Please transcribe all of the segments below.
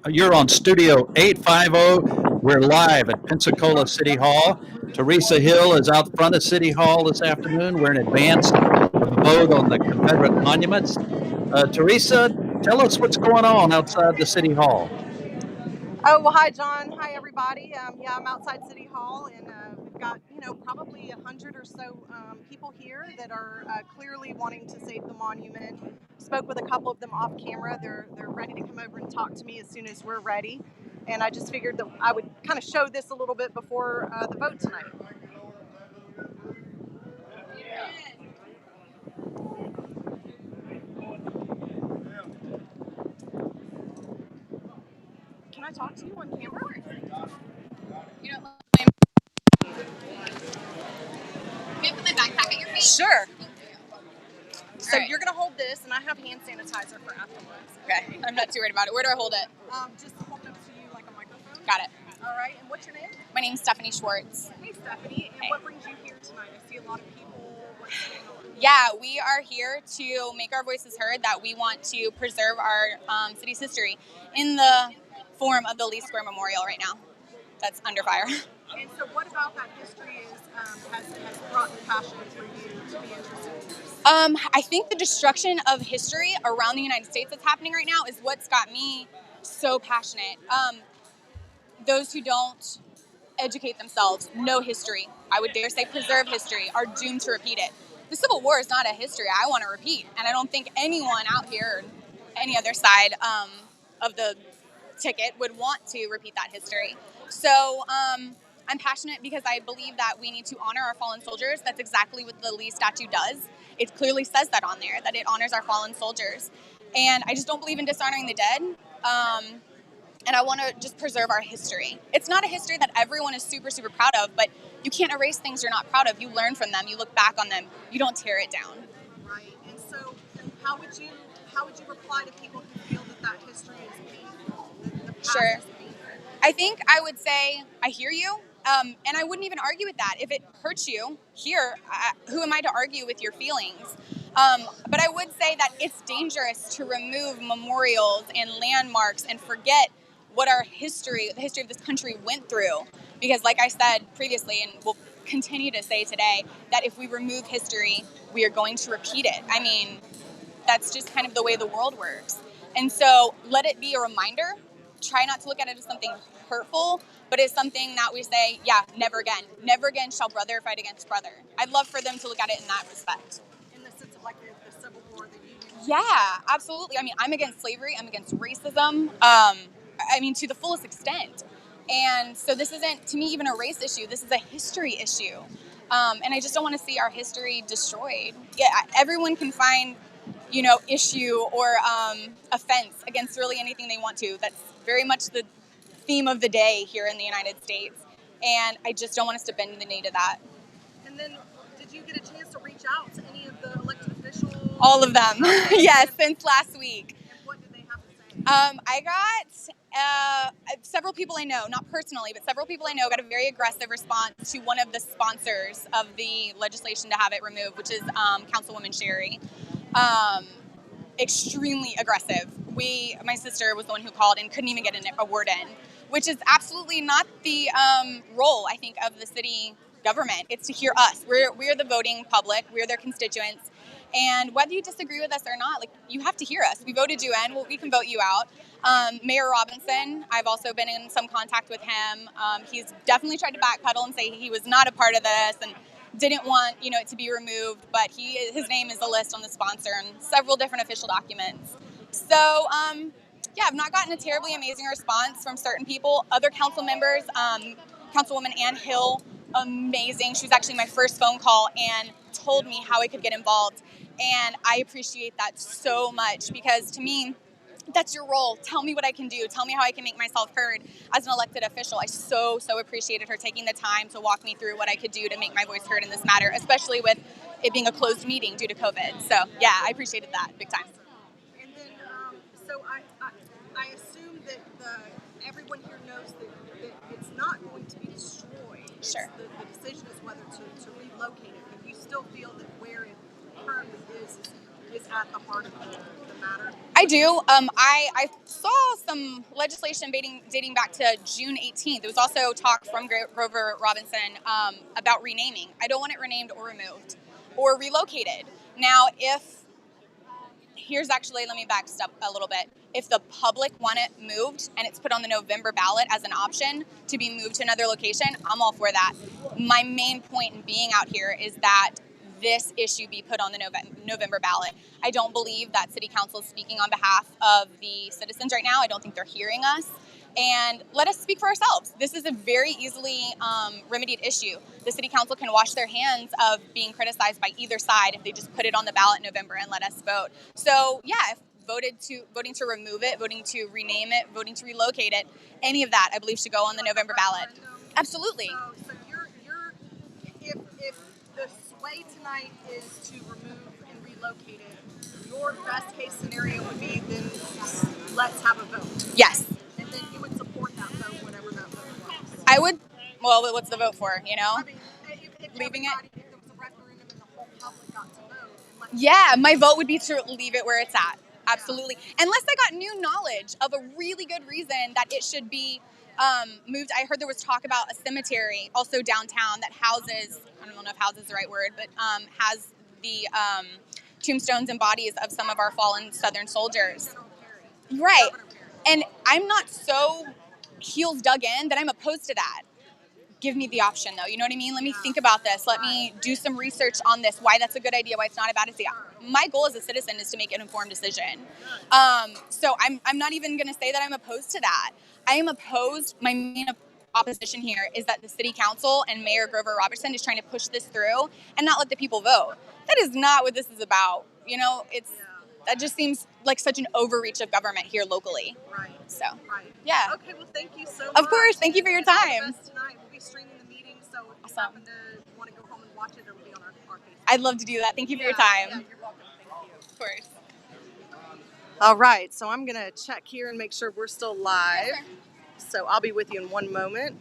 You're on Studio 850. We're live at Pensacola City Hall. Teresa Hill is out front of City Hall this afternoon. We're in advance of the vote on the Confederate monuments. Teresa, tell us what's going on outside the City Hall. Oh, well, hi, John. Hi, everybody. Yeah, I'm outside City Hall, and we've got, probably 100 or so people here that are clearly wanting to save the monument. Spoke with a couple of them off camera. They're ready to come over and talk to me as soon as we're ready. And I just figured that I would kind of show this a little bit before the vote tonight. Can I talk to you on camera? You don't look lame. Can you put the backpack at your feet? Sure. So right. you're going to hold this, and I have hand sanitizer for afterwards. Okay, I'm not too worried about it. Where do I hold it? Just hold it up to you like a microphone. Got it. All right, and what's your name? My name's Stephanie Schwartz. Hey, Stephanie, and what brings you here tonight? I see a lot of people. What's going on? Yeah, we are here to make our voices heard, that we want to preserve our city's history in the form of the Lee Square Memorial right now. That's under fire. And so what about that history has brought the passion for you to be interested in this? I think the destruction of history around the United States that's happening right now is what's got me so passionate. Those who don't educate themselves, know history, I would dare say preserve history, are doomed to repeat it. The Civil War is not a history I want to repeat, and I don't think anyone out here, any other side of the ticket, would want to repeat that history. So I'm passionate because I believe that we need to honor our fallen soldiers. That's exactly what the Lee statue does. It clearly says that on there, that it honors our fallen soldiers. And I just don't believe in dishonoring the dead. And I want to just preserve our history. It's not a history that everyone is super, super proud of, but you can't erase things you're not proud of. You learn from them. You look back on them. You don't tear it down. Right. And so how would you reply to people who feel that history is painful? The past Sure. is painful? I think I would say, I hear you, and I wouldn't even argue with that. If it hurts you, who am I to argue with your feelings? But I would say that it's dangerous to remove memorials and landmarks and forget what our history, the history of this country went through. Because like I said previously, and will continue to say today, that if we remove history, we are going to repeat it. I mean, that's just kind of the way the world works. And so let it be a reminder. Try not to look at it as something hurtful, but it's something that we say, yeah, never again. Never again shall brother fight against brother. I'd love for them to look at it in that respect. In the sense of like the Civil War that you used. Yeah, absolutely. I mean, I'm against slavery. I'm against racism. To the fullest extent. And so this isn't, to me, even a race issue. This is a history issue. And I just don't want to see our history destroyed. Yeah, everyone can find, issue or offense against really anything they want to. That's very much the theme of the day here in the United States. And I just don't want us to bend the knee to that. And then did you get a chance to reach out to any of the elected officials? All of them. Yes, since last week. And what did they have to say? I got several people I know, not personally, but several people I know got a very aggressive response to one of the sponsors of the legislation to have it removed, which is Councilwoman Sherry. Extremely aggressive. My sister was the one who called and couldn't even get a word in, which is absolutely not the role, I think, of the city government. It's to hear us. We're the voting public. We're their constituents. And whether you disagree with us or not, you have to hear us. We voted you in. Well, we can vote you out. Mayor Robinson, I've also been in some contact with him. He's definitely tried to backpedal and say he was not a part of this and didn't want it to be removed. But his name is a list on the sponsor and several different official documents. So, I've not gotten a terribly amazing response from certain people. Other council members, Councilwoman Ann Hill, amazing. She was actually my first phone call and told me how I could get involved. And I appreciate that so much because to me, that's your role. Tell me what I can do. Tell me how I can make myself heard as an elected official. I so appreciated her taking the time to walk me through what I could do to make my voice heard in this matter, especially with it being a closed meeting due to COVID. So yeah, I appreciated that big time. And then, so I assume that everyone here knows that it's not going to be destroyed. Sure. The decision is whether to relocate it, but you still feel that where it currently is at the heart of the matter. I do. I saw some legislation dating back to June 18th. There was also talk from Grover Robinson about renaming. I don't want it renamed or removed or relocated. Now, let me back step a little bit. If the public want it moved and it's put on the November ballot as an option to be moved to another location, I'm all for that. My main point in being out here is that this issue be put on the November ballot. I don't believe that City Council is speaking on behalf of the citizens right now. I don't think they're hearing us. And let us speak for ourselves. This is a very easily remedied issue. The City Council can wash their hands of being criticized by either side if they just put it on the ballot in November and let us vote. So yeah, if voting to remove it, voting to rename it, voting to relocate it, any of that I believe should go on the November ballot. Absolutely. So if the sway tonight is to remove and relocate it, your best case scenario would be then let's have a vote. Yes. And then you would support that vote, whatever that vote was. I would. Well, what's the vote for? You know, I mean, if leaving it. If there was a referendum and the whole public got to vote. Yeah, my vote would be to leave it where it's at. Absolutely. Unless I got new knowledge of a really good reason that it should be moved. I heard there was talk about a cemetery also downtown that houses, I don't know if house is the right word, but has the tombstones and bodies of some of our fallen Southern soldiers. Right. And I'm not so heels dug in that I'm opposed to that. Give me the option, though. You know what I mean? Let me think about this. Let me do some research on this, why that's a good idea, why it's not a bad idea. My goal as a citizen is to make an informed decision. So I'm not even going to say that I'm opposed to that. I am opposed. My main opposition here is that the city council and Mayor Grover Robertson is trying to push this through and not let the people vote. That is not what this is about. You know, that just seems like such an overreach of government here locally. Right. So, right. Yeah. Okay, well, thank you so much. Of course. Thank you for your time. Tonight. We'll be streaming the meeting, so if you Awesome. happen to want to go home and watch it, it'll be on our Facebook. I'd love to do that. Thank you for your time. Yeah, you're welcome. Thank you. Of course. All right, so I'm going to check here and make sure we're still live. Yes, sir. So I'll be with you in one moment.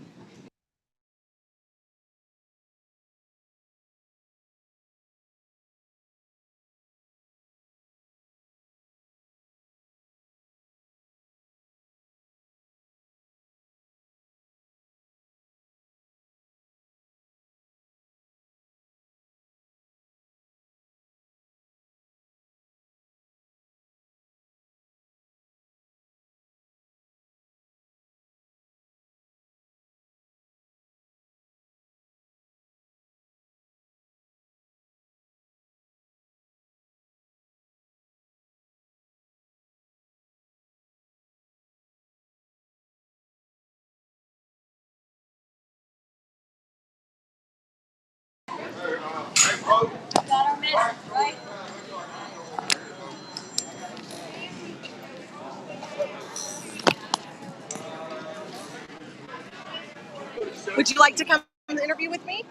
Would you like to come and interview with me?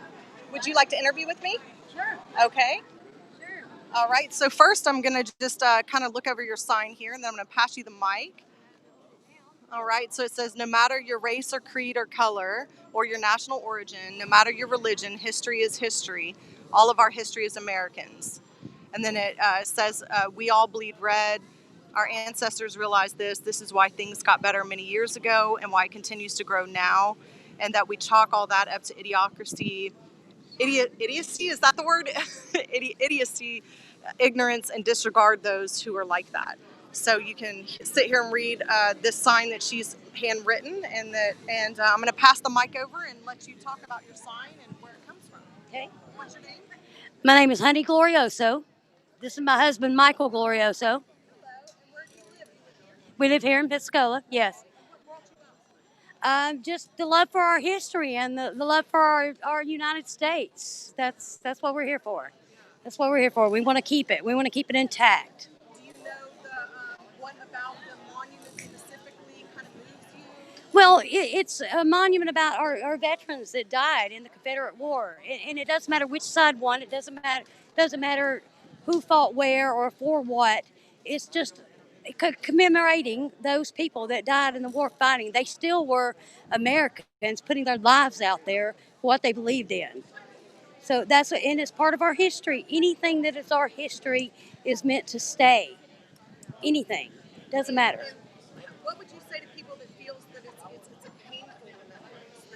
Would you like to interview with me? Sure. Okay. Sure. All right, so first I'm going to just kind of look over your sign here, and then I'm going to pass you the mic. All right, so it says, no matter your race or creed or color or your national origin, no matter your religion, history is history. All of our history is Americans. And then it says, we all bleed red. Our ancestors realized this. This is why things got better many years ago and why it continues to grow now. And that we chalk all that up to idiocracy. Idiocy, is that the word? Idiocy, ignorance, and disregard those who are like that. So you can sit here and read this sign that she's handwritten, and I'm going to pass the mic over and let you talk about your sign and where it comes from. Okay. What's your name? My name is Honey Glorioso. This is my husband, Michael Glorioso. And where do you live? We live here in Pensacola, yes. What brought you out? Just the love for our history and the love for our United States. That's what we're here for. That's what we're here for. We want to keep it. We want to keep it intact. Do you know what about the monument specifically kind of moves you? Well, it's a monument about our veterans that died in the Confederate War, and it doesn't matter which side won. It doesn't matter who fought where or for what. It's just commemorating those people that died in the war fighting. They still were Americans, putting their lives out there for what they believed in. So and it's part of our history. Anything that is our history is meant to stay. anything. Doesn't matter. And what would you say to people that feels that it's a painful remembrance?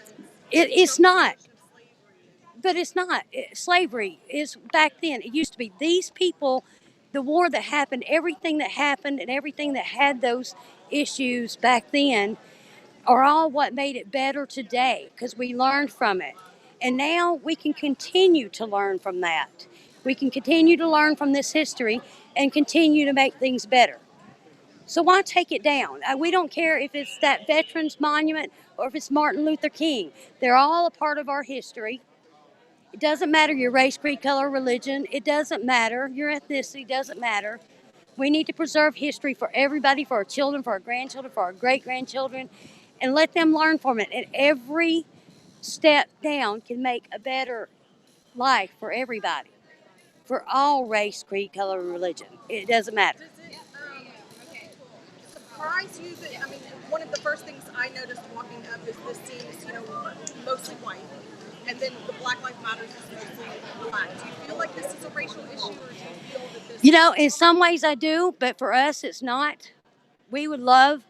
That It's not. of slavery? But it's not. Slavery is back then. It used to be these people, the war that happened, everything that happened, and everything that had those issues back then are all what made it better today because we learned from it. And now we can continue to learn from that. We can continue to learn from this history and continue to make things better. So why take it down? We don't care if it's that Veterans Monument or if it's Martin Luther King. They're all a part of our history. It doesn't matter your race, creed, color, religion. It doesn't matter. Your ethnicity doesn't matter. We need to preserve history for everybody, for our children, for our grandchildren, for our great-grandchildren, and let them learn from it. And every step down can make a better life for everybody, for all race, creed, color, and religion. It doesn't matter. Does it surprise you that, I mean, one of the first things I noticed walking up is this seems, mostly white, and then the Black Lives Matter is mostly black. Do you feel like this is a racial issue, or do you feel that this In some ways I do, but for us it's not. We would love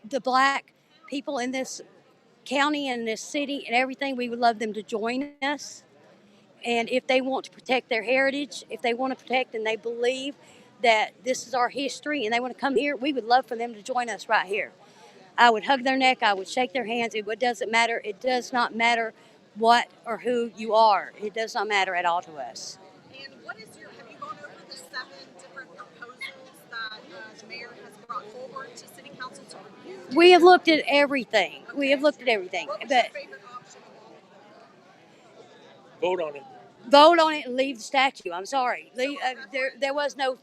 the black people in this county and this city and everything, we would love them to join us. And if they want to protect their heritage, if they want to protect and they believe that this is our history and they want to come here, we would love for them to join us right here. I would hug their neck, I would shake their hands. It doesn't matter. It does not matter what or who you are. It does not matter at all to us. And have you gone over the 7 different proposals that the mayor has brought forward to City Council to review? We have looked at everything. We have looked at everything. What was But your favorite option of all of them? Vote on it. vote on it and leave the statue. I'm sorry. There was no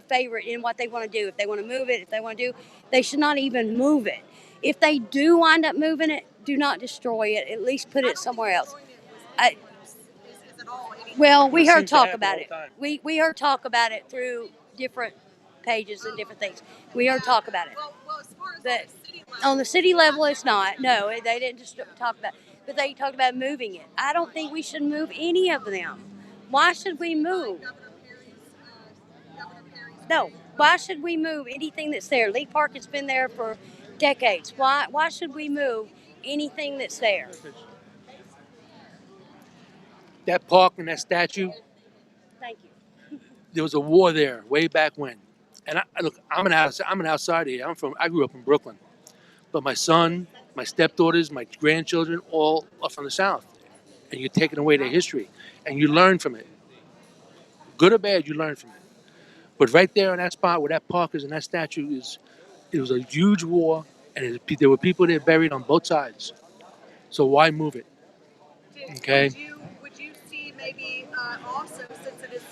favorite in what they want to do. If they want to move it, if they want to do, they should not even move it. If they do wind up moving it, do not destroy it. At least put it somewhere else. Well, we heard talk about it. We heard talk about it through different pages and different things. We heard talk about it. Well, as far as But on the city level, it's not. No, they didn't just talk about it. But they talked about moving it. I don't think we should move any of them. Why should we move? No. Why should we move anything that's there? Lee Park has been there for decades. Why should we move anything that's there? That park and that statue, Thank you. there was a war there way back when. And I'm an outsider here. I grew up in Brooklyn, but my son, my stepdaughters, my grandchildren, all are from the South. And you're taking away their history, and you learn from it. Good or bad, you learn from it. But right there in that spot where that park is and that statue is, it was a huge war, and there were people there buried on both sides. So why move it? Okay. Would you see maybe also, since it is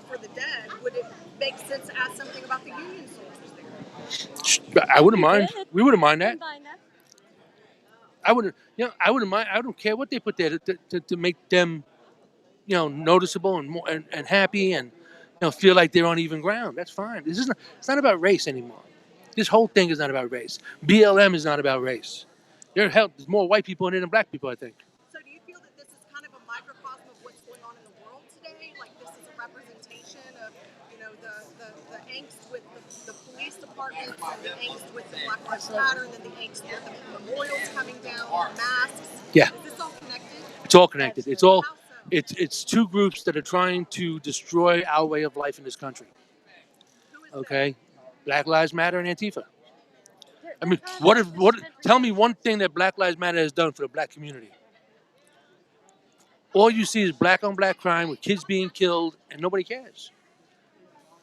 for the dead, would it make sense to add something about the Union soldiers there? I wouldn't mind. We wouldn't mind that. Combine that. I wouldn't mind. I don't care what they put there to make them, noticeable and more and happy and feel like they're on even ground. That's fine. It's not about race anymore. This whole thing is not about race. BLM is not about race. There's more white people in it than black people, I think. So do you feel that this is kind of a microcosm of what's going on in the world today? Like this is a representation of, the angst with the police departments and the angst with the Black Lives Matter and then the angst with the memorials coming down, the masks. Yeah. Is this all connected? It's all connected. It's all. How so? It's two groups that are trying to destroy our way of life in this country. Who is Okay, Black Lives Matter and Antifa. I mean, what? Tell me one thing that Black Lives Matter has done for the black community. All you see is black on black crime with kids being killed, and nobody cares.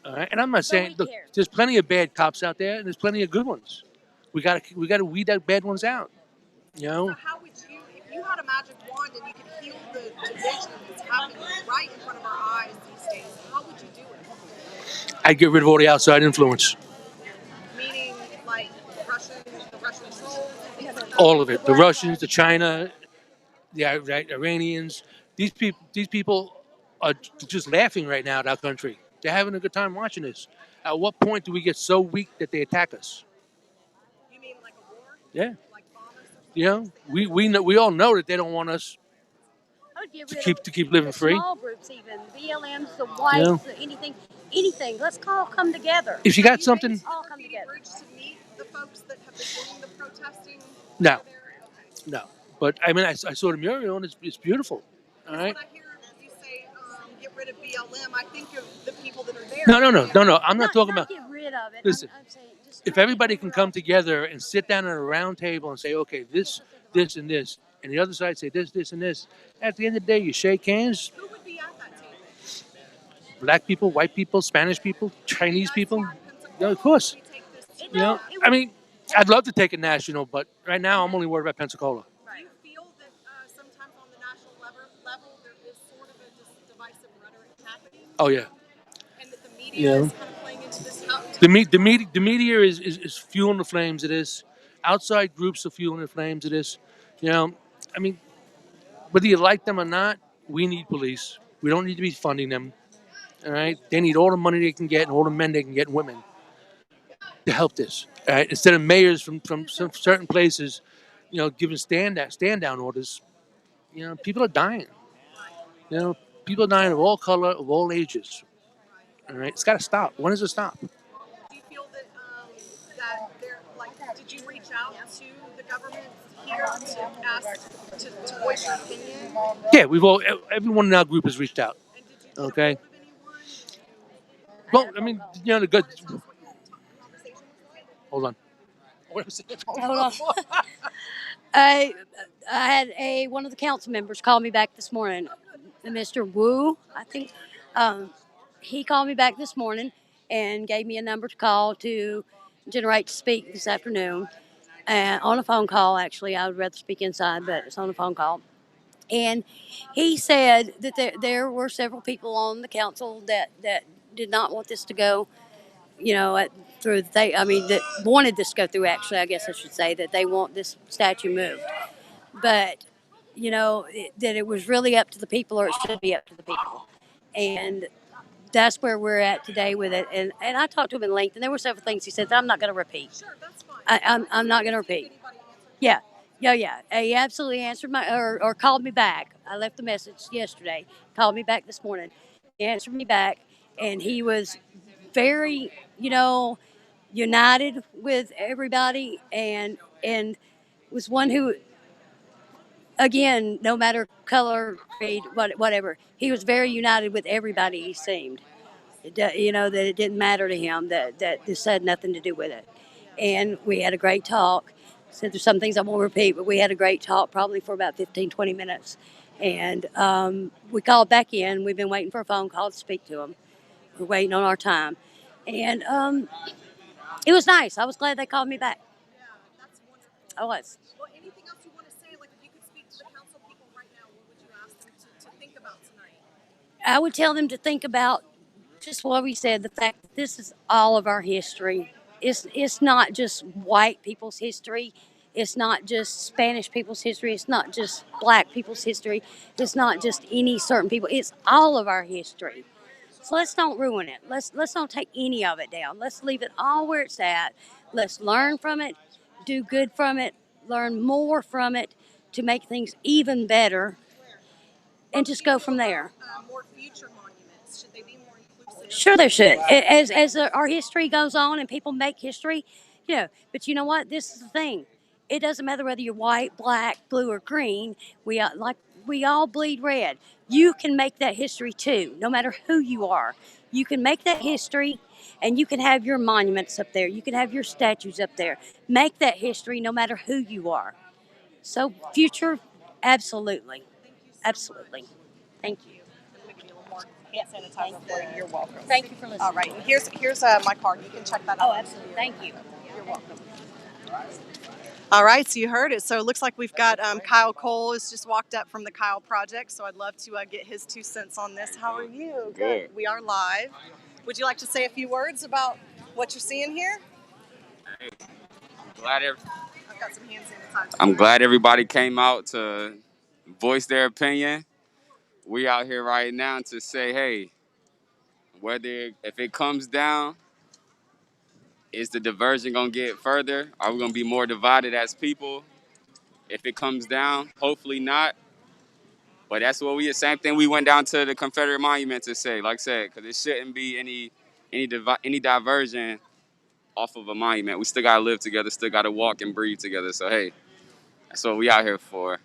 All right, and I'm not saying look, cares. there's plenty of bad cops out there, and there's plenty of good ones. We got to weed the bad ones out. So how would you, if you had a magic wand and you could heal the division that's happening right in front of our eyes these days, how would you do it? I'd get rid of all the outside influence. Meaning, like the Russian trolls, and things like that? All of it. The Russians, the China, the Iranians. These people are just laughing right now at our country. They're having a good time watching this. At what point do we get so weak that they attack us? You mean like a war? Yeah. Like bombers? We all know that they don't want us I would get to rid keep of living the free. small groups, even the BLMs, the whites, anything. anything. Let's all come together. If you got something, All come together. Encouraged to meet the folks that have been doing the protesting? no, over there? Okay. no. But I mean, I saw the mural and it's beautiful. All right. When I hear you say get rid of BLM, I think of the people that are there. No. I'm not talking about. Get rid of it. Listen, I'm saying just if everybody can come together and sit down at a round table and say, okay, this, and this, and the other side say this, and this, at the end of the day, you shake hands. Who would be at that table? Black people, white people, Spanish people, Chinese people. Yeah, of course. I mean, I'd love to take it national, but right now I'm only worried about Pensacola. Do you feel that sometimes on the national level there is sort of a divisive rhetoric happening? Oh yeah. And that the media is kind of playing into this? The media is fueling the flames of this. Outside groups are fueling the flames of this. I mean, whether you like them or not, we need police. We don't need to be funding them. All right, they need all the money they can get and all the men they can get and women to help this. All right, instead of mayors from some certain places, giving stand down orders. People are dying. People are dying of all color, of all ages. All right, it's got to stop. When does it stop? Do you feel that they're like? Did you reach out to the government here to ask to voice your opinion? Yeah, everyone in our group has reached out. And did you get Okay. a hold of anyone? Well, I mean, the good. Tell us what your conversation was like. Hold on. What was it? Hold on. I had one of the council members call me back this morning, Mr. Wu, I think. He called me back this morning and gave me a number to call to generate to speak this afternoon. On a phone call, actually. I would rather speak inside, but it's on a phone call. And he said that there were several people on the council that did not want this to go, through. That wanted this to go through. Actually, I guess I should say that they want this statue moved, but that it was really up to the people, or it should be up to the people, and that's where we're at today with it. And I talked to him in length, and there were several things he said that I'm not going to repeat. Sure, that's fine. I'm not going to repeat. Yeah. He absolutely answered or called me back. I left the message yesterday. Called me back this morning. He answered me back, and he was very, united with everybody, and was one who, again, no matter color, creed, whatever, he was very united with everybody. He seemed, that it didn't matter to him, that this had nothing to do with it, and we had a great talk. Said there's some things I won't repeat, but we had a great talk, probably for about 15, 20 minutes. And we called back in. We've been waiting for a phone call to speak to him. We're waiting on our time. And it was nice. I was glad they called me back. Yeah, that's wonderful. I was. Well, anything else you want to say? Like, if you could speak to the council people right now, what would you ask them to think about tonight? I would tell them to think about just what we said, the fact that this is all of our history. It's not just white people's history. It's not just Spanish people's history. It's not just black people's history. It's not just any certain people. It's all of our history. So let's don't ruin it. Let's don't take any of it down. Let's leave it all where it's at. Let's learn from it, do good from it, learn more from it to make things even better, and just go from there. More future monuments, should they be more inclusive? Sure, there should. As our history goes on and people make history, But you know what? This is the thing. It doesn't matter whether you're white, black, blue, or green. We all bleed red. You can make that history too, no matter who you are. You can make that history, and you can have your monuments up there. You can have your statues up there. Make that history, no matter who you are. So, future, absolutely, absolutely. Thank you. Hand sanitizer for you. You're welcome. Thank you for listening. All right, and here's my card. You can check that out. Oh, absolutely. Thank you. You're welcome. All right, so you heard it. So it looks like we've got Kyle Cole has just walked up from the Kyle Project. So I'd love to get his 2 cents on this. How are you? Good. We are live. Would you like to say a few words about what you're seeing here? I've got some hand sanitizer. I'm glad everybody came out to voice their opinion. We out here right now to say, hey, if it comes down, is the diversion gonna get further? Are we gonna be more divided as people? If it comes down, hopefully not. But that's what same thing we went down to the Confederate Monument to say, like I said, because it shouldn't be any any diversion off of a monument. We still gotta live together, still gotta walk and breathe together. So hey, that's what we out here for.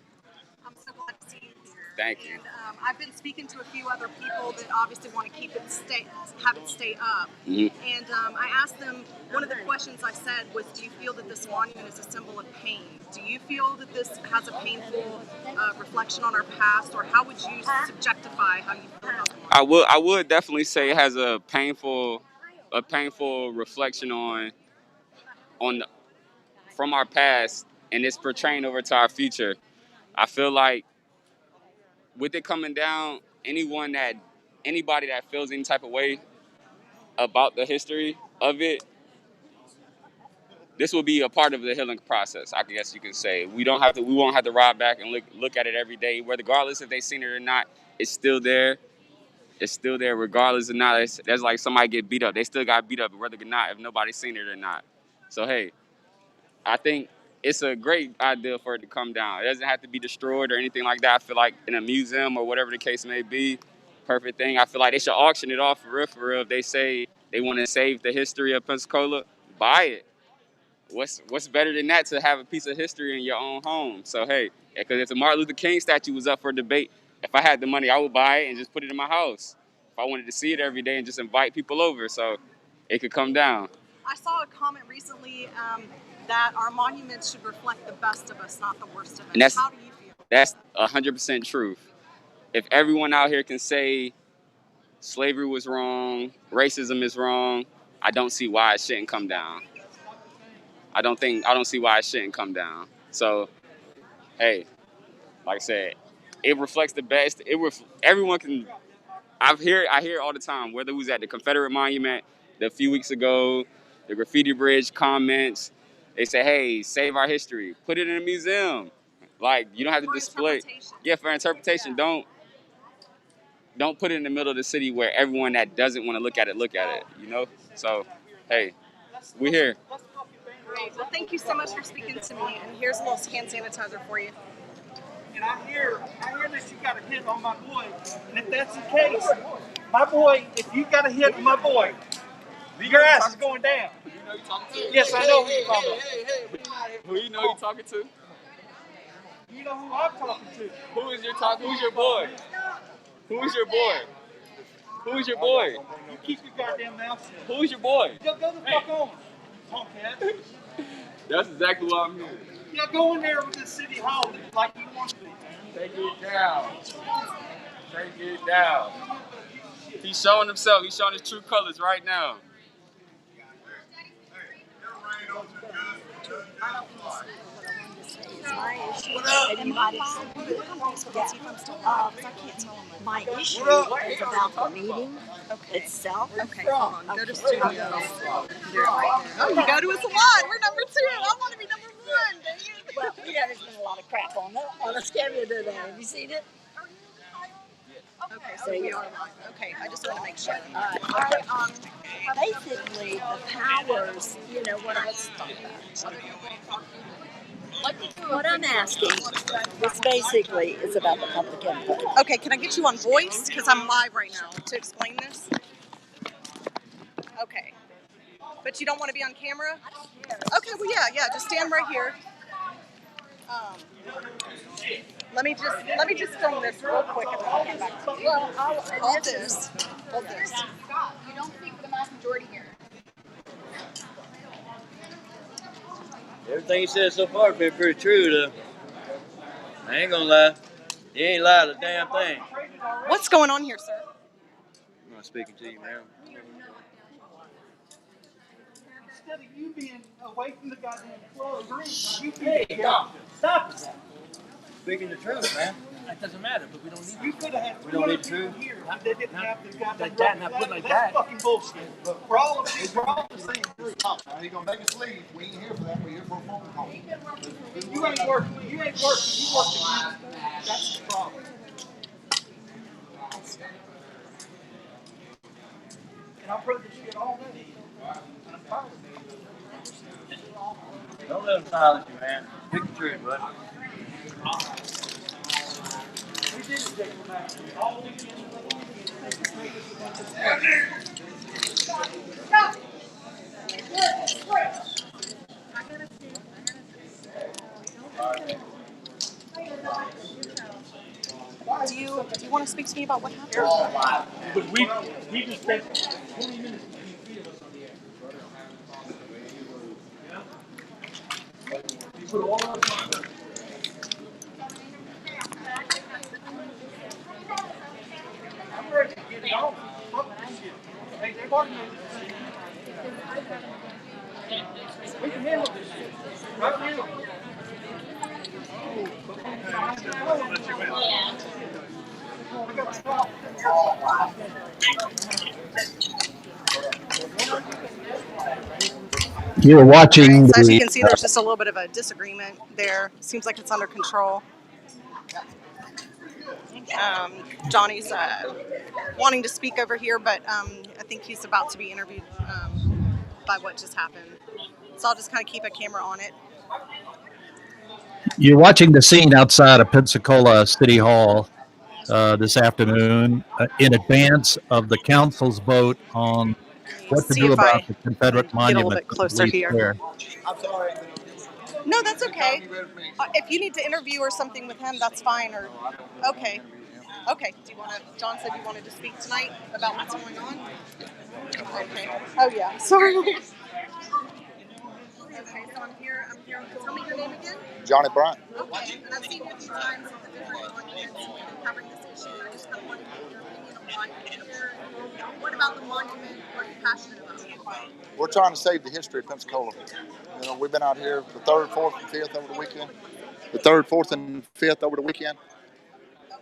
I'm so glad to see you here. Thank you. And I've been speaking to a few other people that obviously want to have it stay up. Mhm. And I asked them, one of the questions I said was, do you feel that this monument is a symbol of pain? Do you feel that this has a painful reflection on our past, or how would you subjectify how you feel about the monument? I would definitely say it has a painful reflection on from our past, and it's portraying over to our future. I feel like with it coming down, anybody that feels any type of way about the history of it, this will be a part of the healing process. I guess you could say we won't have to ride back and look at it every day, regardless if they've seen it or not. It's still there. It's still there, regardless or not. That's like somebody get beat up. They still got beat up, whether or not, if nobody's seen it or not. So hey, I think it's a great idea for it to come down. It doesn't have to be destroyed or anything like that. I feel like in a museum or whatever the case may be, perfect thing. I feel like they should auction it off for real. If they say they want to save the history of Pensacola, buy it. What's better than that, to have a piece of history in your own home? So hey, because if the Martin Luther King statue was up for debate, if I had the money, I would buy it and just put it in my house. If I wanted to see it every day and just invite people over, so it could come down. I saw a comment recently that our monuments should reflect the best of us, not the worst of us. And How do you feel? That's 100% truth. If everyone out here can say slavery was wrong, racism is wrong, I don't see why it shouldn't come down. I don't see why it shouldn't come down. So, hey, like I said, it reflects the best. Everyone can. I hear it all the time. Whether it was at the Confederate Monument a few weeks ago, the graffiti bridge comments, they say, "Hey, save our history. Put it in a museum. Like you don't have to display." Yeah, for interpretation. Don't put it in the middle of the city where everyone that doesn't want to look at it. You know. So, hey, we're here. Great. Well, thank you so much for speaking to me. And here's a little hand sanitizer for you. And I hear that you got a hit on my boy. And if that's the case, my boy, if you got a hit on my boy, your ass is going down. Yes, I know who you're talking about. Who you know you're talking to? You know who I'm talking to. Who's your boy? Who's your boy? Who's your boy? You keep your goddamn mouth shut. Who's your boy? Go the fuck on, Tomcat. That's exactly why I'm here. Yeah, go in there with the City Hall like you want to be. Take it down. Take it down. He's showing himself. He's showing his true colors right now. My issue is about the meeting itself. Okay, hold on. Go to studio. Oh, you go to a salon. We're number 2. I want to be number 1. Dang it. Well, there's been a lot of crap on the schedule today. Have you seen it? Okay, so we are live. Okay, I just want to make sure. Basically, the powers, what I'm asking is basically is about the public input. Okay, can I get you on voice? Because I'm live right now to explain this. Okay. But you don't want to be on camera? Okay, well, yeah, just stand right here. Let me just film this real quick and then I'll get back to you. Well, Hold this. You don't speak for the mass majority here. Everything you said so far has been pretty true, though. I ain't gonna lie. You ain't lied a damn thing. What's going on here, sir? I'm not speaking to you, man. Instead of you being away from the goddamn flow of green, you being stop it. Speaking the truth, man. That doesn't matter, but we don't need You could have had We don't need 200 to. here. They didn't have the goddamn like that, not put like that. That's fucking bullshit. We're all the same. He's gonna make us leave. We ain't here for that. We're here for a phone call. You ain't working. You work against me. That's the problem. And I've heard this shit all day. And I'm tired of it. Don't let them silence you, man. Speak the truth, bud. We did it, Jacob. All weekend. Do you want to speak to me about what happened? But we just spent 20 minutes between three of us on the air. You put all of us on. I'm ready to get it on. Fuck this shit. Hey, they want me. We can handle this shit. Right now. You're watching So as you the can see, there's just a little bit of a disagreement there. Seems like it's under control. Johnny's wanting to speak over here, but I think he's about to be interviewed by what just happened. So I'll just kind of keep a camera on it. You're watching the scene outside of Pensacola City Hall this afternoon in advance of the council's vote on what to See do if I about the Confederate can get a little monument bit at the closer Lee here. Square. I'm sorry. No, that's okay. If you need to interview or something with him, that's fine. Or okay, okay. Do you want to? John said you wanted to speak tonight about what's going on. Okay. Oh yeah. Sorry. Okay, so I'm here. Tell me your name again. Johnny Bryant. Okay. And I've seen you a few times at the different monuments and you've been covering this issue. I just kind of want to get your opinion on why you're here. What about the monument? What are you passionate about? We're trying to save the history of Pensacola. You know, we've been out here the 3rd, 4th, and 5th over the weekend. The 3rd, 4th, and 5th over the weekend.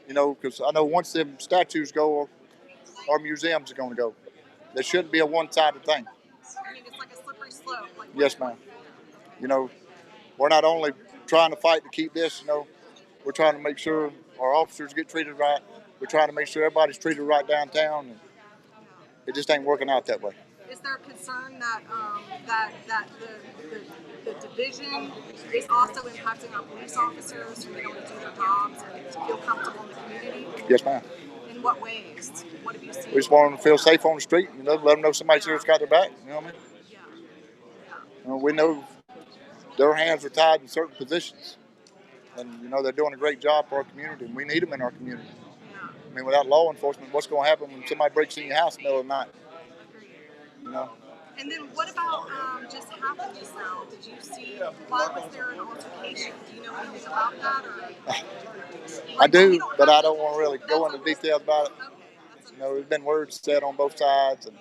You know, because I know once them statues go, our museums are going to go. There shouldn't be a one-sided thing. I mean, it's like a slippery slope. Like, Yes, ma'am. You know, we're not only trying to fight to keep this, you know, we're trying to make sure our officers get treated right. We're trying to make sure everybody's treated right downtown, and it just ain't working out that way. Is there a concern that that the division is also impacting our police officers from being able to do their jobs and to feel comfortable in the community? Yes, ma'am. In what ways? What have you seen? We just want them to feel safe on the street, you know, let them know somebody's here that's got their back, you know what I mean? Yeah. You know, we know their hands are tied in certain positions, and, you know, they're doing a great job for our community, and we need them in our community. I mean, without law enforcement, what's going to happen when somebody breaks in your house in the middle of the night? You know? And then what about just happened just now? Did you see, why was there an altercation? Do you know anything about that? Or I do, but I don't want to really go into details about it. Okay, You know, there's been words said on both sides, and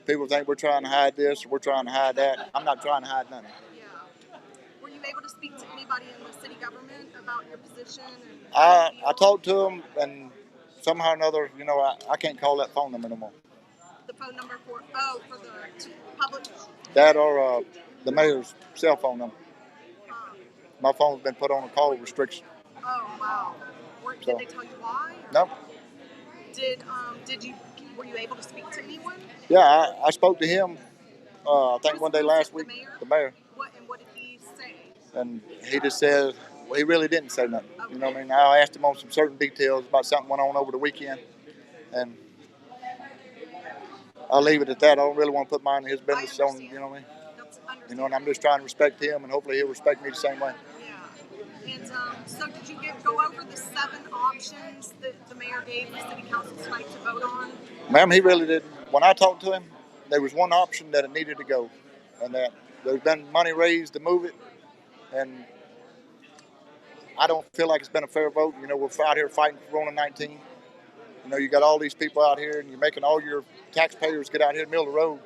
people think we're trying to hide this or we're trying to hide that. I'm not trying to hide nothing. yeah. Were you able to speak to anybody in the city government about your position? And I talked to them, and somehow or another, you know, I can't call that phone number no more. the phone number for the public? That or the mayor's cell phone number. My phone's been put on a call restriction. Oh wow. Did they tell you why? Nope. Were you able to speak to anyone? Yeah, I spoke to him. I think one day last week. The mayor. What did he say? And he just said, well, he really didn't say nothing. Okay. You know what I mean? I asked him on some certain details about something went on over the weekend, and I'll leave it at that. I don't really want to put mine in his business on, you know what I mean? You know, and I'm just trying to respect him, and hopefully he'll respect me the same way. Yeah. And so did you go over the 7 options that the mayor gave the city council tonight to vote on? Ma'am, he really didn't. When I talked to him, there was one option that it needed to go, and that there's been money raised to move it, and I don't feel like it's been a fair vote. You know, we're out here fighting Corona-19. You know, you got all these people out here, and you're making all your taxpayers get out here in the middle of the road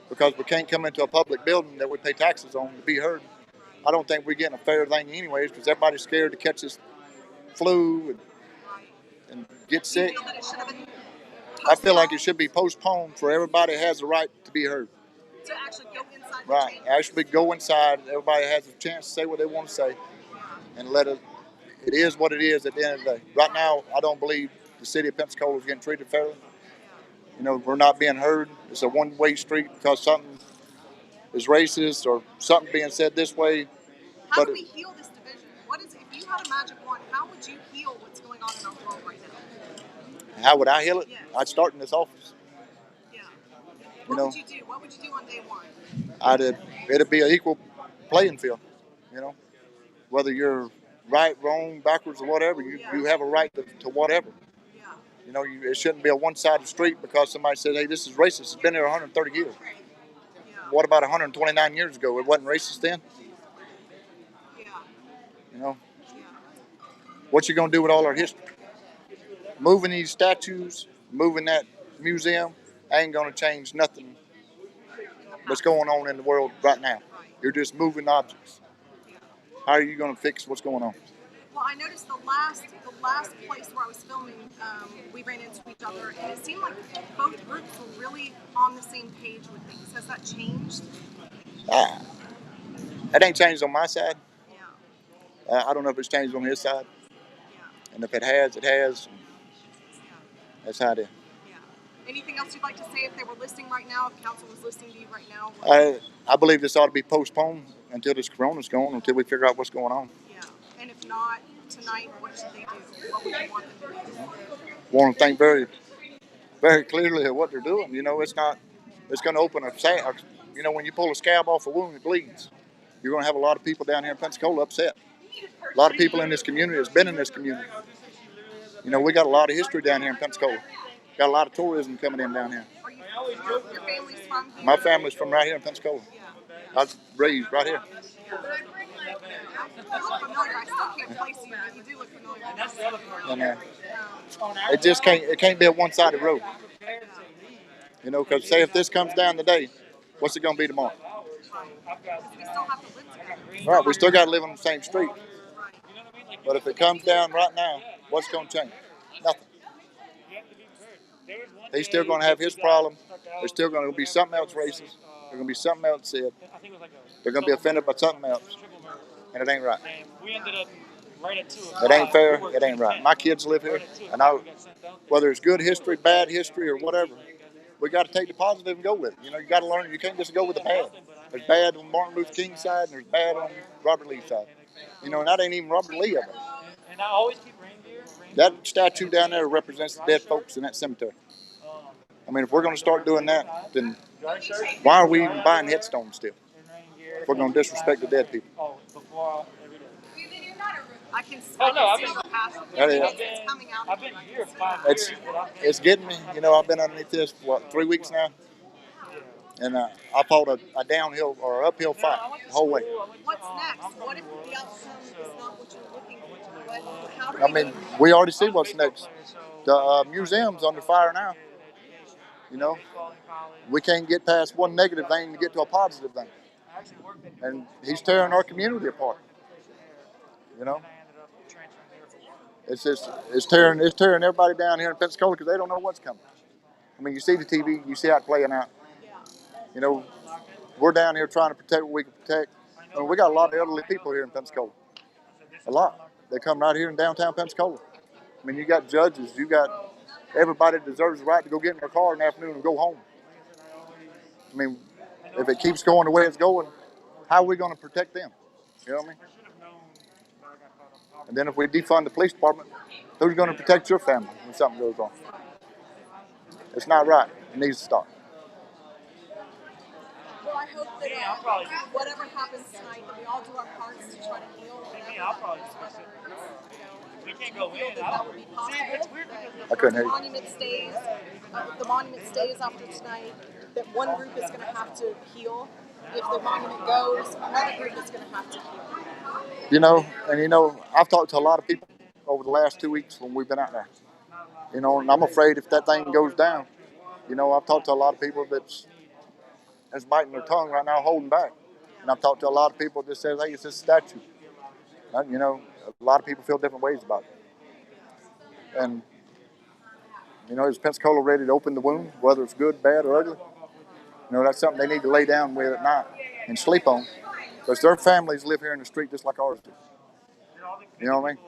because we can't come into a public building that we pay taxes on to be heard. I don't think we're getting a fair thing anyways because everybody's scared to catch this flu and get sick. I feel like it should be postponed for everybody has the right to be heard. To actually go inside. Right. Actually go inside. Everybody has a chance to say what they want to say and let it is what it is at the end of the day. Right now, I don't believe the city of Pensacola is getting treated fairly. You know, we're not being heard. It's a one-way street because something is racist or something being said this way. How do we heal this division? If you had a magic wand, how would you heal what's going on in our world right now? How would I heal it? Yes. I'd start in this office. Yeah. What know, would you do? What would you do on day one? it'd be an equal playing field. You know, whether you're right, wrong, backwards, or whatever, you have a right to whatever. Yeah. You know, it shouldn't be a one-sided street because somebody said, "Hey, this is racist." It's been there 130 years. Yeah. What about 129 years ago? It wasn't racist then. Yeah. You know, Yeah. what you gonna do with all our history? Moving these statues, moving that museum, ain't gonna change nothing that's going on in the world right now. You're just moving objects. How are you gonna fix what's going on? Well, I noticed the last place where I was filming, we ran into each other, and it seemed like both groups were really on the same page with things. Has that changed? It ain't changed on my side. Yeah. I don't know if it's changed on his side, Yeah. and if it has, it has. Yeah. That's how it is. Yeah. Anything else you'd like to say if they were listening right now? If council was listening to you right now? I believe this ought to be postponed until this corona's gone, until we figure out what's going on. Yeah. And if not tonight, what should they do? What would you want them to do? Want to think very, very clearly of what they're doing. You know, it's not. It's going to open a. You know, when you pull a scab off a wound, it bleeds. You're going to have a lot of people down here in Pensacola upset. A lot of people in this community has been in this community. You know, we got a lot of history down here in Pensacola. Got a lot of tourism coming in down here. Are you, your family's from here? My family's from right here in Pensacola. Yeah. I was raised right here. You look familiar. I still can't place you, but you do look familiar. And it can't be a one-sided road. You know, because say if this comes down today, what's it going to be tomorrow? We still have to live together. Right, we still got to live on the same street. But if it comes down right now, what's going to change? Nothing. He's still going to have his problem. There's still going to be something else racist. There's going to be something else said. They're going to be offended by something else. And it ain't right. It ain't fair. It ain't right. My kids live here. And whether it's good history, bad history, or whatever, we got to take the positive and go with it. You know, you got to learn. You can't just go with the bad. There's bad on Martin Luther King's side, and there's bad on Robert Lee's side. You know, and that ain't even Robert Lee of it. That statue down there represents the dead folks in that cemetery. I mean, if we're going to start doing that, then why are we even buying headstones still? If we're going to disrespect the dead people. I can see the passion. It's coming out. It's getting me. You know, I've been underneath this for 3 weeks now, and I fought a downhill or uphill fight the whole way. What's next? What if the outcome is not what you're looking for? I mean, we already see what's next. The museum's under fire now. You know, we can't get past one negative thing to get to a positive thing, and he's tearing our community apart. You know, it's tearing everybody down here in Pensacola because they don't know what's coming. I mean, you see the TV, you see how it's playing out. You know, we're down here trying to protect what we can protect. I mean, we got a lot of elderly people here in Pensacola. A lot. They come right here in downtown Pensacola. I mean, you got judges, you got everybody that deserves the right to go get in their car in the afternoon and go home. I mean, if it keeps going the way it's going, how are we going to protect them? You know what I mean? And then if we defund the police department, who's going to protect your family when something goes wrong? It's not right. It needs to stop. Well, I hope that whatever happens tonight, that we all do our parts to try to heal whatever we can't go in. That would be possible. I couldn't hear you. The monument stays after tonight. That one group is going to have to heal. If the monument goes, another group is going to have to heal. You know, I've talked to a lot of people over the last 2 weeks when we've been out there. You know, and I'm afraid if that thing goes down, you know, I've talked to a lot of people that's biting their tongue right now, holding back. And I've talked to a lot of people that says, hey, it's just a statue. You know, a lot of people feel different ways about it. And, you know, is Pensacola ready to open the wound, whether it's good, bad, or ugly? You know, that's something they need to lay down with at night and sleep on. Because their families live here in the street just like ours do. You know what I mean?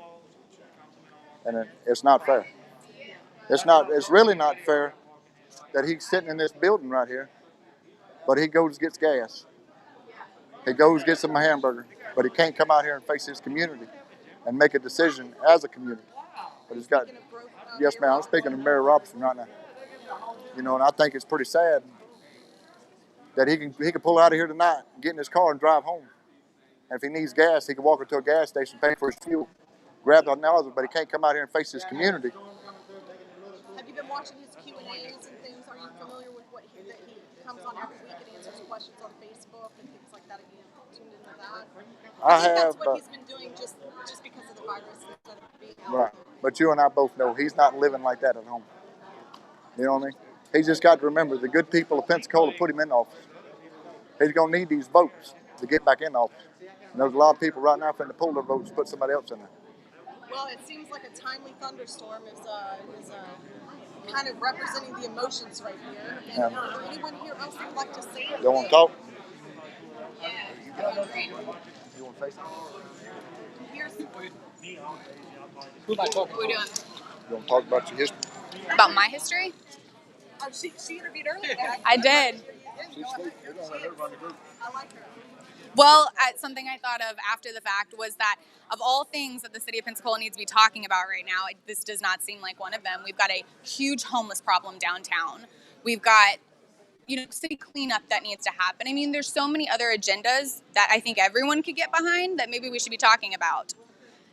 And it's not fair. It's really not fair that he's sitting in this building right here, but he goes and gets gas. He goes gets him a hamburger, but he can't come out here and face his community and make a decision as a community. But he's got, yes, ma'am, I'm speaking to Mayor Robertson right now. You know, and I think it's pretty sad that he can pull out of here tonight, get in his car and drive home. And if he needs gas, he can walk into a gas station, pay for his fuel, grab the nozzle, but he can't come out here and face his community. Have you been watching his Q&As and things? Are you familiar with that he comes on every week and answers questions on Facebook and things like that? Have you tuned into that? I think that's what he's been doing just because of the virus instead of being out. Right. But you and I both know he's not living like that at home. You know what I mean? He's just got to remember the good people of Pensacola put him in office. He's going to need these votes to get back in office. And there's a lot of people right now finna pull their votes, put somebody else in there. Well, it seems like a timely thunderstorm is kind of representing the emotions right here. And is there anyone here else who'd like to say anything? Don't want to talk? Yeah. You want to say something? Who am I talking to? What are we doing? You want to talk about your history? About my history? Oh, she interviewed earlier. I did. I like her. Well, something I thought of after the fact was that of all things that the city of Pensacola needs to be talking about right now, this does not seem like one of them. We've got a huge homeless problem downtown. We've got, city cleanup that needs to happen. I mean, there's so many other agendas that I think everyone could get behind that maybe we should be talking about.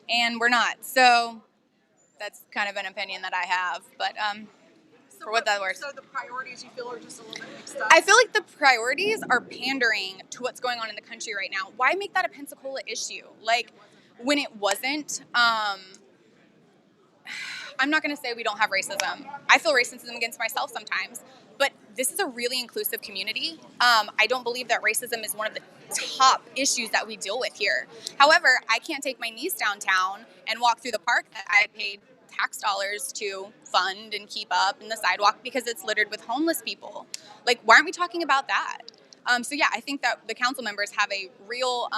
And we're not. So that's kind of an opinion that I have. But for what that works. So the priorities you feel are just a little bit mixed up? I feel like the priorities are pandering to what's going on in the country right now. Why make that a Pensacola issue? Like, when it wasn't, I'm not going to say we don't have racism. I feel racism against myself sometimes. But this is a really inclusive community. I don't believe that racism is one of the top issues that we deal with here. However, I can't take my niece downtown and walk through the park that I paid tax dollars to fund and keep up in the sidewalk because it's littered with homeless people. Like, why aren't we talking about that? So yeah, I think that the council members have a real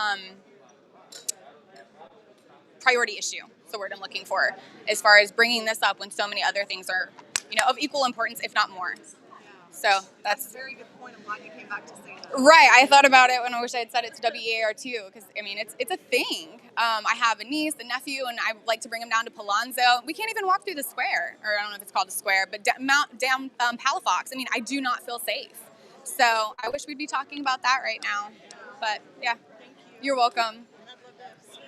priority issue. That's the word I'm looking for, as far as bringing this up when so many other things are, of equal importance, if not more. So that's a very good point. I'm glad you came back to say that. Right. I thought about it when I wish I had said it to WEAR too, because it's a thing. I have a niece, a nephew, and I like to bring them down to Palazzo. We can't even walk through the square, or I don't know if it's called the square, but down Palafox. I do not feel safe. So I wish we'd be talking about that right now. But yeah, thank you. You're welcome. And I'd love to see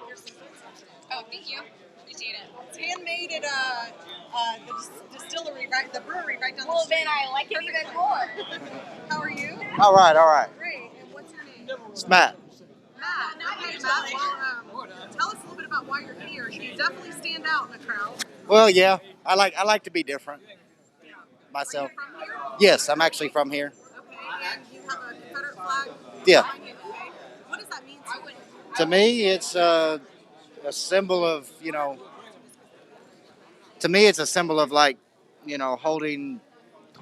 your success. Oh, thank you. Appreciate it. It's handmade at the distillery, right? The brewery right down the Well, street. then I like it even more. How are you? All right. Great. And what's your name? It's Matt. Matt. Okay, Matt. Well, tell us a little bit about why you're here. You definitely stand out in the crowd. Well, yeah, I like to be different myself. Are you from here? Yes, I'm actually from here. Okay. And you have a Confederate flag? Yeah. Behind you, okay. What does that mean to you? To me, it's a symbol of, to me, it's a symbol of holding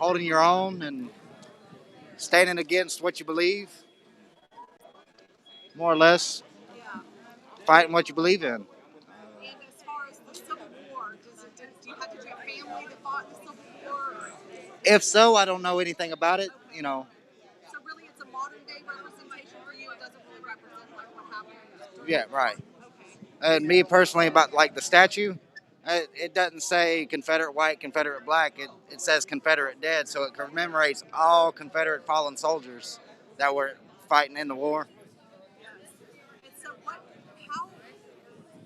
your own and standing against what you believe, more or less, fighting what you believe in. And as far as the Civil War, did you have family that fought in the Civil War? Or? If so, I don't know anything about it, So really it's a modern day representation for you? It doesn't really represent what happened? Yeah, right. Okay. And me personally, about the statue, it doesn't say Confederate white, Confederate black. It says Confederate dead, so it commemorates all Confederate fallen soldiers that were fighting in the war. Yes. And so how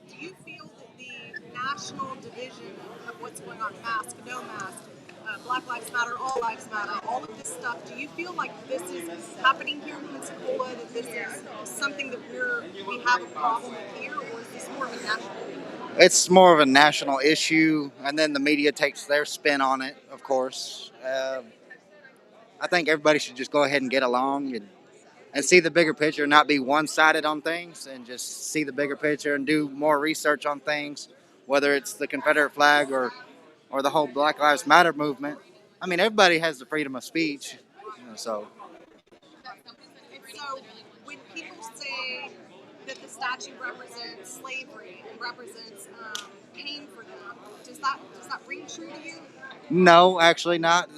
do you feel that the national division of what's going on, mask, no mask, Black Lives Matter, All Lives Matter, all of this stuff, do you feel like this is happening here in Pensacola, that this is something that we have a problem with here, or is this more of a national issue? It's more of a national issue, and then the media takes their spin on it, of course. I think everybody should just go ahead and get along and see the bigger picture, not be one-sided on things, and just see the bigger picture and do more research on things, whether it's the Confederate flag or the whole Black Lives Matter movement. Everybody has the freedom of speech, so. And so when people say that the statue represents slavery and represents pain for them, does that ring true to you? No, actually not.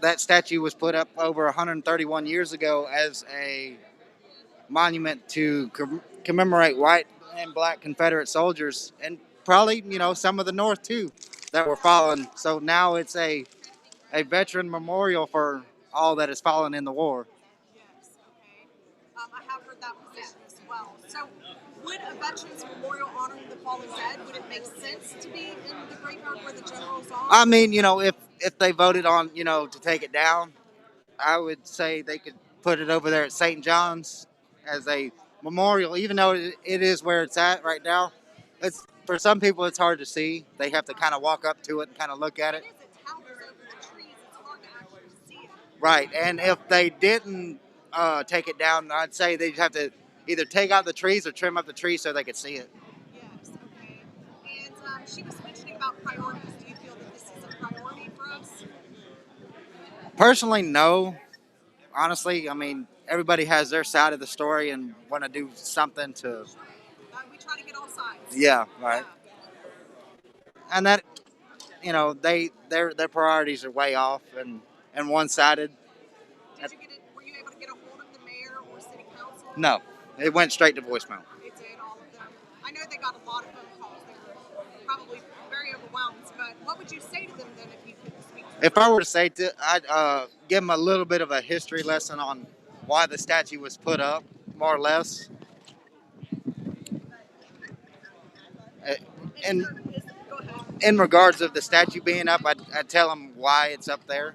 That statue was put up over 131 years ago as a monument to commemorate white and black Confederate soldiers, and probably, some of the North too, that were fallen. So now it's a veteran memorial for all that has fallen in the war. Would a Veterans Memorial honoring the fallen dead, would it make sense to be in the graveyard where the generals are? I mean, if they voted on, to take it down, I would say they could put it over there at St. John's as a memorial, even though it is where it's at right now. It's for some people it's hard to see. They have to kind of walk up to it and kind of look at it. It towers over the trees. It's hard to actually see it. Right, and if they didn't take it down, I'd say they'd have to either take out the trees or trim up the trees so they could see it. Yes, okay. And she was mentioning about priorities. Do you feel that this is a priority for us? Personally, no. Honestly, I mean, everybody has their side of the story and want to do something to. We try to get all sides. Yeah, right. And that, their priorities are way off and one-sided. Were you able to get a hold of the mayor or city council? No, it went straight to voicemail. It did, all of them. I know they got a lot of phone calls. They were probably very overwhelmed. But what would you say to them then if you could speak to them? If I were to say I'd give them a little bit of a history lesson on why the statue was put up, more or less. And in regards of the statue being up, I'd tell them why it's up there.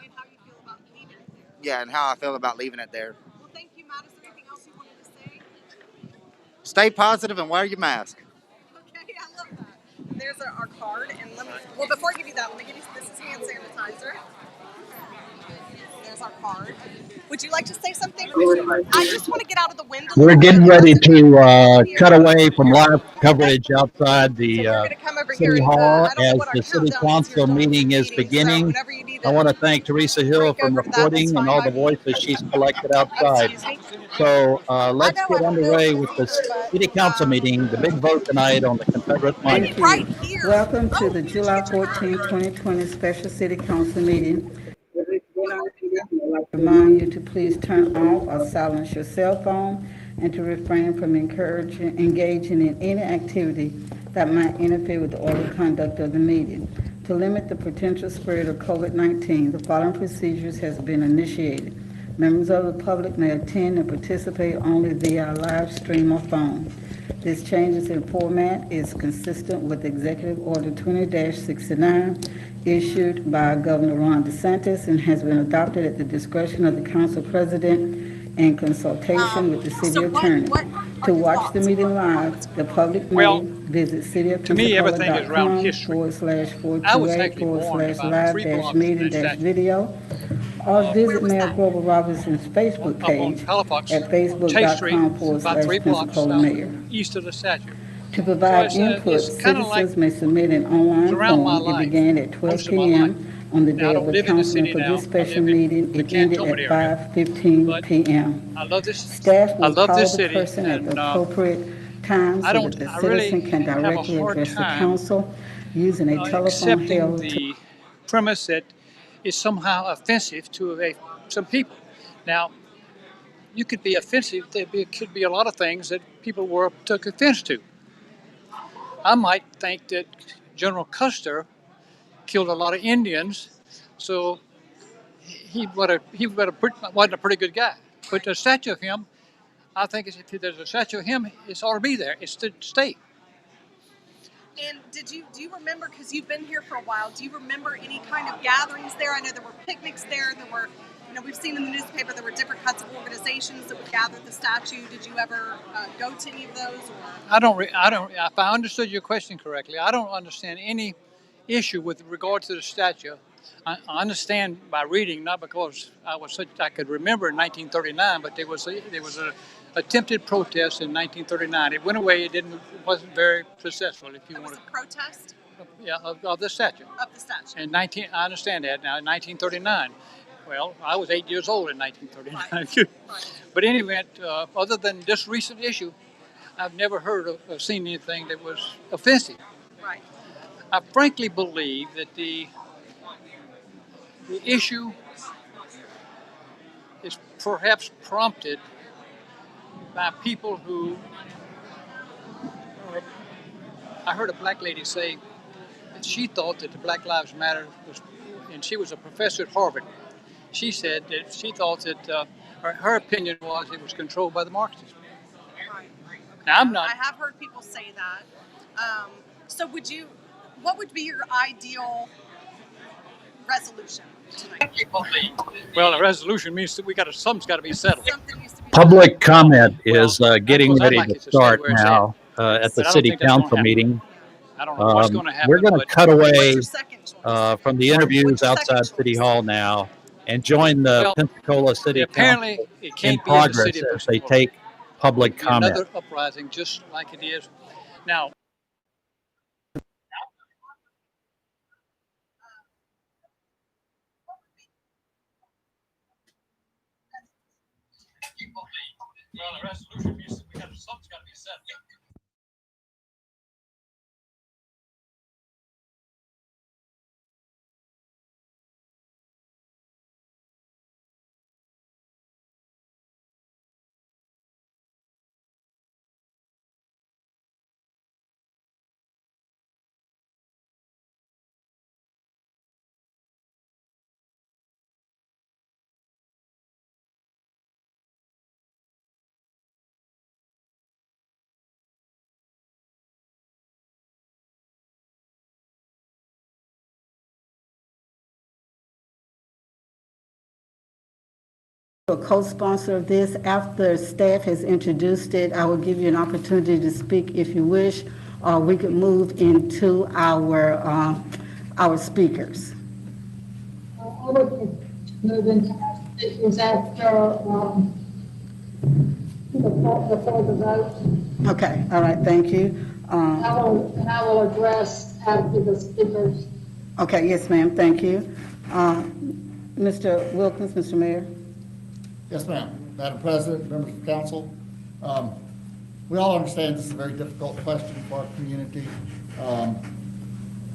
And how you feel about leaving it there. Yeah, and how I feel about leaving it there. Well, thank you, Matt. Is there anything else you wanted to say? Stay positive and wear your mask. Okay, I love that. There's our card. And well, before I give you that, let me give you, this is hand sanitizer. There's our card. Would you like to say something? I just want to get out of the wind. We're getting ready to cut away from live coverage outside the City Hall as the City Council meeting is beginning. I want to thank Teresa Hill for reporting and all the voices she's collected outside. So let's get underway with the City Council meeting, the big vote tonight on the Confederate Monument. Welcome to the July 14, 2020 Special City Council meeting. I remind you to please turn off or silence your cell phone and to refrain from engaging in any activity that might interfere with the orderly conduct of the meeting. To limit the potential spread of COVID-19, the following procedures has been initiated. Members of the public may attend and participate only via live stream or phone. This changes in format is consistent with Executive Order 20-69 issued by Governor Ron DeSantis and has been adopted at the discretion of the Council President in consultation with the City Attorney. To watch the meeting live, the public may visit cityofpensacola.com/4/428/live-meeting-video or visit Mayor Grover Robinson's Facebook page at facebook.com/Pensacola-Mayor. East of the statue. To provide input, citizens may submit an online form. It began at 12 p.m. on the day of the council. For this special meeting, it ended at 5:15 p.m. Staff will call the person at the appropriate time so that the citizen can directly address the council using a telephone held to the premise that is somehow offensive to some people. Now, you could be offensive. There could be a lot of things that people took offense to. I might think that General Custer killed a lot of Indians, so he wasn't a pretty good guy. But the statue of him, I think if there's a statue of him, it ought to be there. It's the state. And do you remember, because you've been here for a while, do you remember any kind of gatherings there? I know there were picnics there. There were, we've seen in the newspaper there were different kinds of organizations that would gather at the statue. Did you ever go to any of those? Or? I don't. If I understood your question correctly, I don't understand any issue with regard to the statue. I understand by reading, not because I could remember in 1939, but there was a attempted protest in 1939. It went away. It wasn't very successful. If you want to protest. Yeah, of the statue. Of the statue. And I understand that now. In 1939, well, I was 8 years old in 1939. Right. But in any event, other than this recent issue, I've never heard or seen anything that was offensive. Right. I frankly believe that the issue is perhaps prompted by people who I heard a black lady say that she thought that the Black Lives Matter was, and she was a professor at Harvard. She said that she thought that her opinion was it was controlled by the Marxists. fine. Okay. Now, I'm not. I have heard people say that. So what would be your ideal resolution tonight? Well, a resolution means that something's got to be settled. Something needs to be Public settled. comment Well, is of getting course, I'd ready like to it to stay start where it's at. now at the But I don't city think that's going to council happen. meeting. I don't know what's going to happen. We're going to but cut What's away your second choice? from the interviews What's your outside second City choice? Hall now and join the Well, Pensacola City apparently, Council it in can't be in the progress city of as they Pensacola. take public It'd be comment. another uprising, just like it is now. Well, a resolution means something's got to be settled. A co-sponsor of this. After staff has introduced it, I will give you an opportunity to speak if you wish, or we could move into our speakers. I would move into our speakers after before the vote. Okay, all right, thank you. I will address after the speakers. Okay, yes, ma'am, thank you. Mr. Wilkins, Mr. Mayor. Yes, ma'am. Madam President, members of council, we all understand this is a very difficult question for our community.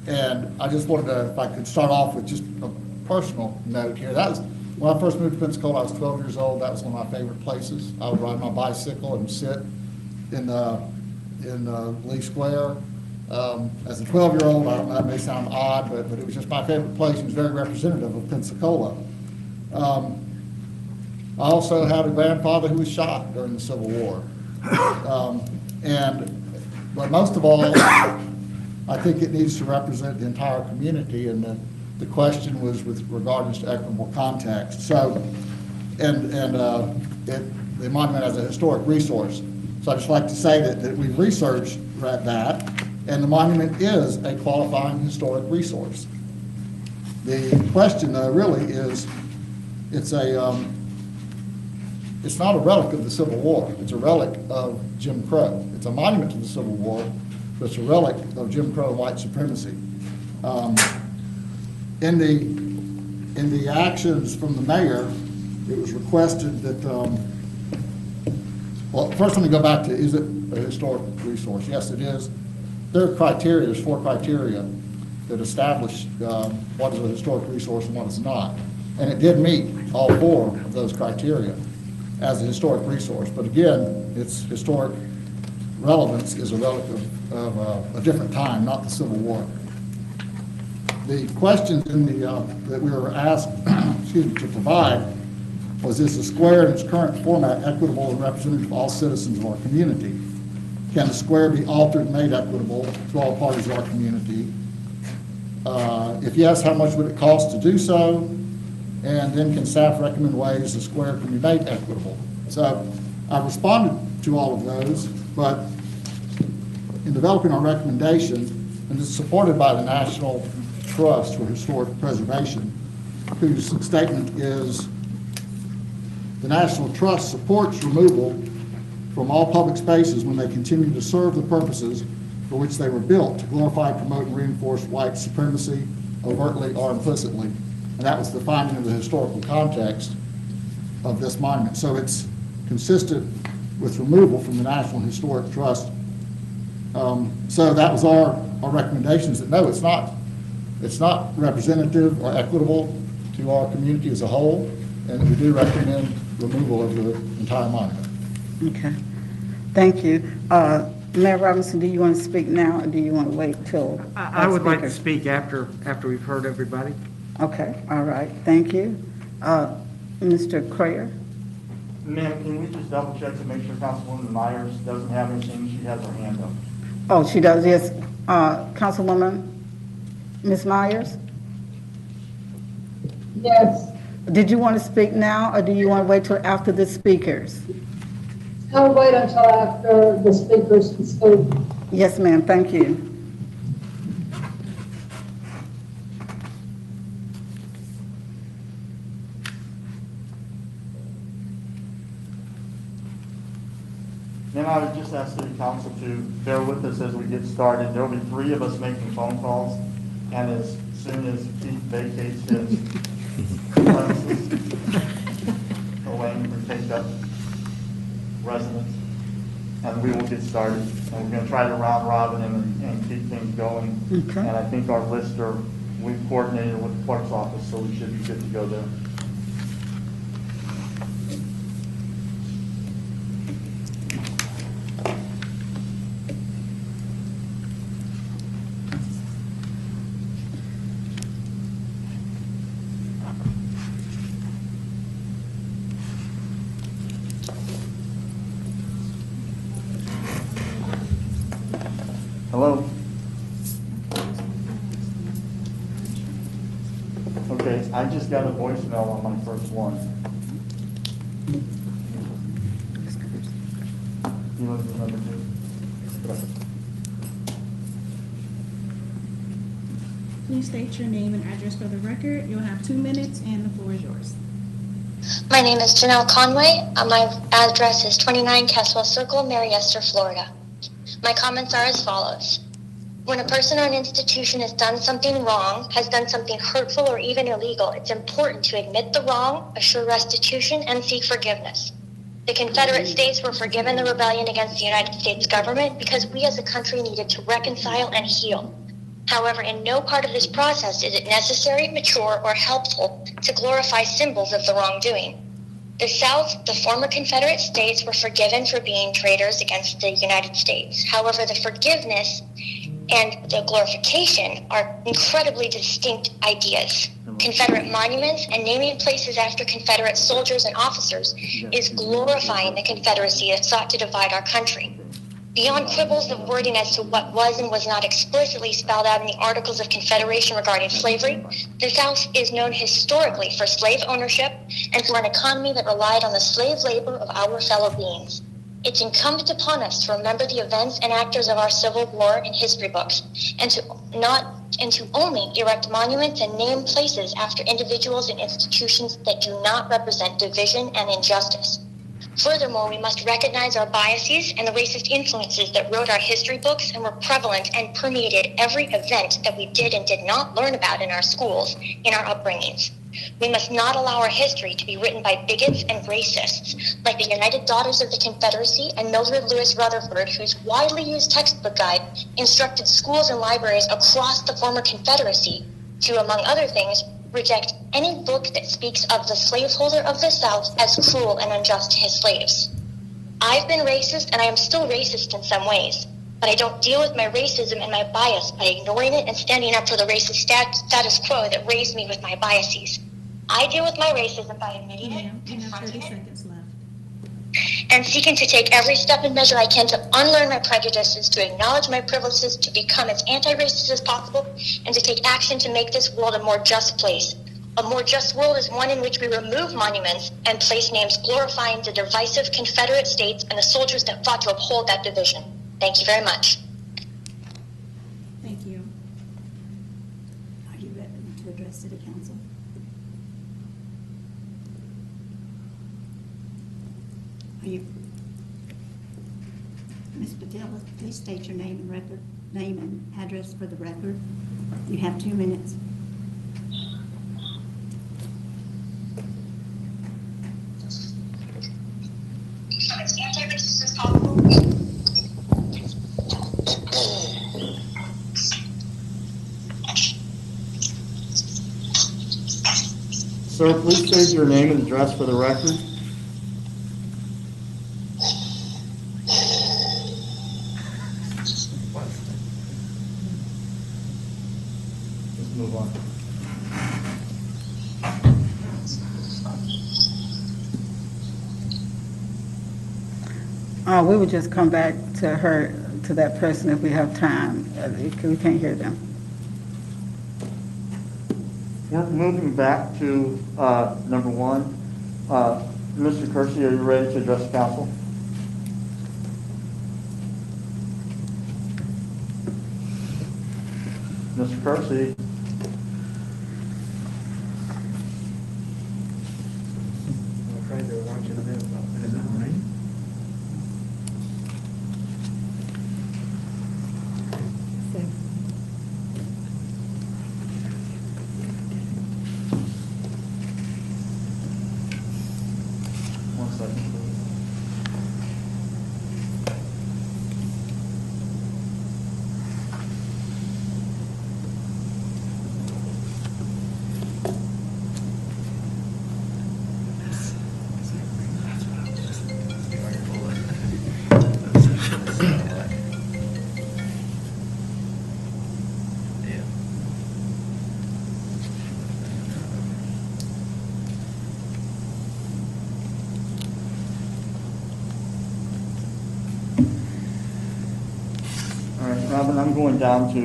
And I just wanted to, if I could start off with just a personal note here. That was, when I first moved to Pensacola, I was 12 years old. That was one of my favorite places. I would ride my bicycle and sit in Lee Square. As a 12-year-old, I don't know, that may sound odd, but it was just my favorite place. It was very representative of Pensacola. I also had a grandfather who was shot during the Civil War. But most of all, I think it needs to represent the entire community, and the question was with regards to equitable context. So, the monument as a historic resource. So I'd just like to say that we've researched that, and the monument is a qualifying historic resource. The question, though, really is, it's not a relic of the Civil War. It's a relic of Jim Crow. It's a monument to the Civil War, but it's a relic of Jim Crow white supremacy. In the actions from the mayor, it was requested that, well, first let me go back to, is it a historic resource? Yes, it is. There are criteria, there's 4 criteria that establish what is a historic resource and what is not. And it did meet all 4 of those criteria as a historic resource. But again, its historic relevance is a relic of a different time, not the Civil War. The questions that we were asked to provide was, is the square in its current format equitable and representative of all citizens of our community? Can the square be altered and made equitable to all parties of our community? If yes, how much would it cost to do so? And then can staff recommend ways the square can be made equitable? So I responded to all of those, but in developing our recommendation, and it's supported by the National Trust for Historic Preservation, whose statement is, the National Trust supports removal from all public spaces when they continue to serve the purposes for which they were built, to glorify, promote, and reinforce white supremacy, overtly or implicitly. And that was the finding of the historical context of this monument. So it's consistent with removal from the National Historic Trust. So that was our recommendations, that no, it's not representative or equitable to our community as a whole, and we do recommend removal of the entire monument. Okay, thank you. Mayor Robinson, do you want to speak now, or do you want to wait till? I would like to speak after we've heard everybody. Okay, all right, thank you. Mr. Crayer? Ma'am, can we just double check to make sure Councilwoman Myers doesn't have anything? She has her hand up. Oh, she does, yes. Councilwoman, Ms. Myers? Yes. Did you want to speak now, or do you want to wait till after the speakers? I'll wait until after the speakers speak. Yes, ma'am, thank you. Then I would just ask City Council to bear with us as we get started. There will be 3 of us making phone calls, and as soon as Keith vacates his premises, Elaine can take up residence, and we will get started. And we're going to try to round robin and keep things going. Okay. And I think our lister, we've coordinated with the clerk's office, so we should be good to go there. Hello? Okay, I just got a voicemail on my first one. You want the number 2? Please state your name and address for the record. You'll have 2 minutes and the floor is yours. My name is Janelle Conway. My address is 29 Caswell Circle, Mariester, Florida. My comments are as follows. When a person or an institution has done something wrong, has done something hurtful or even illegal, it's important to admit the wrong, assure restitution, and seek forgiveness. The Confederate States were forgiven the rebellion against the United States government because we as a country needed to reconcile and heal. However, in no part of this process is it necessary, mature, or helpful to glorify symbols of the wrongdoing. The South, the former Confederate States, were forgiven for being traitors against the United States. However, the forgiveness and the glorification are incredibly distinct ideas. Confederate monuments and naming places after Confederate soldiers and officers is glorifying the Confederacy that sought to divide our country. Beyond quibbles of wording as to what was and was not explicitly spelled out in the Articles of Confederation regarding slavery, the South is known historically for slave ownership and for an economy that relied on the slave labor of our fellow beings. It's incumbent upon us to remember the events and actors of our Civil War in history books, and to only erect monuments and name places after individuals and institutions that do not represent division and injustice. Furthermore, we must recognize our biases and the racist influences that wrote our history books and were prevalent and permeated every event that we did and did not learn about in our schools, in our upbringings. We must not allow our history to be written by bigots and racists, like the United Daughters of the Confederacy and Mildred Lewis Rutherford, whose widely used textbook guide instructed schools and libraries across the former Confederacy to, among other things, reject any book that speaks of the slaveholder of the South as cruel and unjust to his slaves. I've been racist, and I am still racist in some ways, but I don't deal with my racism and my bias by ignoring it and standing up for the racist status quo that raised me with my biases. I deal with my racism by admitting it, confronting it, and seeking to take every step and measure I can to unlearn my prejudices, to acknowledge my privileges, to become as anti-racist as possible, and to take action to make this world a more just place. A more just world is one in which we remove monuments and place names glorifying the divisive Confederate States and the soldiers that fought to uphold that division. Thank you very much. Thank you. Are you ready to address City Council? Are you? Ms. Patel, please state your name and address for the record. You have 2 minutes. As anti-racist as possible. Sir, please state your name and address for the record. Let's move on. We would just come back to her, to that person if we have time. We can't hear them. We're moving back to number one. Mr. Kersey, are you ready to address the council? Mr. Kersey. One second, please. All right, Robin, I'm going down to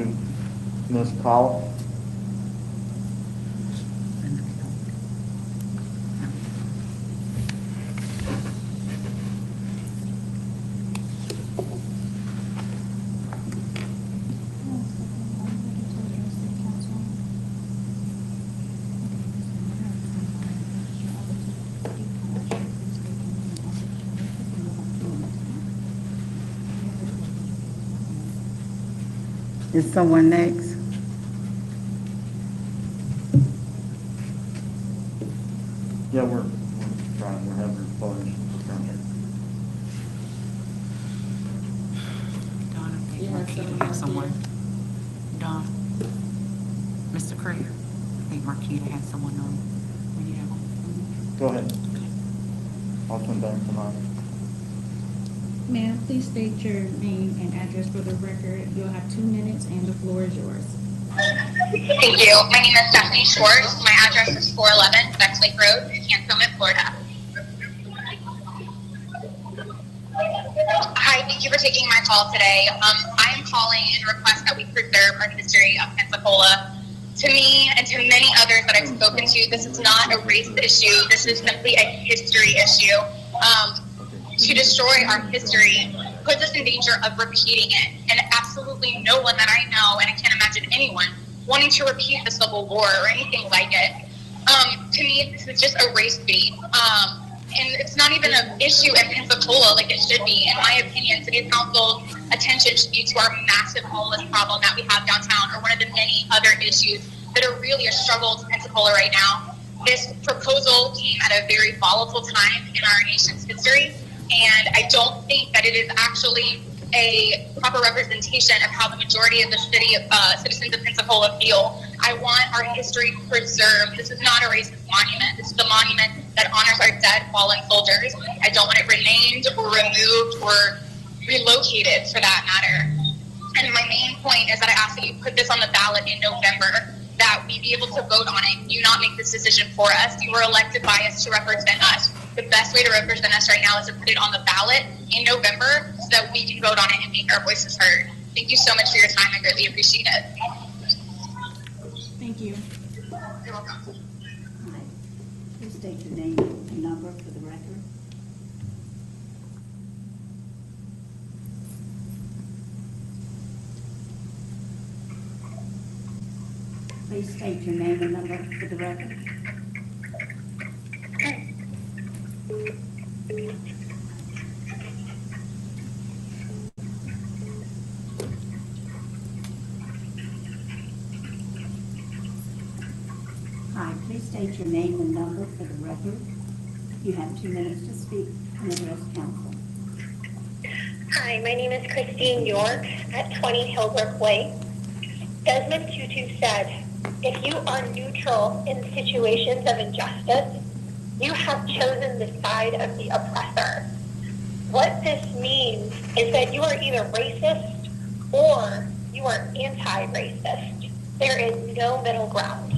Ms. Cowell. Is someone next? Yeah, we're trying, we're having phone issues currently. Donna, I think Marquita has someone. Don, Mr. Craig, I think Marquita has someone on. When you have one. Go ahead. I'll come back to mine. Ma'am, please state your name and address for the record. You'll have 2 minutes and the floor is yours. Thank you. My name is Stephanie Schwartz. My address is 411 Bexlake Road, Cantonment, Florida. Hi, thank you for taking my call today. I am calling in request that we preserve our history of Pensacola. To me and to many others that I've spoken to, this is not a race issue. This is simply a history issue. To destroy our history puts us in danger of repeating it. And absolutely no one that I know, and I can't imagine anyone, wanting to repeat the Civil War or anything like it. To me, this is just a race bait. And it's not even an issue in Pensacola like it should be. In my opinion, City Council's attention should be to our massive homeless problem that we have downtown, or one of the many other issues that are really a struggle to Pensacola right now. This proposal came at a very volatile time in our nation's history, and I don't think that it is actually a proper representation of how the majority of the citizens of Pensacola feel. I want our history preserved. This is not a racist monument. This is a monument that honors our dead fallen soldiers. I don't want it renamed or removed or relocated for that matter. And my main point is that I ask that you put this on the ballot in November, that we be able to vote on it. You not make this decision for us. You were elected by us to represent us. The best way to represent us right now is to put it on the ballot in November so that we can vote on it and make our voices heard. Thank you so much for your time. I greatly appreciate it. Thank you. You're welcome. Hi. Please state your name and number for the record. Please state your name and number for the record. Hi, please state your name and number for the record. You have 2 minutes to speak and address council. Hi, my name is Christine York at 20 Hillbrook Way. Desmond Tutu said, if you are neutral in situations of injustice, you have chosen the side of the oppressor. What this means is that you are either racist or you are anti-racist. There is no middle ground.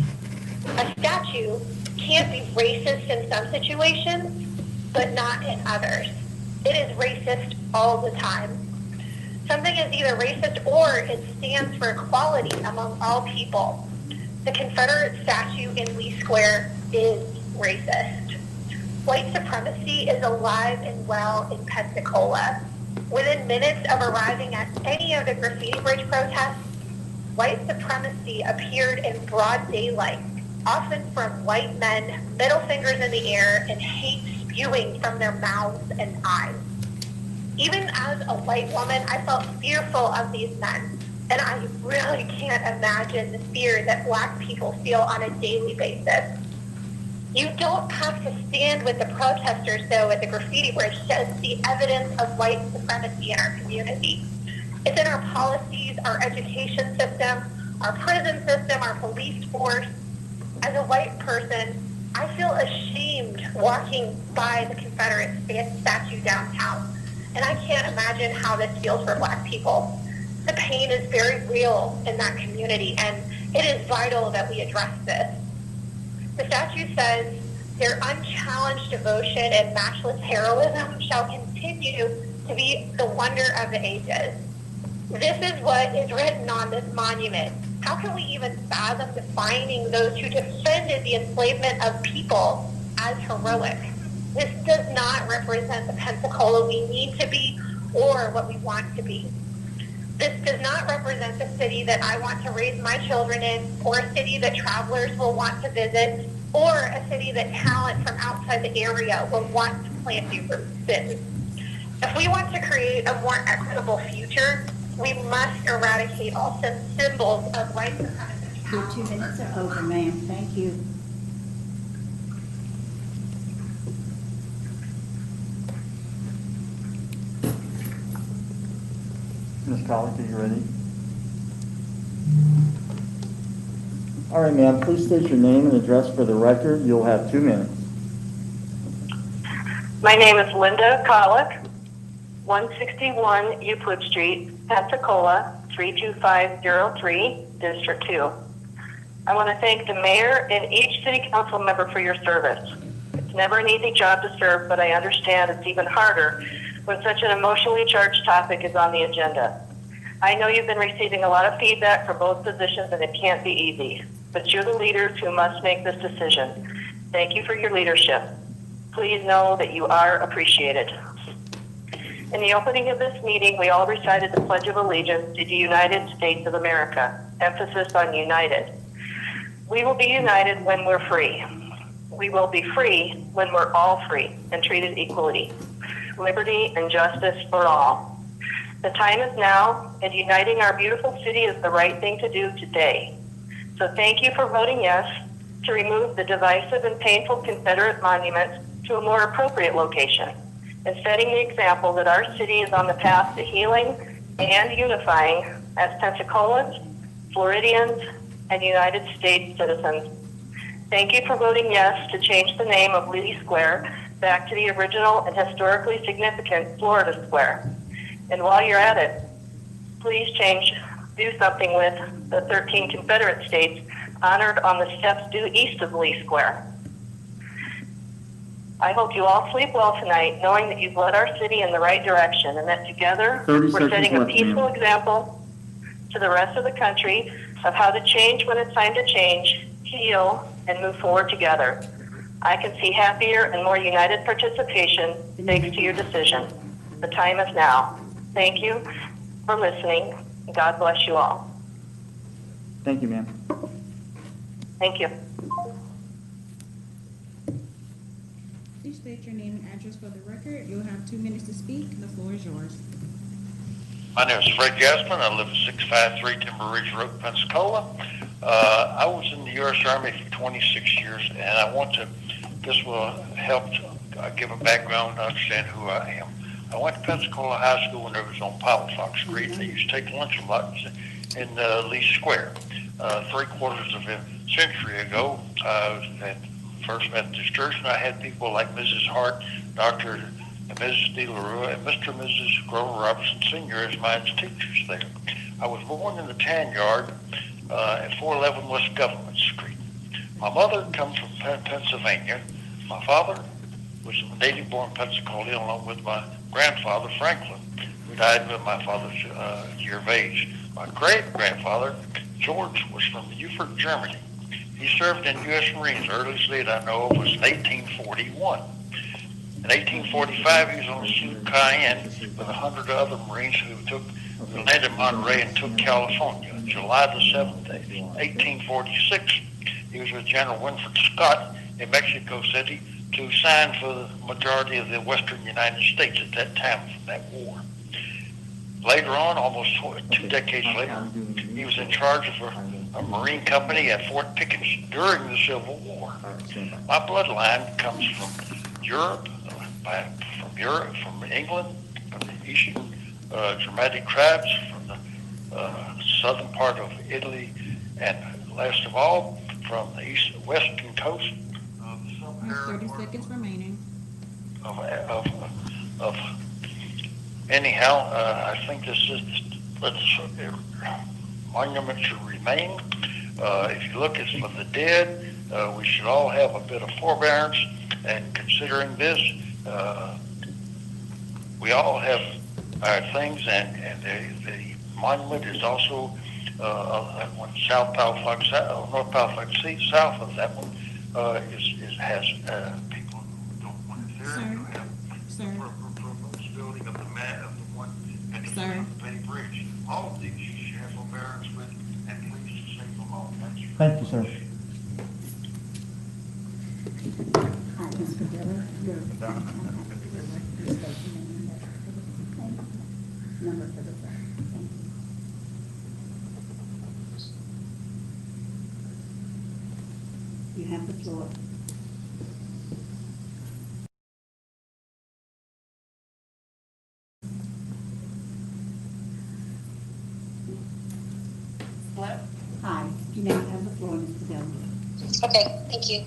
A statue can't be racist in some situations, but not in others. It is racist all the time. Something is either racist or it stands for equality among all people. The Confederate statue in Lee Square is racist. White supremacy is alive and well in Pensacola. Within minutes of arriving at any of the graffiti bridge protests, white supremacy appeared in broad daylight, often from white men, middle fingers in the air, and hate spewing from their mouths and eyes. Even as a white woman, I felt fearful of these men, and I really can't imagine the fear that Black people feel on a daily basis. You don't have to stand with the protesters, though, at the graffiti bridge to see evidence of white supremacy in our community. It's in our policies, our education system, our prison system, our police force. As a white person, I feel ashamed walking by the Confederate statue downtown, and I can't imagine how this feels for Black people. The pain is very real in that community, and it is vital that we address this. The statute says, their unchallenged devotion and matchless heroism shall continue to be the wonder of the ages. This is what is written on this monument. How can we even fathom defining those who defended the enslavement of people as heroic? This does not represent the Pensacola we need to be or what we want to be. This does not represent the city that I want to raise my children in, or a city that travelers will want to visit, or a city that talent from outside the area will want to plant new roots in. If we want to create a more equitable future, we must eradicate all symbols of white supremacy. Your 2 minutes are over, ma'am. Thank you. Ms. Colick, are you ready? All right, ma'am, please state your name and address for the record. You'll have 2 minutes. My name is Linda Colick, 161 Euclid Street, Pensacola, 32503, District 2. I want to thank the mayor and each city council member for your service. It's never an easy job to serve, but I understand it's even harder when such an emotionally charged topic is on the agenda. I know you've been receiving a lot of feedback from both positions, and it can't be easy, but you're the leaders who must make this decision. Thank you for your leadership. Please know that you are appreciated. In the opening of this meeting, we all recited the Pledge of Allegiance to the United States of America, emphasis on united. We will be united when we're free. We will be free when we're all free and treated equally. Liberty and justice for all. The time is now, and uniting our beautiful city is the right thing to do today. So thank you for voting yes to remove the divisive and painful Confederate monument to a more appropriate location, and setting the example that our city is on the path to healing and unifying as Pensacolans, Floridians, and United States citizens. Thank you for voting yes to change the name of Lee Square back to the original and historically significant Florida Square. And while you're at it, please do something with the 13 Confederate states honored on the steps due east of Lee Square. I hope you all sleep well tonight, knowing that you've led our city in the right direction, and that together we're setting a peaceful example to the rest of the country of how to change when it's time to change, heal, and move forward together. I can see happier and more united participation thanks to your decision. The time is now. Thank you for listening. God bless you all. Thank you, ma'am. Thank you. Please state your name and address for the record. You'll have 2 minutes to speak. The floor is yours. My name is Fred Gassman. I live at 653 Timber Ridge Road, Pensacola. I was in the U.S. Army for 26 years, and this will help give a background to understand who I am. I went to Pensacola High School when it was on Palafox Street. They used to take lunch a lot in Lee Square. 3/4 of a century ago, I was at First Methodist Church, and I had people like Mrs. Hart, Dr. and Mrs. DeLaRue, and Mr. and Mrs. Grover Robertson Sr. as my teachers there. I was born in the tan yard at 411 West Government Street. My mother comes from Pennsylvania. My father was native-born Pensacola, along with my grandfather, Franklin, who died with my father's year of age. My great-grandfather, George, was from Beaufort, Germany. He served in U.S. Marines. The earliest date I know of was in 1841. In 1845, he was on the sloop Cayenne with 100 other Marines who landed in Monterey and took California. July the 7th, 1846, he was with General Winfield Scott in Mexico City to sign for the majority of the western United States at that time from that war. Later on, almost 2 decades later, he was in charge of a Marine company at Fort Pickens during the Civil War. My bloodline comes from Europe, from England, from the eastern Germanic tribes, from the southern part of Italy, and last of all, from the western coast of There's 30 seconds remaining. Anyhow, I think this monument should remain. If you look at for the dead, we should all have a bit of forbearance, and considering this, we all have our things, and the monument is also on South Palafox, North Palafox, south of that one has people who don't want it there. Sir, Building of the one at the end of the Bay Bridge. All of these you should have forbearance with, and please save them all. Thank you, sir. Number for the record. You have the floor. Hello? Hi, you now have the floor, Mr. Dillon. Okay, thank you.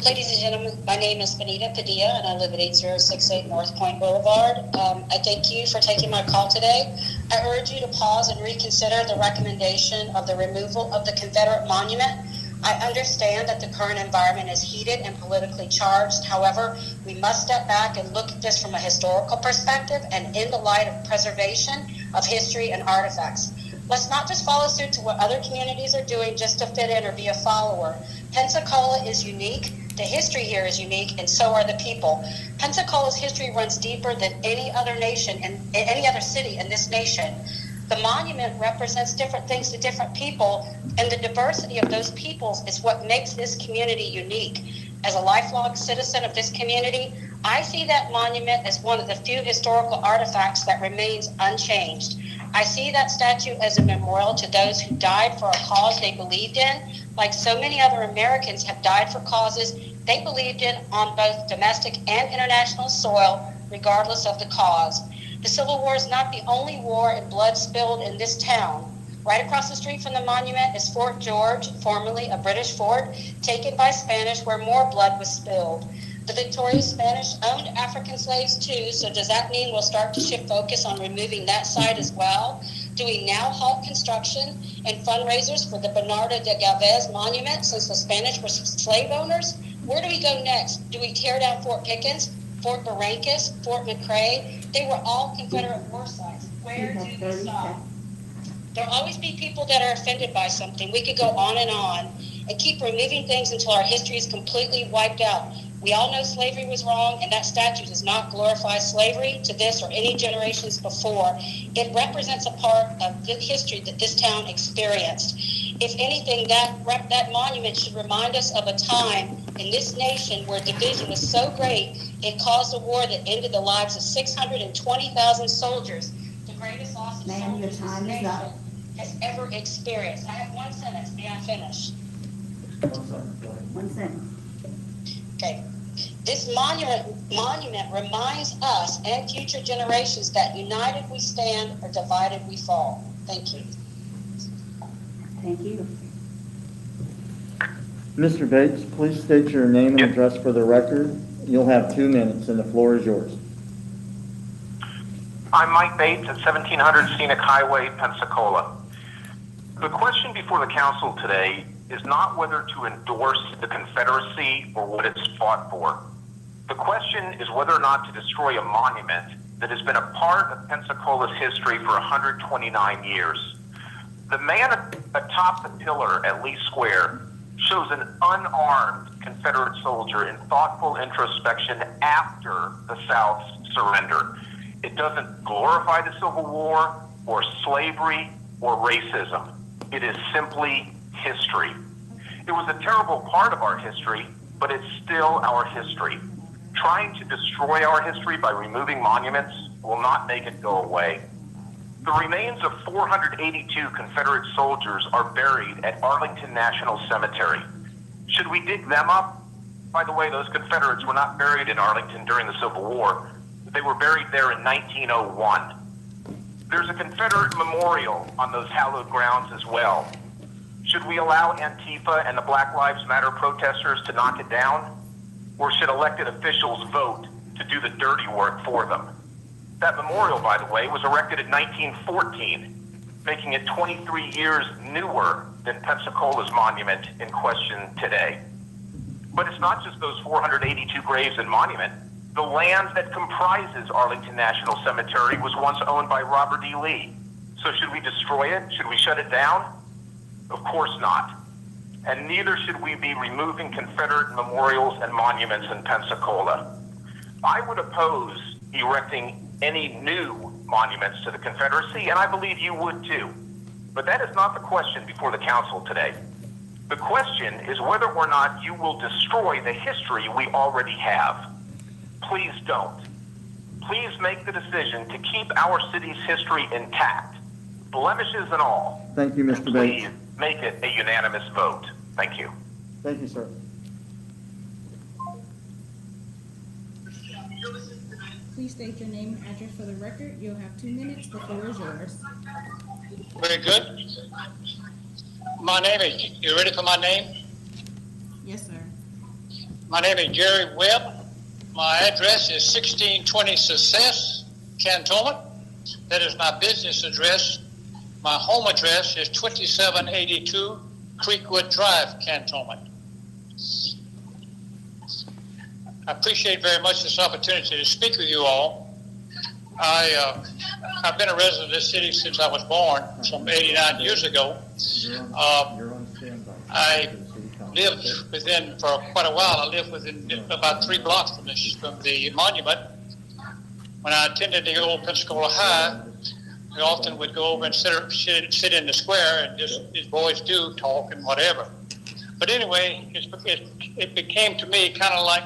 Ladies and gentlemen, my name is Benita Padilla, and I live at 8068 North Point Boulevard. I thank you for taking my call today. I urge you to pause and reconsider the recommendation of the removal of the Confederate Monument. I understand that the current environment is heated and politically charged. However, we must step back and look at this from a historical perspective and in the light of preservation of history and artifacts. Let's not just follow suit to what other communities are doing just to fit in or be a follower. Pensacola is unique. The history here is unique, and so are the people. Pensacola's history runs deeper than any other nation and any other city in this nation. The monument represents different things to different people, and the diversity of those peoples is what makes this community unique. As a lifelong citizen of this community, I see that monument as one of the few historical artifacts that remains unchanged. I see that statue as a memorial to those who died for a cause they believed in, like so many other Americans have died for causes they believed in on both domestic and international soil, regardless of the cause. The Civil War is not the only war and blood spilled in this town. Right across the street from the monument is Fort George, formerly a British fort, taken by Spanish, where more blood was spilled. The victorious Spanish owned African slaves too, so does that mean we'll start to shift focus on removing that site as well? Do we now halt construction and fundraisers for the Bernardo de Galvez monument since the Spanish were slave owners? Where do we go next? Do we tear down Fort Pickens, Fort Barrancas, Fort McRae? They were all Confederate war sites. Where do we stop? There'll always be people that are offended by something. We could go on and keep removing things until our history is completely wiped out. We all know slavery was wrong, and that statue does not glorify slavery to this or any generations before. It represents a part of the history that this town experienced. If anything, that monument should remind us of a time in this nation where division was so great, it caused a war that ended the lives of 620,000 soldiers, the greatest loss of soldiers this nation has ever experienced. I have one sentence. May I finish? One sentence. Okay. This monument reminds us and future generations that united we stand or divided we fall. Thank you. Thank you. Mr. Bates, please state your name and address for the record. You'll have 2 minutes, and the floor is yours. I'm Mike Bates at 1700 Scenic Highway, Pensacola. The question before the council today is not whether to endorse the Confederacy or what it's fought for. The question is whether or not to destroy a monument that has been a part of Pensacola's history for 129 years. The man atop the pillar at Lee Square shows an unarmed Confederate soldier in thoughtful introspection after the South's surrender. It doesn't glorify the Civil War or slavery or racism. It is simply history. It was a terrible part of our history, but it's still our history. Trying to destroy our history by removing monuments will not make it go away. The remains of 482 Confederate soldiers are buried at Arlington National Cemetery. Should we dig them up? By the way, those Confederates were not buried in Arlington during the Civil War. They were buried there in 1901. There's a Confederate memorial on those hallowed grounds as well. Should we allow Antifa and the Black Lives Matter protesters to knock it down? Or should elected officials vote to do the dirty work for them? That memorial, by the way, was erected in 1914, making it 23 years newer than Pensacola's monument in question today. But it's not just those 482 graves and monument. The land that comprises Arlington National Cemetery was once owned by Robert E. Lee. So should we destroy it? Should we shut it down? Of course not. And neither should we be removing Confederate memorials and monuments in Pensacola. I would oppose erecting any new monuments to the Confederacy, and I believe you would too. But that is not the question before the council today. The question is whether or not you will destroy the history we already have. Please don't. Please make the decision to keep our city's history intact, blemishes and all. Thank you, Mr. Bates. Please make it a unanimous vote. Thank you. Thank you, sir. Please state your name and address for the record. You'll have 2 minutes. The floor is yours. Very good. My name is, you ready for my name? Yes, sir. My name is Jerry Webb. My address is 1620 Success, Cantonment. That is my business address. My home address is 2782 Creekwood Drive, Cantonment. I appreciate very much this opportunity to speak with you all. I've been a resident of this city since I was born, some 89 years ago. I lived within, for quite a while, I lived within about 3 blocks from the monument. When I attended the old Pensacola High, we often would go over and sit in the square and just, as boys do, talk and whatever. But anyway, it became to me kind of like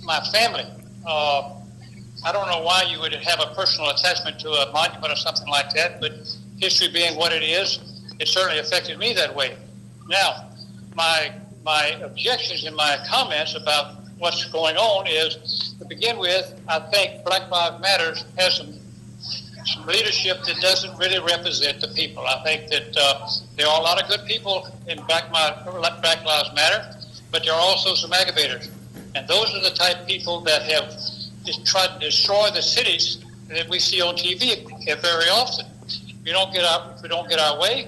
my family. I don't know why you would have a personal attachment to a monument or something like that, but history being what it is, it certainly affected me that way. Now, my objections and my comments about what's going on is, to begin with, I think Black Lives Matter has some leadership that doesn't really represent the people. I think that there are a lot of good people in Black Lives Matter, but there are also some aggravators. And those are the type of people that have just tried to destroy the cities that we see on TV very often. If we don't get our way,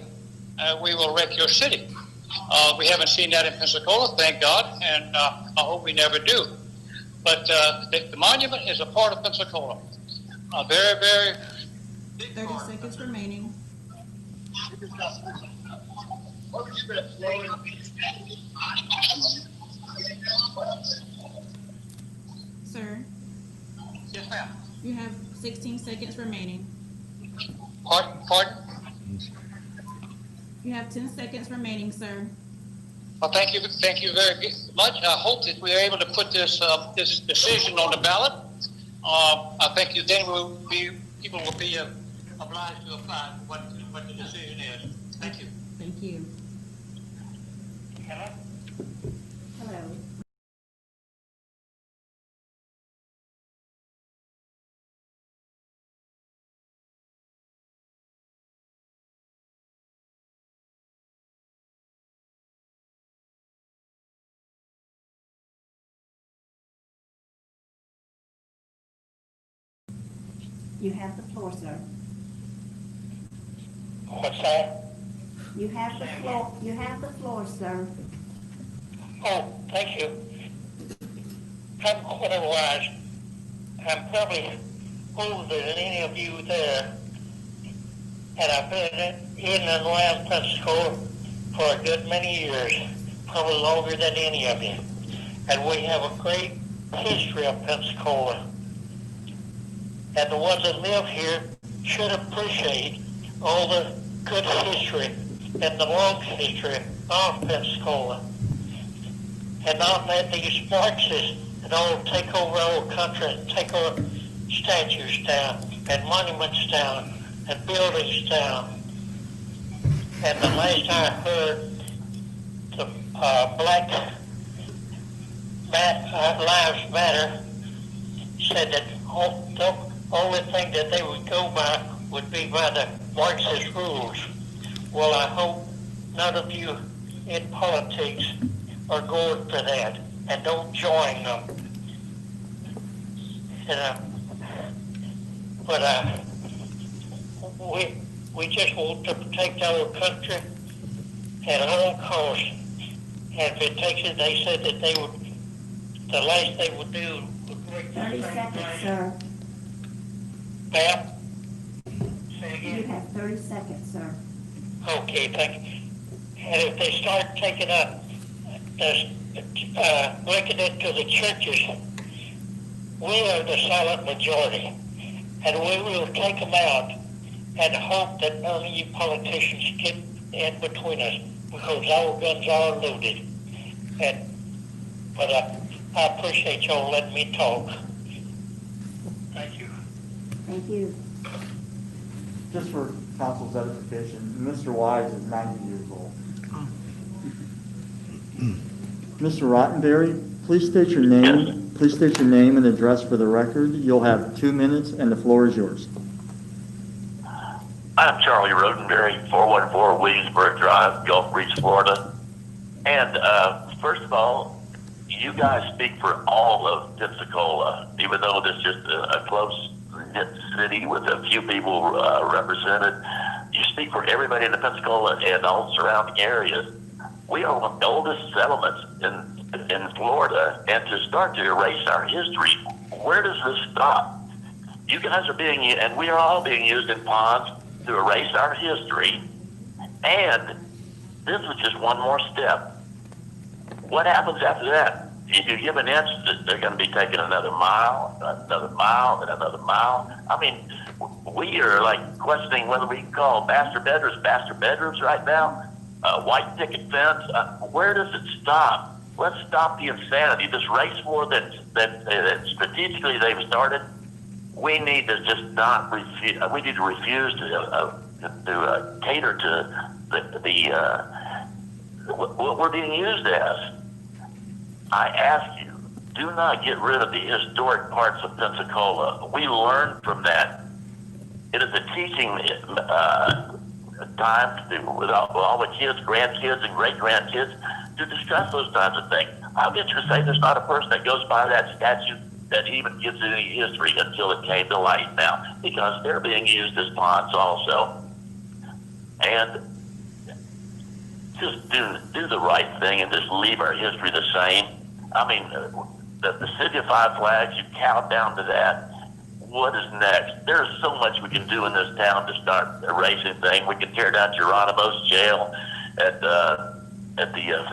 we will wreck your city. We haven't seen that in Pensacola, thank God, and I hope we never do. But the monument is a part of Pensacola. Very, very 30 seconds remaining. Sir? Yes, ma'am. You have 16 seconds remaining. Pardon? You have 10 seconds remaining, sir. Well, thank you very much. I hope that we are able to put this decision on the ballot. I think people will be obliged to apply what the decision is. Thank you. Thank you. Hello? Hello. You have the floor, sir. What's that? You have the floor. You have the floor, sir. Oh, thank you. I'm quarter-wise. I'm probably older than any of you there. And I've been in and around Pensacola for a good many years, probably longer than any of you. And we have a great history of Pensacola. And the ones that live here should appreciate all the good history and the long history of Pensacola. And not let these Marxists and all take over our country and take our statues down and monuments down and buildings down. And the last I heard, the Black Lives Matter said that the only thing that they would go by would be by the Marxist rules. Well, I hope none of you in politics are going for that and don't join them. But we just want to protect our country at all costs. And if it takes it, they said that they would, the last they would do would break 30 seconds, sir. Ma'am? You have 30 seconds, sir. Okay, thank you. And if they start taking up, linking it to the churches, we are the silent majority. And we will take them out and hope that none of you politicians get in between us, because our guns are loaded. But I appreciate y'all letting me talk. Thank you. Thank you. Just for council's edification, Mr. Wise is 90 years old. Mr. Rottenberry, please state your name. Yes. Please state your name and address for the record. You'll have 2 minutes, and the floor is yours. I'm Charlie Rottenberry, 414 Williamsburg Drive, Gulf Breeze, Florida. And first of all, you guys speak for all of Pensacola, even though this is just a close-knit city with a few people represented. You speak for everybody in the Pensacola and all surrounding areas. We are one of the oldest settlements in Florida, and to start to erase our history, where does this stop? You guys are being, and we are all being used in ponds to erase our history, and this is just one more step. What happens after that? If you give an inch, they're going to be taking another mile, and another mile. I mean, we are like questioning whether we can call bastard bedrooms right now. White picket fence. Where does it stop? Let's stop the insanity. This race war that strategically they've started. We need to just not refuse. We need to refuse to cater to what we're being used as. I ask you, do not get rid of the historic parts of Pensacola. We learned from that. It is a teaching time to, with all the kids, grandkids, and great-grandkids to discuss those kinds of things. I'll get you to say there's not a person that goes by that statue that even gives any history until it came to light now, because they're being used as pawns also. And just do the right thing and just leave our history the same. I mean, the City of Five Flags, you count down to that. What is next? There's so much we can do in this town to start erasing things. We can tear down Geronimo's jail at the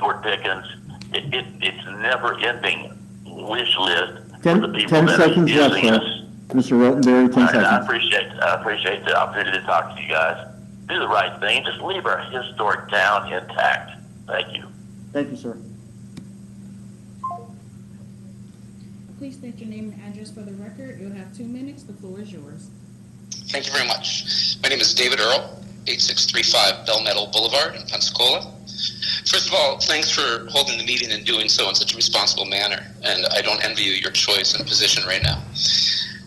Fort Pickens. It's never-ending wish list for the people 10 that seconds are left, using sir. us. Mr. Rottenberry, 10 seconds. I appreciate the opportunity to talk to you guys. Do the right thing. Just leave our historic town intact. Thank you. Thank you, sir. Please state your name and address for the record. You'll have 2 minutes. The floor is yours. Thank you very much. My name is David Earle, 8635 Bell Meadow Boulevard in Pensacola. First of all, thanks for holding the meeting and doing so in such a responsible manner, and I don't envy you your choice and position right now.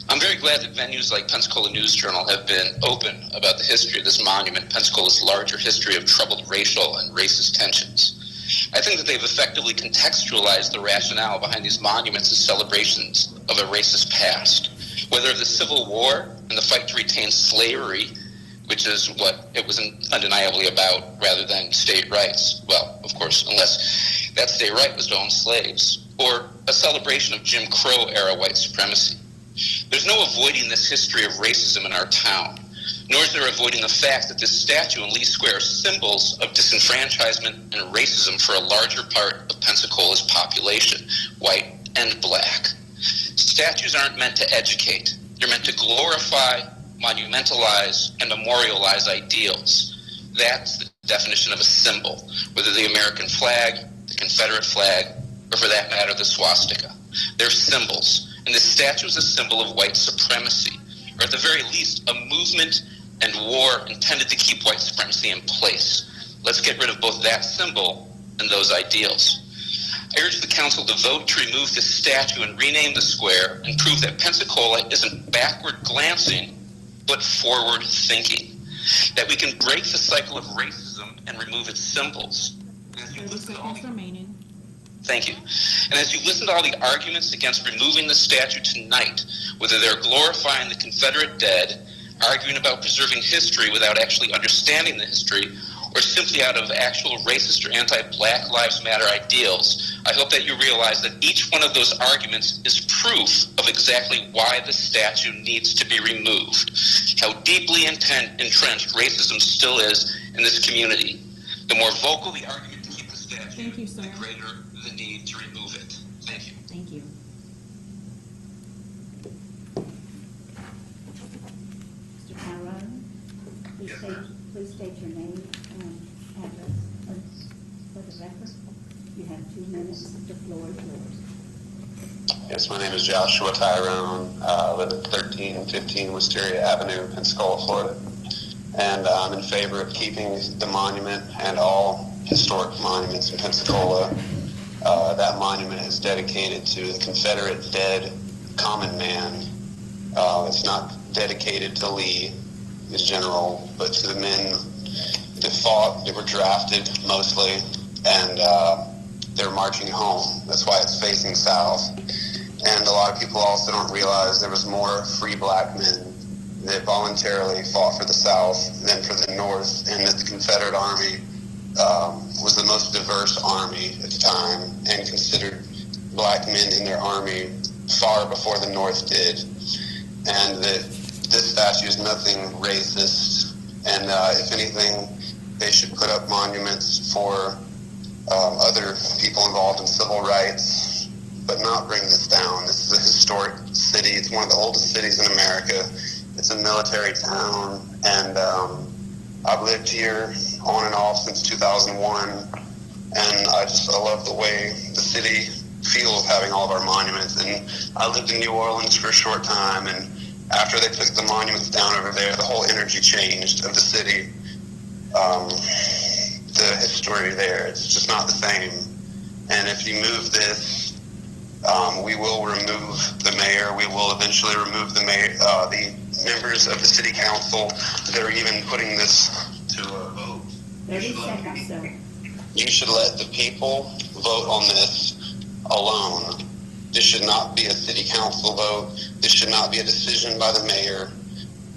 I'm very glad that venues like Pensacola News Journal have been open about the history of this monument, Pensacola's larger history of troubled racial and racist tensions. I think that they've effectively contextualized the rationale behind these monuments as celebrations of a racist past, whether of the Civil War and the fight to retain slavery, which is what it was undeniably about, rather than state rights. Well, of course, unless that state right was to own slaves, or a celebration of Jim Crow era white supremacy. There's no avoiding this history of racism in our town, nor is there avoiding the fact that this statue and Lee Square are symbols of disenfranchisement and racism for a larger part of Pensacola's population, white and black. Statues aren't meant to educate. They're meant to glorify, monumentalize, and memorialize ideals. That's the definition of a symbol, whether the American flag, the Confederate flag, or for that matter, the swastika. They're symbols. And this statue is a symbol of white supremacy, or at the very least, a movement and war intended to keep white supremacy in place. Let's get rid of both that symbol and those ideals. I urge the council to vote to remove this statue and rename the square and prove that Pensacola isn't backward glancing, but forward thinking. That we can break the cycle of racism and remove its symbols. 30 seconds remaining. Thank you. And as you listen to all the arguments against removing the statue tonight, whether they're glorifying the Confederate dead, arguing about preserving history without actually understanding the history, or simply out of actual racist or anti-Black Lives Matter ideals, I hope that you realize that each one of those arguments is proof of exactly why the statue needs to be removed, how deeply entrenched racism still is in this community. The more vocal the argument to keep the statue, the greater the need to remove it. Thank you. Thank you. Mr. Tyrone, please state your name and address for the record. You have 2 minutes. The floor is yours. Yes, my name is Joshua Tyrone. I live at 1315 Wisteria Avenue, Pensacola, Florida. And I'm in favor of keeping the monument and all historic monuments in Pensacola. That monument is dedicated to the Confederate dead common man. It's not dedicated to Lee, his general, but to the men that fought, that were drafted mostly, and they're marching home. That's why it's facing south. And a lot of people also don't realize there was more free black men that voluntarily fought for the South than for the North, and that the Confederate Army was the most diverse army at the time and considered black men in their army far before the North did. And that this statue is nothing racist, and if anything, they should put up monuments for other people involved in civil rights, but not bring this down. This is a historic city. It's one of the oldest cities in America. It's a military town, and I've lived here on and off since 2001, and I love the way the city feels having all of our monuments. And I lived in New Orleans for a short time, and after they took the monuments down over there, the whole energy changed of the city. The history there, it's just not the same. And if you move this, we will remove the mayor. We will eventually remove the mayor, the members of the city council. They're even putting this to a vote. 30 seconds, sir. You should let the people vote on this alone. This should not be a city council vote. This should not be a decision by the mayor.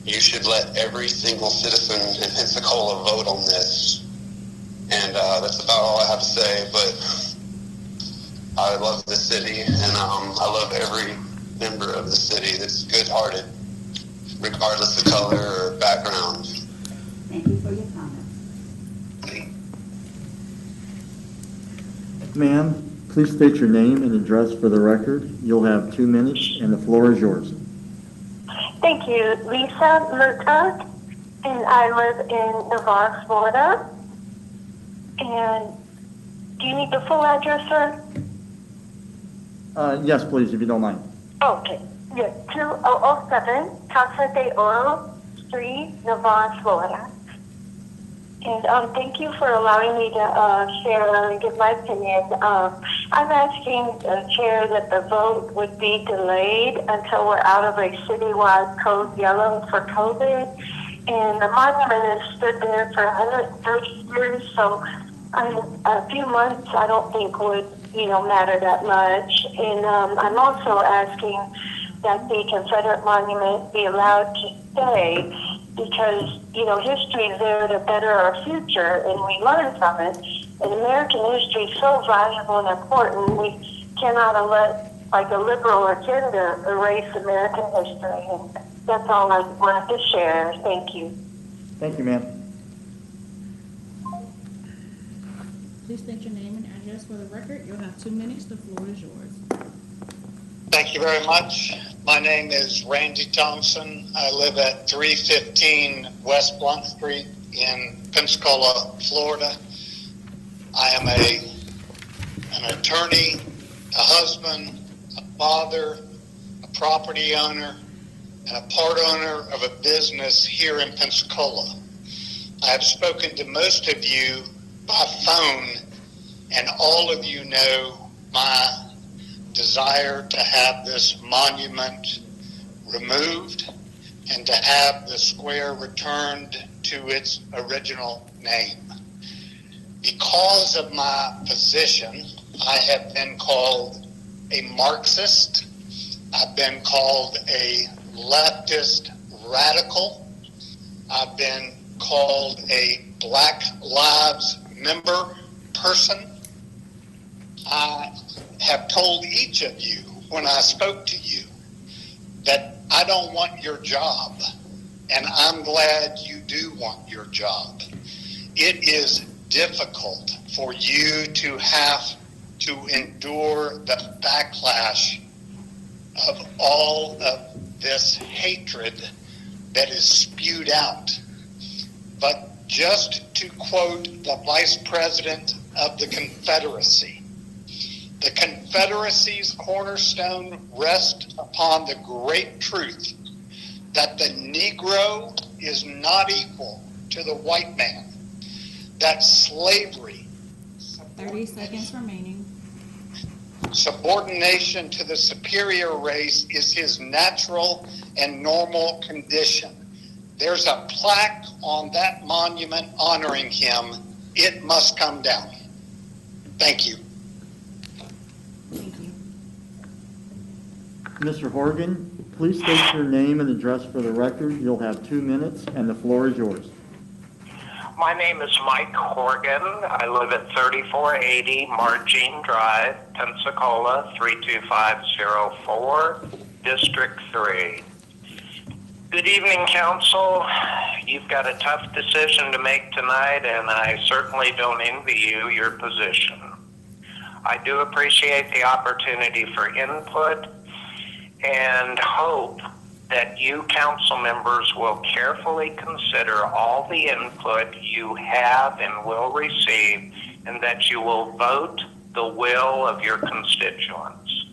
You should let every single citizen in Pensacola vote on this. And that's about all I have to say, but I love the city, and I love every member of the city that's good-hearted, regardless of color or background. Thank you for your comments. Ma'am, please state your name and address for the record. You'll have 2 minutes, and the floor is yours. Thank you. Lisa Murtaugh, and I live in Navarre, Florida. And do you need the full address, sir? Yes, please, if you don't mind. Okay. Yeah, 2007 Casa de Oro Street, Navarre, Florida. And thank you for allowing me to share and give my opinion. I'm asking the chair that the vote would be delayed until we're out of a citywide code yellow for COVID. And the monument has stood there for 130 years, so a few months I don't think would, matter that much. And I'm also asking that the Confederate monument be allowed to stay because, history is there to better our future and we learn from it. And American history is so valuable and important, we cannot let like a liberal agenda erase American history. And that's all I wanted to share. Thank you. Thank you, ma'am. Please state your name and address for the record. You'll have 2 minutes. The floor is yours. Thank you very much. My name is Randy Thompson. I live at 315 West Blunt Street in Pensacola, Florida. I am an attorney, a husband, a father, a property owner, and a part owner of a business here in Pensacola. I have spoken to most of you by phone, and all of you know my desire to have this monument removed and to have the square returned to its original name. Because of my position, I have been called a Marxist. I've been called a leftist radical. I've been called a Black Lives Member person. I have told each of you when I spoke to you that I don't want your job, and I'm glad you do want your job. It is difficult for you to have to endure the backlash of all of this hatred that is spewed out. But just to quote the Vice President of the Confederacy, the Confederacy's cornerstone rests upon the great truth that the Negro is not equal to the white man, that slavery, 30 seconds remaining. subordination to the superior race is his natural and normal condition. There's a plaque on that monument honoring him. It must come down. Thank you. Thank you. Mr. Horgan, please state your name and address for the record. You'll have 2 minutes, and the floor is yours. My name is Mike Horgan. I live at 3480 Margene Drive, Pensacola, 32504, District 3. Good evening, Council. You've got a tough decision to make tonight, and I certainly don't envy you your position. I do appreciate the opportunity for input and hope that you council members will carefully consider all the input you have and will receive, and that you will vote the will of your constituents.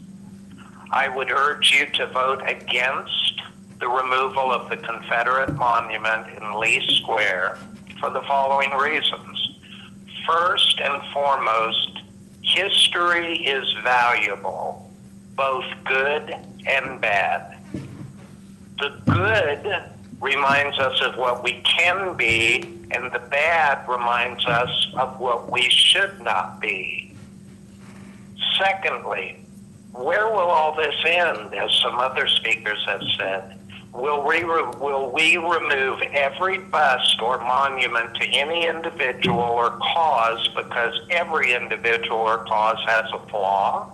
I would urge you to vote against the removal of the Confederate monument in Lee Square for the following reasons. First and foremost, history is valuable, both good and bad. The good reminds us of what we can be, and the bad reminds us of what we should not be. Secondly, where will all this end, as some other speakers have said? Will we remove every bust or monument to any individual or cause because every individual or cause has a flaw?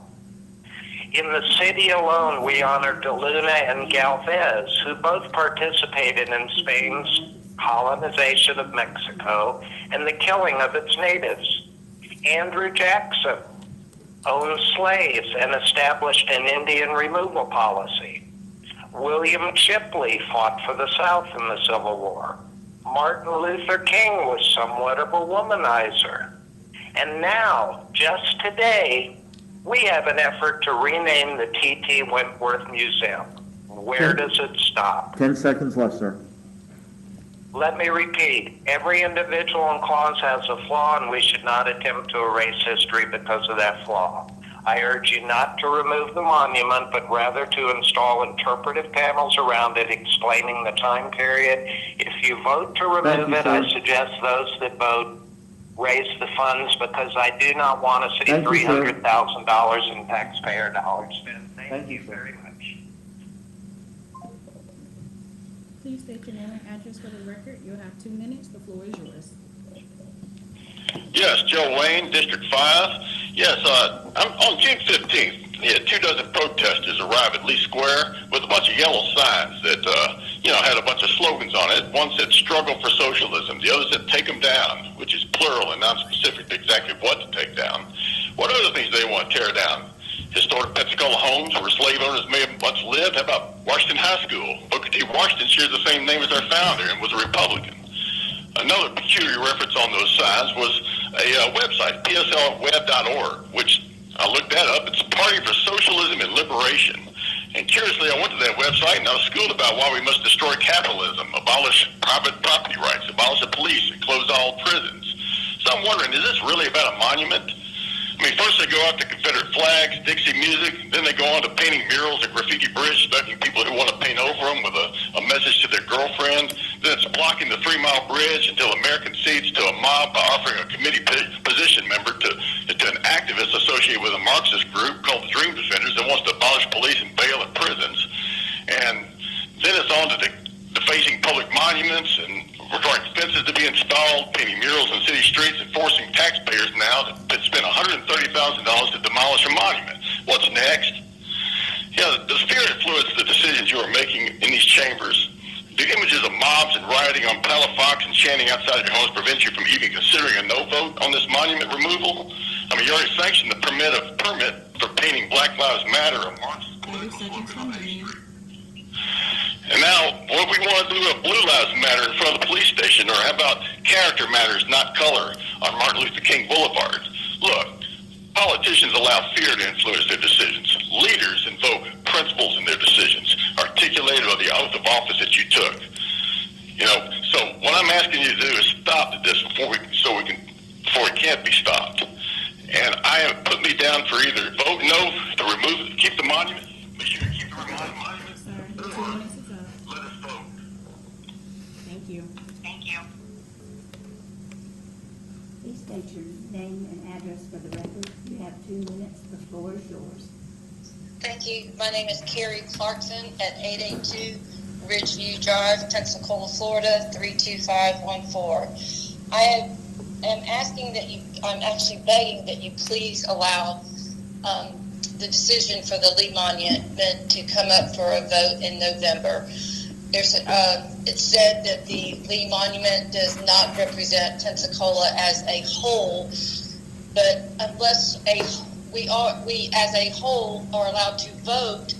In the city alone, we honored De Luna and Galvez, who both participated in Spain's colonization of Mexico and the killing of its natives. Andrew Jackson owned slaves and established an Indian removal policy. William Chipley fought for the South in the Civil War. Martin Luther King was somewhat of a womanizer. And now, just today, we have an effort to rename the T.T. Wentworth Museum. Where does it stop? 10 seconds left, sir. Let me repeat, every individual and cause has a flaw, and we should not attempt to erase history because of that flaw. I urge you not to remove the monument, but rather to install interpretive panels around it explaining the time period. If you vote to remove it, I suggest those that vote raise the funds, because I do not want to see $300,000 in taxpayer dollars spent. Thank you very much. Please state your name and address for the record. You'll have 2 minutes. The floor is yours. Yes, Joe Wayne, District 5. Yes, on June 15th, 2 dozen protesters arrive at Lee Square with a bunch of yellow signs that, had a bunch of slogans on it. One said struggle for socialism. The other said take them down, which is plural and non-specific to exactly what to take down. What other things do they want to tear down? Historic Pensacola homes where slave owners may have once lived. How about Washington High School? Booker T. Washington shares the same name as our founder and was a Republican. Another peculiar reference on those signs was a website, pslweb.org, which I looked that up. It's a party for socialism and liberation. And curiously, I went to that website and I was schooled about why we must destroy capitalism, abolish private property rights, abolish the police, and close all prisons. So I'm wondering, is this really about a monument? I mean, first they go out to Confederate flags, Dixie music, then they go on to painting murals at Graffiti Bridge, expecting people who want to paint over them with a message to their girlfriend. Then it's blocking the 3 Mile Bridge until American cedes to a mob by offering a committee position member to an activist associated with a Marxist group called the Dream Defenders that wants to abolish police and bail in prisons. And then it's on to defacing public monuments and requiring fences to be installed, painting murals in city streets, and forcing taxpayers now to spend $130,000 to demolish a monument. What's next? Does fear influence the decisions you are making in these chambers? Do images of mobs and rioting on Palafox and chanting outside your homes prevent you from even considering a no vote on this monument removal? I mean, you already sanctioned the permit for painting Black Lives Matter or Marxist political organization. And now, what we want to do with Blue Lives Matter in front of the police station, or how about character matters, not color, on Martin Luther King Boulevard? Look, politicians allow fear to influence their decisions. Leaders invoke principles in their decisions, articulated by the oath of office that you took. So what I'm asking you to do is stop this before it can't be stopped. And I have put me down for either vote no to keep the monument. Make sure you keep the monument. Sir, 2 minutes is up. Let us vote. Thank you. Thank you. Please state your name and address for the record. You have 2 minutes. The floor is yours. Thank you. My name is Carrie Clarkson at 882 Ridgeview Drive, Pensacola, Florida, 32514. I am I'm actually begging that you please allow the decision for the Lee Monument to come up for a vote in November. It's said that the Lee Monument does not represent Pensacola as a whole, but unless we as a whole are allowed to vote,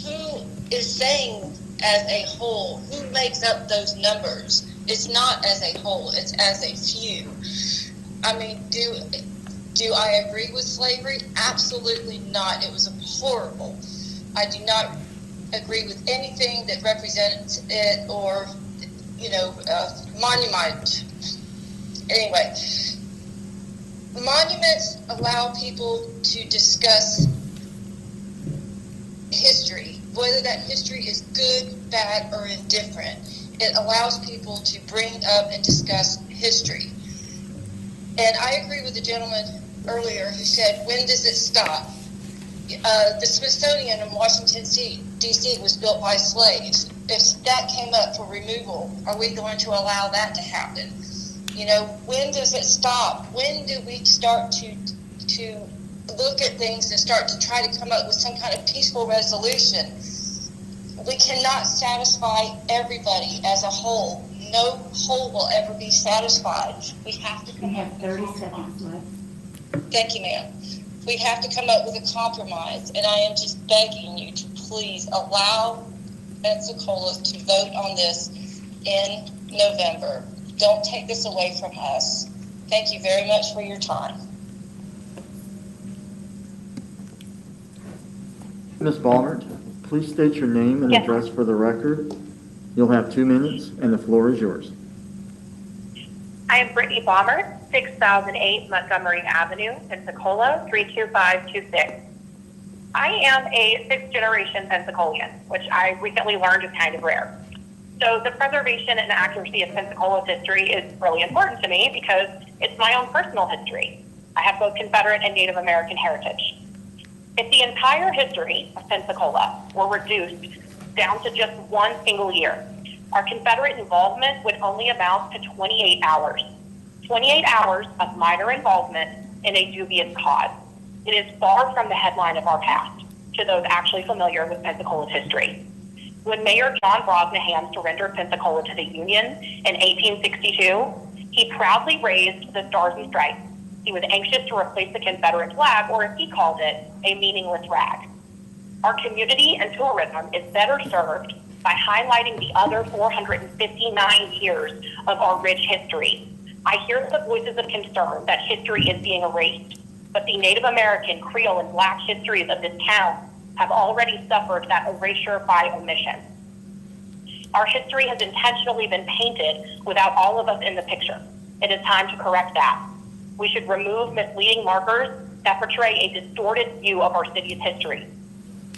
who is saying as a whole? Who makes up those numbers? It's not as a whole, it's as a few. I mean, do I agree with slavery? Absolutely not. It was horrible. I do not agree with anything that represents it or, monument. Anyway, monuments allow people to discuss history, whether that history is good, bad, or indifferent. It allows people to bring up and discuss history. And I agree with the gentleman earlier who said, when does it stop? The Smithsonian in Washington, D.C. was built by slaves. If that came up for removal, are we going to allow that to happen? When does it stop? When do we start to look at things and start to try to come up with some kind of peaceful resolution? We cannot satisfy everybody as a whole. No whole will ever be satisfied. We have to come You have 30 seconds left. Thank you, ma'am. We have to come up with a compromise, and I am just begging you to please allow Pensacola to vote on this in November. Don't take this away from us. Thank you very much for your time. Ms. Ballard, please state your name and Yes. address for the record. You'll have 2 minutes, and the floor is yours. I am Brittany Balmer, 6008 Montgomery Avenue, Pensacola, 32526. I am a sixth-generation Pensacolian, which I recently learned is kind of rare. So the preservation and accuracy of Pensacola's history is really important to me because it's my own personal history. I have both Confederate and Native American heritage. If the entire history of Pensacola were reduced down to just one single year, our Confederate involvement would only amount to 28 hours. 28 hours of minor involvement in a dubious cause. It is far from the headline of our past to those actually familiar with Pensacola's history. When Mayor John Brosnahan surrendered Pensacola to the Union in 1862, he proudly raised the Stars and Stripes. He was anxious to replace the Confederate flag, or as he called it, a meaningless rag. Our community and tourism is better served by highlighting the other 459 years of our rich history. I hear the voices of concern that history is being erased, but the Native American, Creole, and Black histories of this town have already suffered that erasure by omission. Our history has intentionally been painted without all of us in the picture. It is time to correct that. We should remove misleading markers that portray a distorted view of our city's history.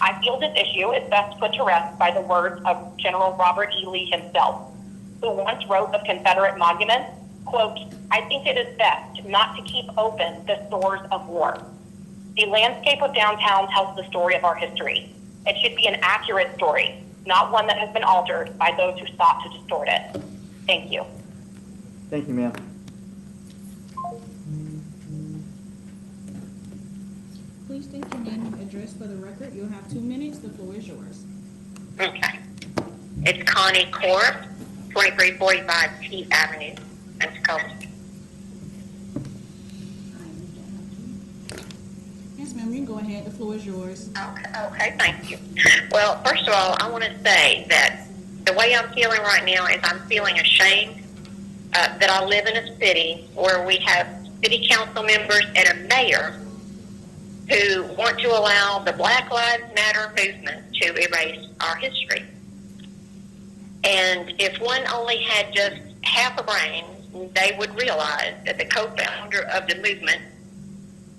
I feel this issue is best put to rest by the words of General Robert E. Lee himself, who once wrote of Confederate monuments, quote, "I think it is best not to keep open the stores of war." The landscape of downtown tells the story of our history. It should be an accurate story, not one that has been altered by those who sought to distort it. Thank you. Thank you, ma'am. Please state your name and address for the record. You'll have 2 minutes. The floor is yours. Okay. It's Connie Corp, 2345 T Avenue, Pensacola. Yes, ma'am, you can go ahead. The floor is yours. Okay, thank you. Well, first of all, I want to say that the way I'm feeling right now is I'm feeling ashamed that I live in a city where we have city council members and a mayor who want to allow the Black Lives Matter movement to erase our history. And if one only had just half a brain, they would realize that the co-founder of the movement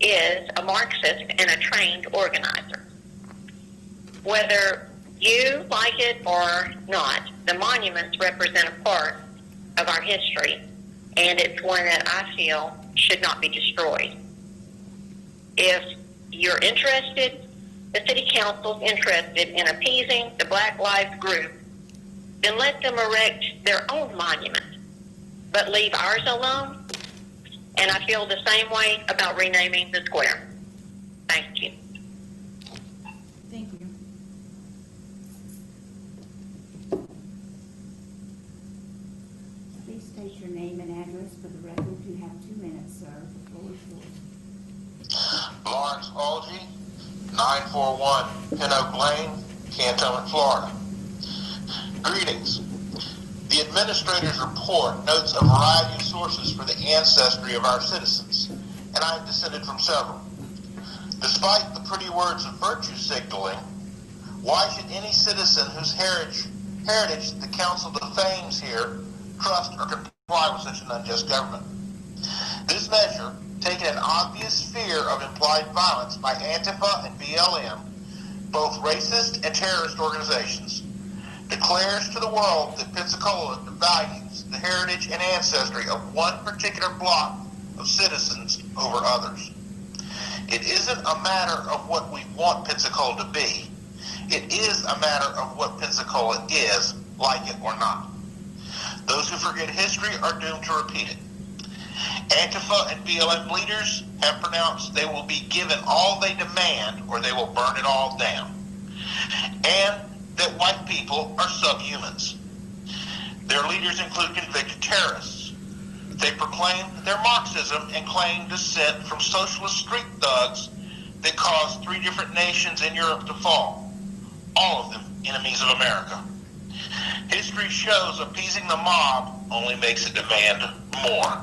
is a Marxist and a trained organizer. Whether you like it or not, the monuments represent a part of our history, and it's one that I feel should not be destroyed. If you're interested, the City Council's interested in appeasing the Black Lives group, then let them erect their own monument, but leave ours alone. And I feel the same way about renaming the square. Thank you. Thank you. Please state your name and address for the record. You have 2 minutes, sir. The floor is yours. Lawrence Algie, 941 Pin Oak Lane, Cantonment, Florida. Greetings. The administrator's report notes a variety of sources for the ancestry of our citizens, and I have descended from several. Despite the pretty words of virtue signaling, why should any citizen whose heritage the council defames here trust or comply with such an unjust government? This measure, taken in obvious fear of implied violence by Antifa and BLM, both racist and terrorist organizations, declares to the world that Pensacola values the heritage and ancestry of one particular block of citizens over others. It isn't a matter of what we want Pensacola to be. It is a matter of what Pensacola is, like it or not. Those who forget history are doomed to repeat it. Antifa and BLM leaders have pronounced they will be given all they demand or they will burn it all down. And that white people are subhumans. Their leaders include convicted terrorists. They proclaim their Marxism and claim descent from socialist street thugs that caused 3 different nations in Europe to fall, all of them enemies of America. History shows appeasing the mob only makes it demand more.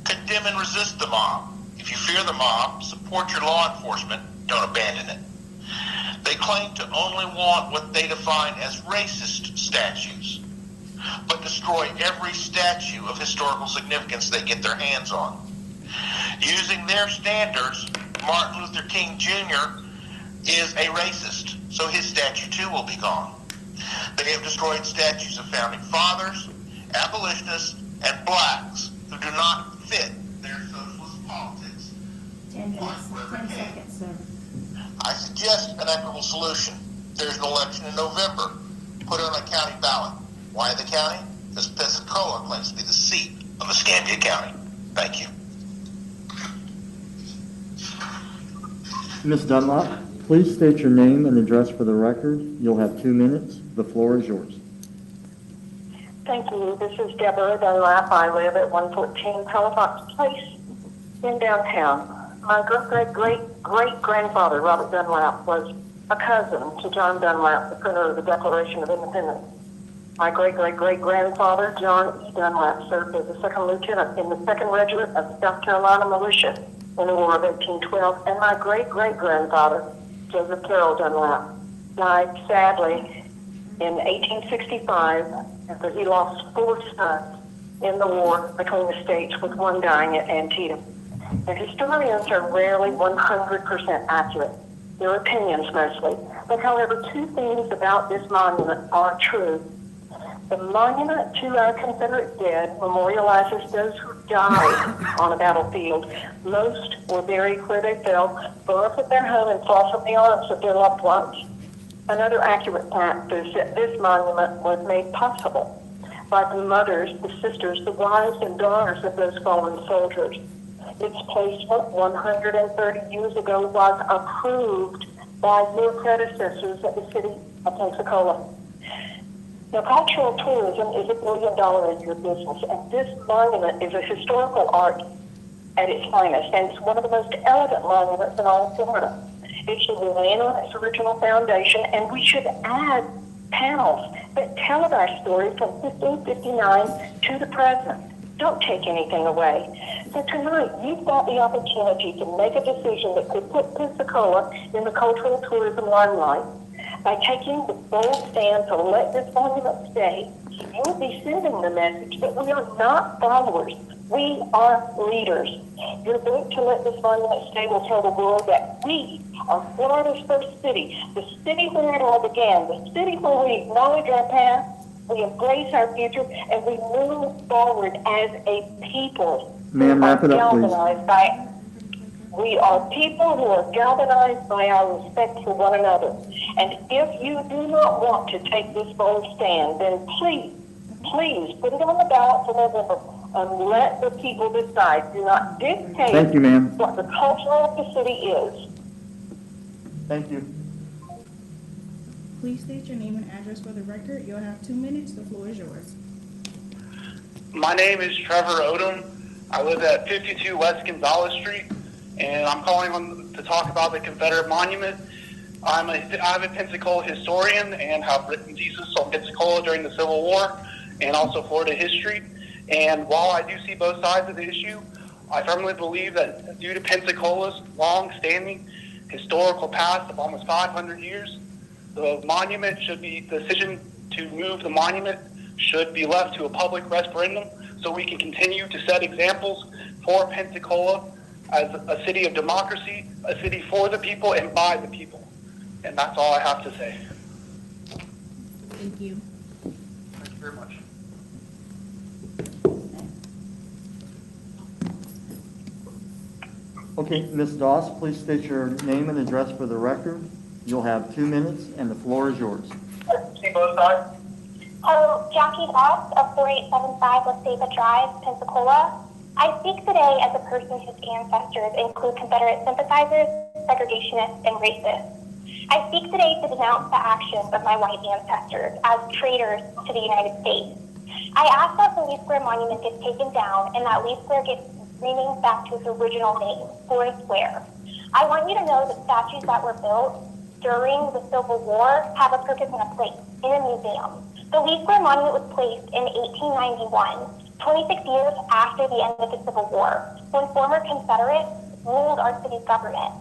Condemn and resist the mob. If you fear the mob, support your law enforcement, don't abandon it. They claim to only want what they define as racist statues, but destroy every statue of historical significance they get their hands on. Using their standards, Martin Luther King Jr. is a racist, so his statue too will be gone. They have destroyed statues of founding fathers, abolitionists, and blacks who do not fit their socialist politics. 10 seconds, sir. I suggest an equitable solution. There's an election in November. Put it on a county ballot. Why the county? Because Pensacola claims to be the seat of Escambia County. Thank you. Ms. Dunlap, please state your name and address for the record. You'll have 2 minutes. The floor is yours. Thank you. This is Deborah Dunlap. I live at 114 Palafox Place in downtown. My great-great-great-grandfather, Robert Dunlap, was a cousin to John Dunlap, the printer of the Declaration of Independence. My great-great-great-grandfather, John E. Dunlap, served as a second lieutenant in the 2nd Regiment of South Carolina Militia in the War of 1812. And my great-great-grandfather, Joseph Carroll Dunlap, died sadly in 1865 after he lost 4 sons in the war between the states, with one dying at Antietam. The historians are rarely 100% accurate. Their opinions mostly. But however, 2 things about this monument are true. The monument to our Confederate dead memorializes those who died on a battlefield. Most were buried where they fell, birthed at their home, and fought from the arms of their loved ones. Another accurate fact is that this monument was made possible by the mothers, the sisters, the wives, and daughters of those fallen soldiers. Its placement 130 years ago was approved by your predecessors at the city of Pensacola. Now, cultural tourism is $1 billion a year business, and this monument is a historical art at its finest, and it's one of the most elegant monuments in all of Florida. It should remain on its original foundation, and we should add panels that tell of our story from 1559 to the present. Don't take anything away. So tonight, you've got the opportunity to make a decision that could put Pensacola in the cultural tourism limelight. By taking the bold stand to let this monument stay, you will be sending the message that we are not followers. We are leaders. Your vote to let this monument stay will tell the world that we are Florida's first city, the city where it all began, the city where we acknowledge our past, we embrace our future, and we move forward as a people. Ma'am, wrap it up, please. We are people who are galvanized by our respect for one another. And if you do not want to take this bold stand, then please put it on the ballot for November and let the people decide. Do not dictate Thank you, ma'am. what the culture of the city is. Thank you. Please state your name and address for the record. You'll have 2 minutes. The floor is yours. My name is Trevor Odom. I live at 52 West Gonzales Street, and I'm calling to talk about the Confederate Monument. I'm a Pensacola historian and have written thesis on Pensacola during the Civil War and also Florida history. And while I do see both sides of the issue, I firmly believe that due to Pensacola's long-standing historical past of almost 500 years, the decision to move the monument should be left to a public referendum so we can continue to set examples for Pensacola as a city of democracy, a city for the people and by the people. And that's all I have to say. Thank you. Thank you very much. Okay, Ms. Doss, please state your name and address for the record. You'll have 2 minutes, and the floor is yours. See both sides? Hello, Jackie Doss of 4875 West David Drive, Pensacola. I speak today as a person whose ancestors include Confederate sympathizers, segregationists, and racists. I speak today to denounce the actions of my white ancestors as traitors to the United States. I ask that the Lee Square Monument gets taken down and that Lee Square gets renamed back to its original name, Forest Square. I want you to know that statues that were built during the Civil War have a purpose and a place in a museum. The Lee Square Monument was placed in 1891, 26 years after the end of the Civil War, when former Confederates ruled our city's government.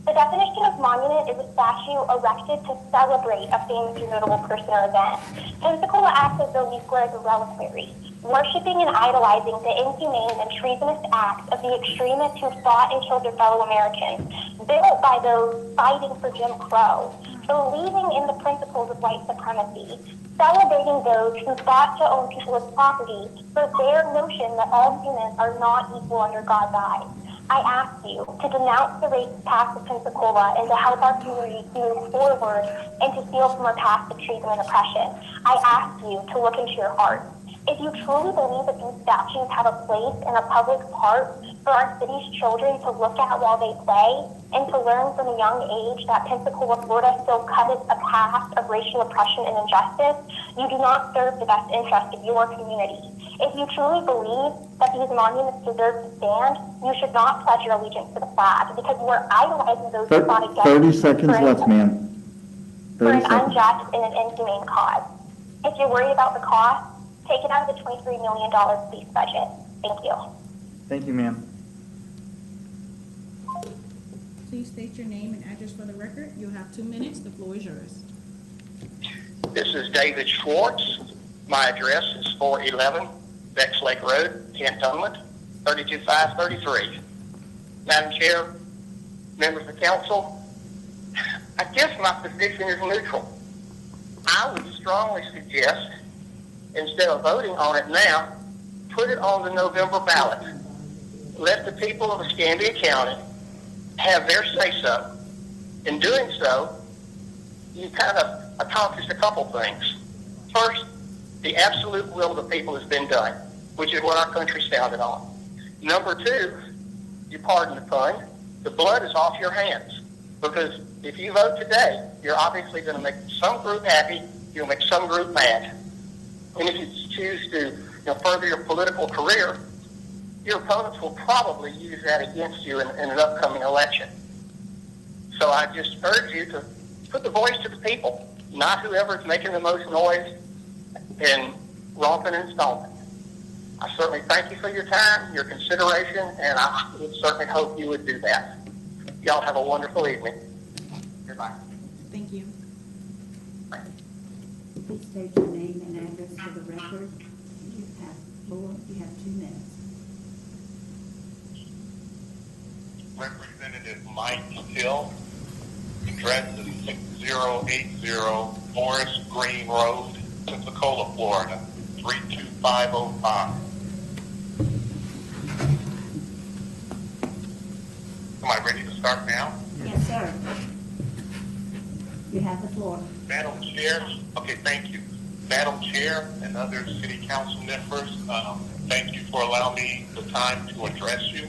The definition of monument is a statue erected to celebrate a famous or notable person or event. Pensacola acts as though Lee Square is a reliquary, worshiping and idolizing the inhumane and treasonous acts of the extremists who fought and killed their fellow Americans, built by those fighting for Jim Crow, believing in the principles of white supremacy, celebrating those who fought to own people as property for their notion that all humans are not equal under God's eyes. I ask you to denounce the racist past of Pensacola and to help our community move forward and to heal from our past of treason and oppression. I ask you to look into your heart. If you truly believe that these statues have a place in a public park for our city's children to look at while they play and to learn from a young age that Pensacola, Florida still covets a past of racial oppression and injustice, you do not serve the best interest of your community. If you truly believe that these monuments deserve to stand, you should not pledge your allegiance to the flag because you are idolizing those who fought against 30 seconds left, ma'am. for 30 an seconds. unjust and an inhumane cause. If you're worried about the cost, take it out of the $23 million police budget. Thank you. Thank you, ma'am. Please state your name and address for the record. You'll have 2 minutes. The floor is yours. This is David Schwartz. My address is 411 Bex Lake Road, Cantonment, 32533. Madam Chair, members of the council, I guess my position is neutral. I would strongly suggest, instead of voting on it now, put it on the November ballot. Let the people of Escambia County have their say-so. In doing so, you kind of accomplish a couple things. First, the absolute will of the people has been done, which is what our country's founded on. Number two, you pardon the pun, the blood is off your hands. Because if you vote today, you're obviously going to make some group happy, you'll make some group mad. And if you choose to further your political career, your opponents will probably use that against you in an upcoming election. So I just urge you to put the voice to the people, not whoever's making the most noise and romping and stomping. I certainly thank you for your time, your consideration, and I would certainly hope you would do that. Y'all have a wonderful evening. Goodbye. Thank you. Please state your name and address for the record. You have 2 minutes. Representative Mike Hill, address is 6080 Forest Green Road, Pensacola, Florida, 32505. Am I ready to start now? Yes, sir. You have the floor. Madam Chair, okay, thank you. Madam Chair and other City Council members, thank you for allowing me the time to address you.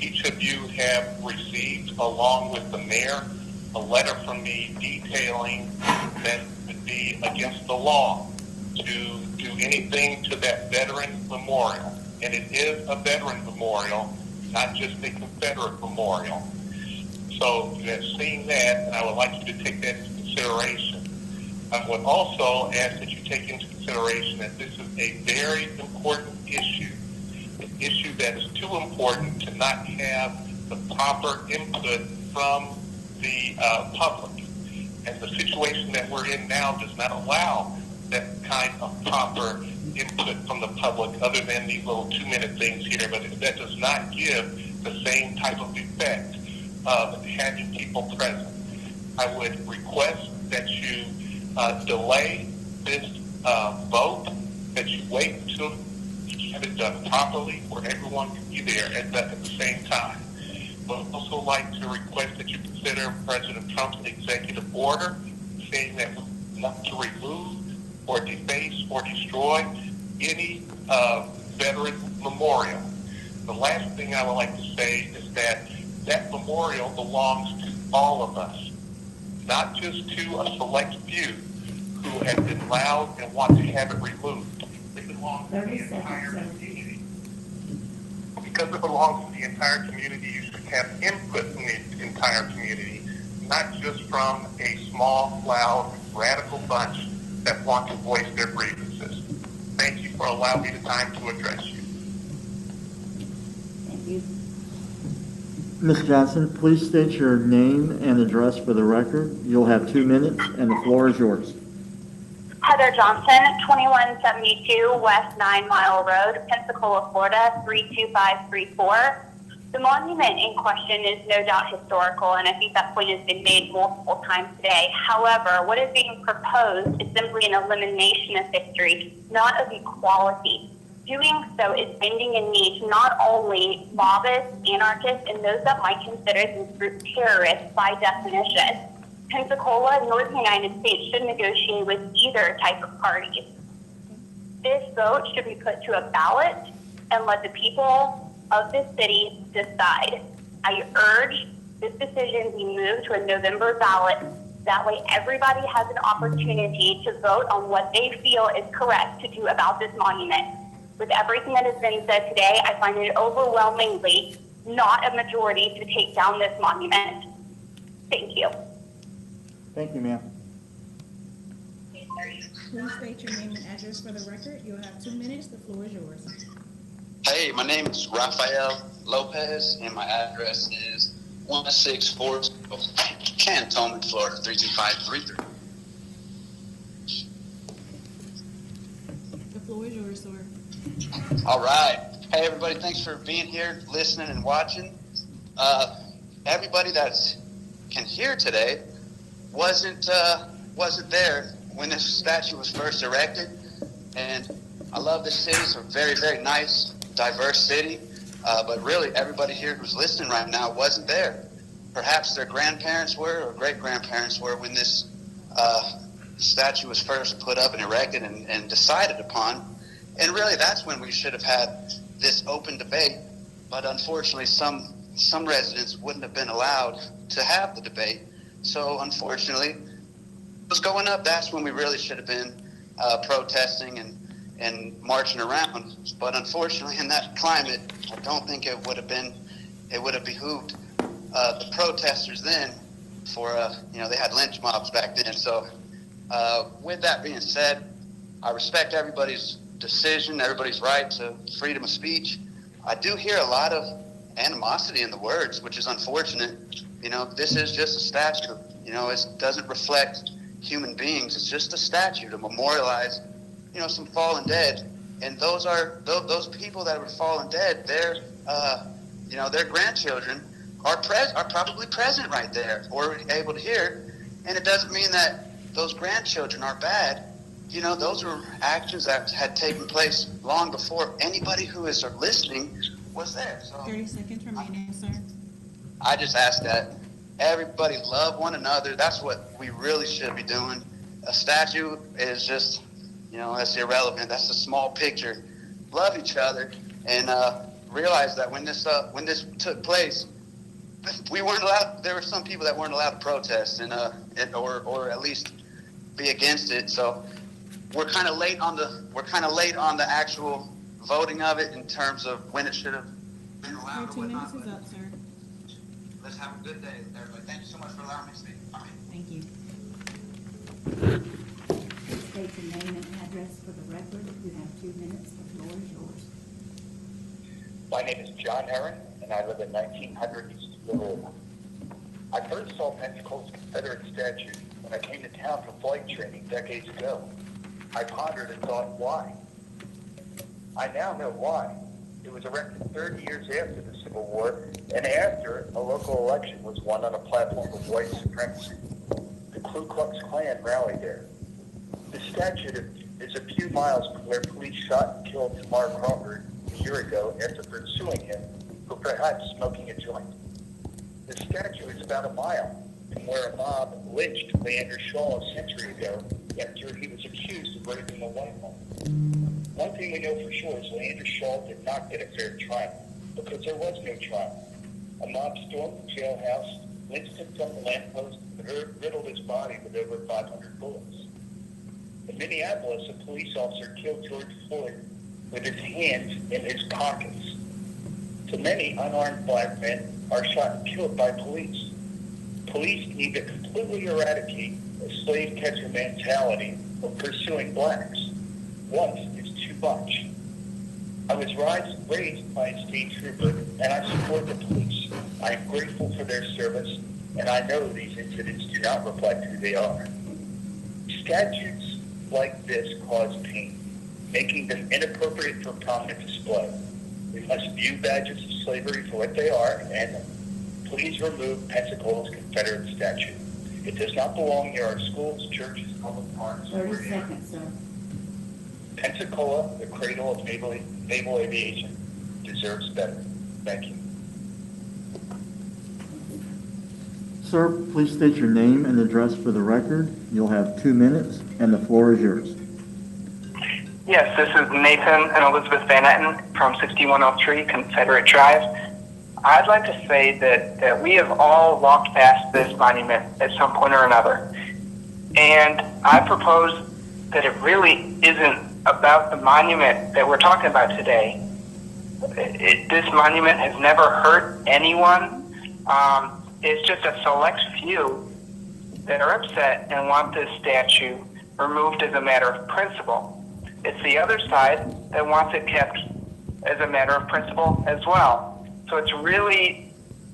Each of you have received, along with the mayor, a letter from me detailing that it would be against the law to do anything to that veteran memorial. And it is a veteran memorial, not just a Confederate memorial. So you have seen that, and I would like you to take that into consideration. I would also ask that you take into consideration that this is a very important issue, an issue that is too important to not have the proper input from the public. And the situation that we're in now does not allow that kind of proper input from the public other than these little 2-minute things here, but that does not give the same type of effect of having people present. I would request that you delay this vote, that you wait until you have it done properly where everyone can be there at the same time. But I'd also like to request that you consider President Trump's executive order saying that we want to remove or deface or destroy any veteran memorial. The last thing I would like to say is that that memorial belongs to all of us, not just to a select few who have been loud and want to have it removed. It belongs to the entire community. Because it belongs to the entire community, you should have input from the entire community, not just from a small, loud, radical bunch that want to voice their grievances. Thank you for allowing me the time to address you. Thank you. Ms. Johnson, please state your name and address for the record. You'll have 2 minutes, and the floor is yours. Heather Johnson, 2172 West 9 Mile Road, Pensacola, Florida, 32534. The monument in question is no doubt historical, and I think that point has been made multiple times today. However, what is being proposed is simply an elimination of history, not of equality. Doing so is bending a knee to not only lobbyists, anarchists, and those that might consider this group terrorists by definition. Pensacola, Northern United States should negotiate with either type of parties. This vote should be put to a ballot and let the people of this city decide. I urge this decision be moved to a November ballot. That way everybody has an opportunity to vote on what they feel is correct to do about this monument. With everything that has been said today, I find it overwhelmingly not a majority to take down this monument. Thank you. Thank you, ma'am. Please state your name and address for the record. You'll have 2 minutes. The floor is yours. Hey, my name is Rafael Lopez, and my address is 164 Cantonment, Florida, 32533. The floor is yours, sir. All right. Hey, everybody, thanks for being here, listening and watching. Everybody that can hear today wasn't there when this statue was first erected. And I love this city. It's a very, very nice, diverse city. But really, everybody here who's listening right now wasn't there. Perhaps their grandparents were or great-grandparents were when this statue was first put up and erected and decided upon. And really, that's when we should have had this open debate. But unfortunately, some residents wouldn't have been allowed to have the debate. So unfortunately, it was going up. That's when we really should have been protesting and marching around. But unfortunately, in that climate, I don't think it would have behooved the protesters then for, they had lynch mobs back then. So with that being said, I respect everybody's decision, everybody's right to freedom of speech. I do hear a lot of animosity in the words, which is unfortunate. This is just a statue. It doesn't reflect human beings. It's just a statue to memorialize, some fallen dead. And those people that were fallen dead, their grandchildren are probably present right there or able to hear. And it doesn't mean that those grandchildren are bad. Those were actions that had taken place long before anybody who is listening was there. So 30 seconds remaining, sir. I just ask that everybody love one another. That's what we really should be doing. A statue is just, that's irrelevant. That's a small picture. Love each other and realize that when this took place, we weren't allowed. There were some people that weren't allowed to protest or at least be against it. So we're kind of late on the actual voting of it in terms of when it should have been allowed. Your 2 minutes is up, sir. Let's have a good day, everybody. Thank you so much for allowing me to speak. Bye. Thank you. Please state your name and address for the record. You have 2 minutes. The floor is yours. My name is John Aaron, and I live at 1900 East Florida. I first saw Pensacola's Confederate statue when I came to town for flight training decades ago. I pondered and thought, why? I now know why. It was erected 30 years after the Civil War and after a local election was won on a platform of white supremacy. The Ku Klux Klan rallied there. The statue is a few miles from where police shot and killed Tamar Crawford a year ago after pursuing him for perhaps smoking a joint. The statue is about a mile from where a mob lynched Leander Shaw a century ago after he was accused of raping a white woman. One thing we know for sure is Leander Shaw did not get a fair trial because there was no trial. A mob stormed the jailhouse, lynched him from the lamppost, and riddled his body with over 500 bullets. In Minneapolis, a police officer killed George Floyd with his hands in his pockets. So many unarmed black men are shot and killed by police. Police need to completely eradicate the slave catcher mentality of pursuing blacks. Once is too much. I was raised by a state trooper, and I support the police. I am grateful for their service, and I know these incidents do not reflect who they are. Statutes like this cause pain, making them inappropriate for prominent display. We must view badges of slavery for what they are, and please remove Pensacola's Confederate statue. It does not belong near our schools, churches, public parks. 30 seconds, sir. Pensacola, the cradle of naval aviation, deserves better. Thank you. Sir, please state your name and address for the record. You'll have 2 minutes, and the floor is yours. Yes, this is Nathan and Elizabeth Van Etten from 6103 Confederate Drive. I'd like to say that we have all walked past this monument at some point or another. And I propose that it really isn't about the monument that we're talking about today. This monument has never hurt anyone. It's just a select few that are upset and want this statue removed as a matter of principle. It's the other side that wants it kept as a matter of principle as well. So it's really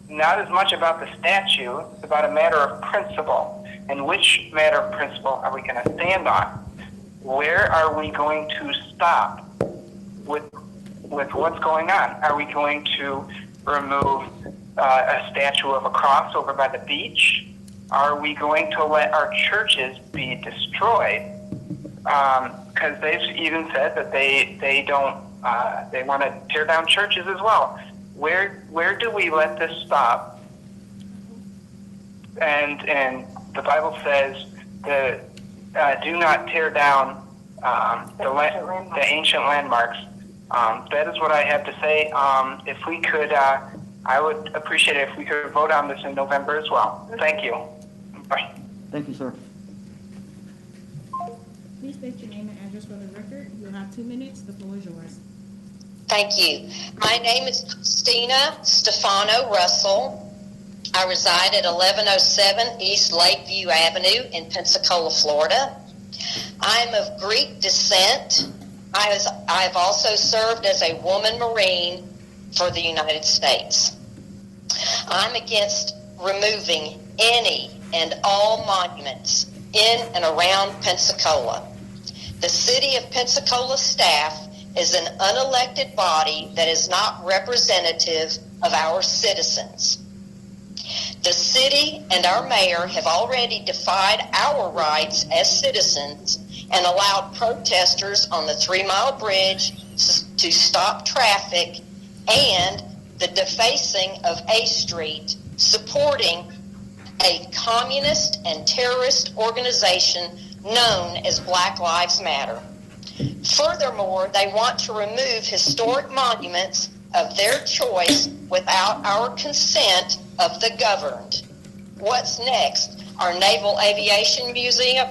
not as much about the statue, it's about a matter of principle. And which matter of principle are we going to stand on? Where are we going to stop with what's going on? Are we going to remove a statue of a cross over by the beach? Are we going to let our churches be destroyed? Because they've even said that they want to tear down churches as well. Where do we let this stop? And the Bible says that do not tear down the ancient landmarks. That is what I have to say. If we could, I would appreciate it if we could vote on this in November as well. Thank you. Bye. Thank you, sir. Please state your name and address for the record. You'll have 2 minutes. The floor is yours. Thank you. My name is Christina Stefano Russell. I reside at 1107 East Lakeview Avenue in Pensacola, Florida. I'm of Greek descent. I've also served as a woman Marine for the United States. I'm against removing any and all monuments in and around Pensacola. The City of Pensacola staff is an unelected body that is not representative of our citizens. The city and our mayor have already defied our rights as citizens and allowed protesters on the 3 Mile Bridge to stop traffic, and the defacing of A Street, supporting a communist and terrorist organization known as Black Lives Matter. Furthermore, they want to remove historic monuments of their choice without our consent of the governed. What's next? Our Naval Aviation Museum?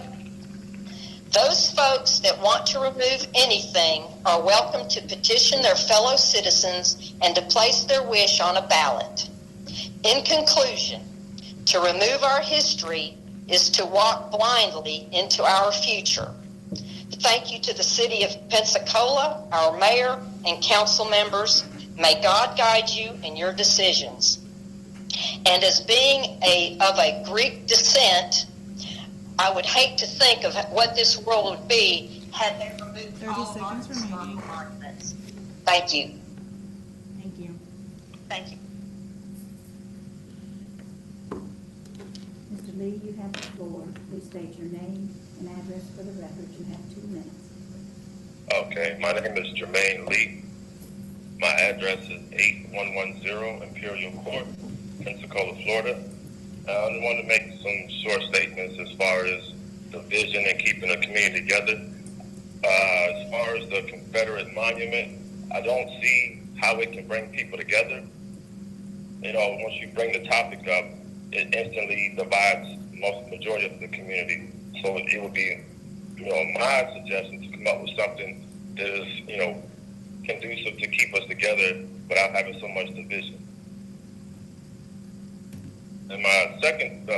Those folks that want to remove anything are welcome to petition their fellow citizens and to place their wish on a ballot. In conclusion, to remove our history is to walk blindly into our future. Thank you to the City of Pensacola, our mayor, and council members. May God guide you in your decisions. And as being of a Greek descent, I would hate to think of what this world would be had they removed 30 seconds remaining. monuments. Thank you. Thank you. Thank you. Mr. Lee, you have the floor. Please state your name and address for the record. You have 2 minutes. Okay, my name is Jermaine Lee. My address is 8110 Imperial Court, Pensacola, Florida. I want to make some short statements as far as the vision and keeping the community together. As far as the Confederate Monument, I don't see how it can bring people together. You know, once you bring the topic up, it instantly divides majority of the community. So it would be, my suggestion to come up with something that is, conducive to keep us together without having so much division. And my second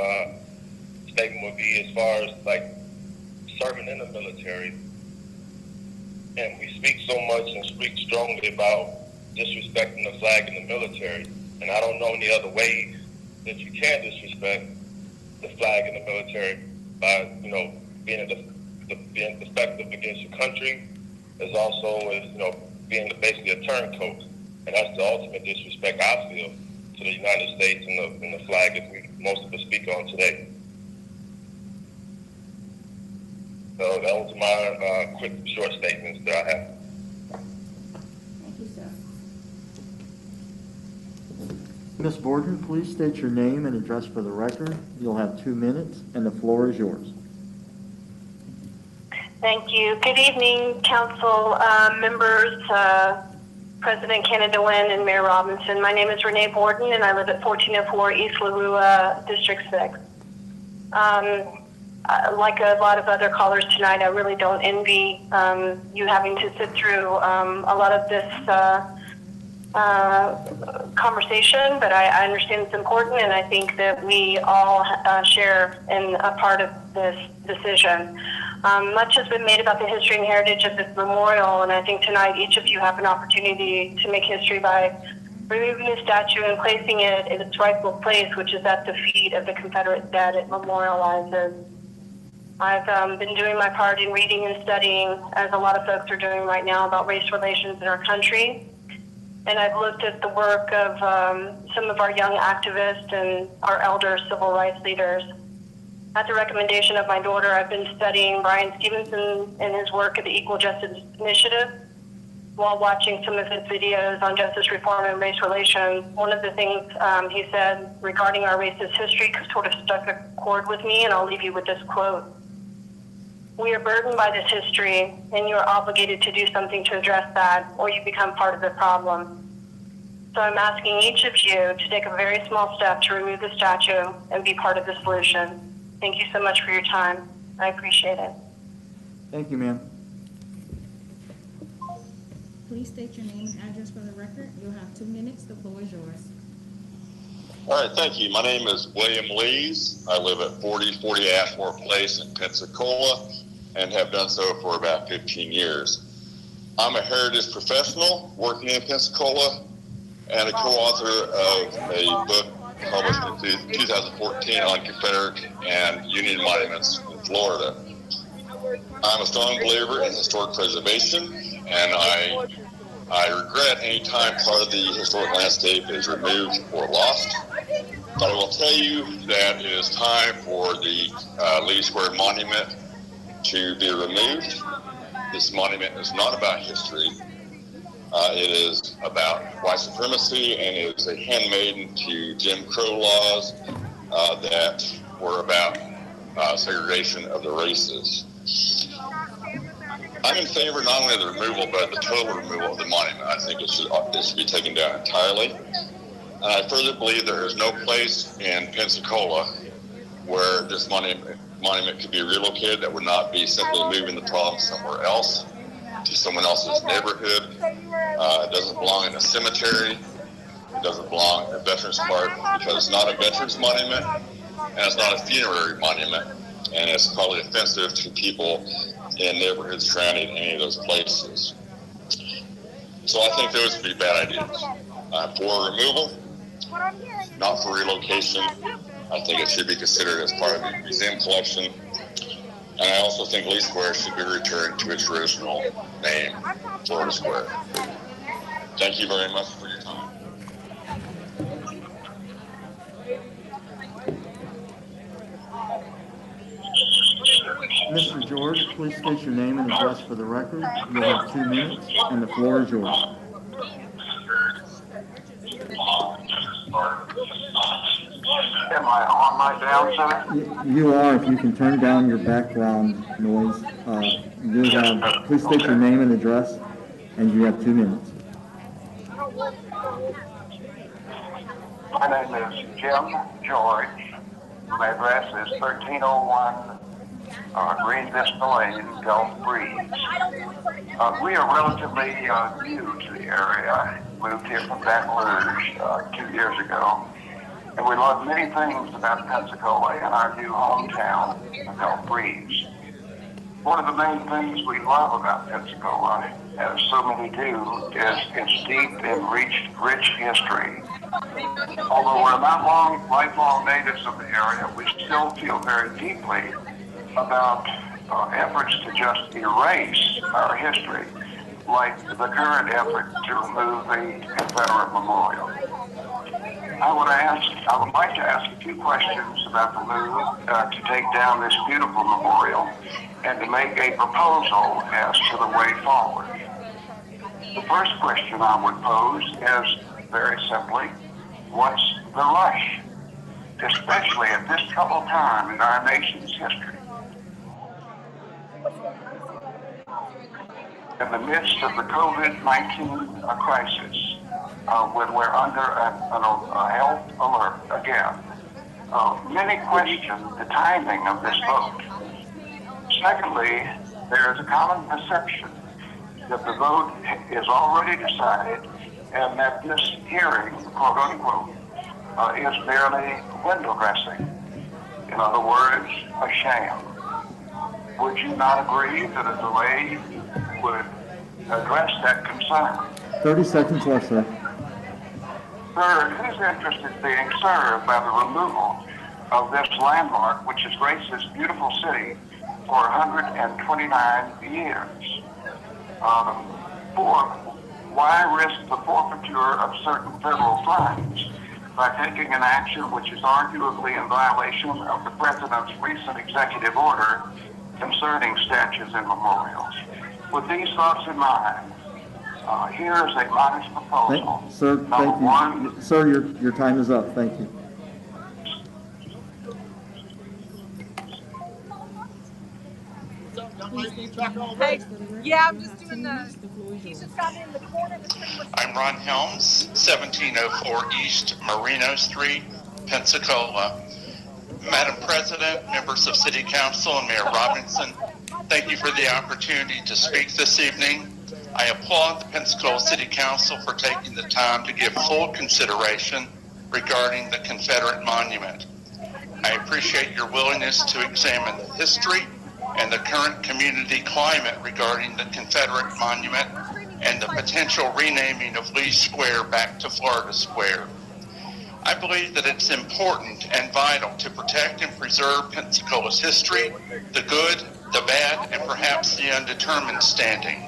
statement would be as far as serving in the military. And we speak so much and speak strongly about disrespecting the flag in the military. And I don't know any other way that you can disrespect the flag in the military by, being effective against your country, as also as, being basically a turncoat. And that's the ultimate disrespect I feel to the United States and the flag that most of us speak on today. So that was my quick, short statements that I have. Thank you, sir. Ms. Borden, please state your name and address for the record. You'll have 2 minutes, and the floor is yours. Thank you. Good evening, council members, President Canada Wynn, and Mayor Robinson. My name is Renee Borden, and I live at 1404 East Lahua, District 6. Like a lot of other callers tonight, I really don't envy you having to sit through a lot of this conversation, but I understand it's important, and I think that we all share in a part of this decision. Much has been made about the history and heritage of this memorial, and I think tonight each of you have an opportunity to make history by removing the statue and placing it in its rightful place, which is at the feet of the Confederate dead it memorializes. I've been doing my part in reading and studying, as a lot of folks are doing right now, about race relations in our country. And I've looked at the work of some of our young activists and our elder civil rights leaders. At the recommendation of my daughter, I've been studying Brian Stevenson and his work at the Equal Justice Initiative. While watching some of his videos on justice reform and race relations, one of the things he said regarding our racist history sort of struck a chord with me, and I'll leave you with this quote. We are burdened by this history, and you are obligated to do something to address that, or you become part of the problem. So I'm asking each of you to take a very small step to remove the statue and be part of the solution. Thank you so much for your time. I appreciate it. Thank you, ma'am. Please state your name and address for the record. You'll have 2 minutes. The floor is yours. All right, thank you. My name is William Lees. I live at 4040 Ashmore Place in Pensacola and have done so for about 15 years. I'm a heritage professional working in Pensacola and a co-author of a book published in 2014 on Confederate and Union monuments in Florida. I'm a strong believer in historic preservation, and I regret any time part of the historic landscape is removed or lost. But I will tell you that it is time for the Lee Square Monument to be removed. This monument is not about history. It is about white supremacy, and it is a handmaiden to Jim Crow laws that were about segregation of the races. I'm in favor not only of the removal, but the total removal of the monument. I think it should be taken down entirely. And I further believe there is no place in Pensacola where this monument could be relocated that would not be simply moving the problem somewhere else, to someone else's neighborhood. It doesn't belong in a cemetery. It doesn't belong in a Veterans Park because it's not a veterans monument and it's not a funerary monument, and it's probably offensive to people in neighborhoods surrounding any of those places. So I think those would be bad ideas. For removal, not for relocation. I think it should be considered as part of the museum collection. And I also think Lee Square should be returned to its original name, Florida Square. Thank you very much for your time. Mr. George, please state your name and address for the record. You'll have 2 minutes, and the floor is yours. Am I on my down, sir? You are, if you can turn down your background noise. Please state your name and address, and you have 2 minutes. My name is Jim George. My address is 1301 Green Vista Lane, Gulf Breeze. We are relatively new to the area. Moved here from Baton Rouge 2 years ago. And we love many things about Pensacola and our new hometown, Gulf Breeze. One of the main things we love about Pensacola, as so many do, is its deep and rich history. Although we're not lifelong natives of the area, we still feel very deeply about efforts to just erase our history, like the current effort to remove the Confederate Memorial. I would like to ask a few questions about the move to take down this beautiful memorial and to make a proposal as to the way forward. The first question I would pose is very simply, what's the rush? Especially at this troubled time in our nation's history. in the midst of the COVID-19 crisis, when we're under a health alert again. Many question the timing of this vote. Secondly, there is a common perception that the vote is already decided and that this hearing, quote unquote, is merely window dressing. In other words, a sham. Would you not agree that a delay would address that concern? 30 seconds left, sir. Third, whose interest is being served by the removal of this landmark, which has graced this beautiful city for 129 years? Fourth, why risk the forfeiture of certain federal funds by taking an action which is arguably in violation of the President's recent executive order concerning statues and memorials? With these thoughts in mind, here is a modest proposal. Sir, thank you. Sir, your time is up. Thank you. Hey, yeah, I'm just doing he's just got me in the corner. I'm Ron Helms, 1704 East Marino Street, Pensacola. Madam President, members of City Council, and Mayor Robinson, thank you for the opportunity to speak this evening. I applaud the Pensacola City Council for taking the time to give full consideration regarding the Confederate Monument. I appreciate your willingness to examine the history and the current community climate regarding the Confederate Monument and the potential renaming of Lee Square back to Florida Square. I believe that it's important and vital to protect and preserve Pensacola's history, the good, the bad, and perhaps the undetermined standing.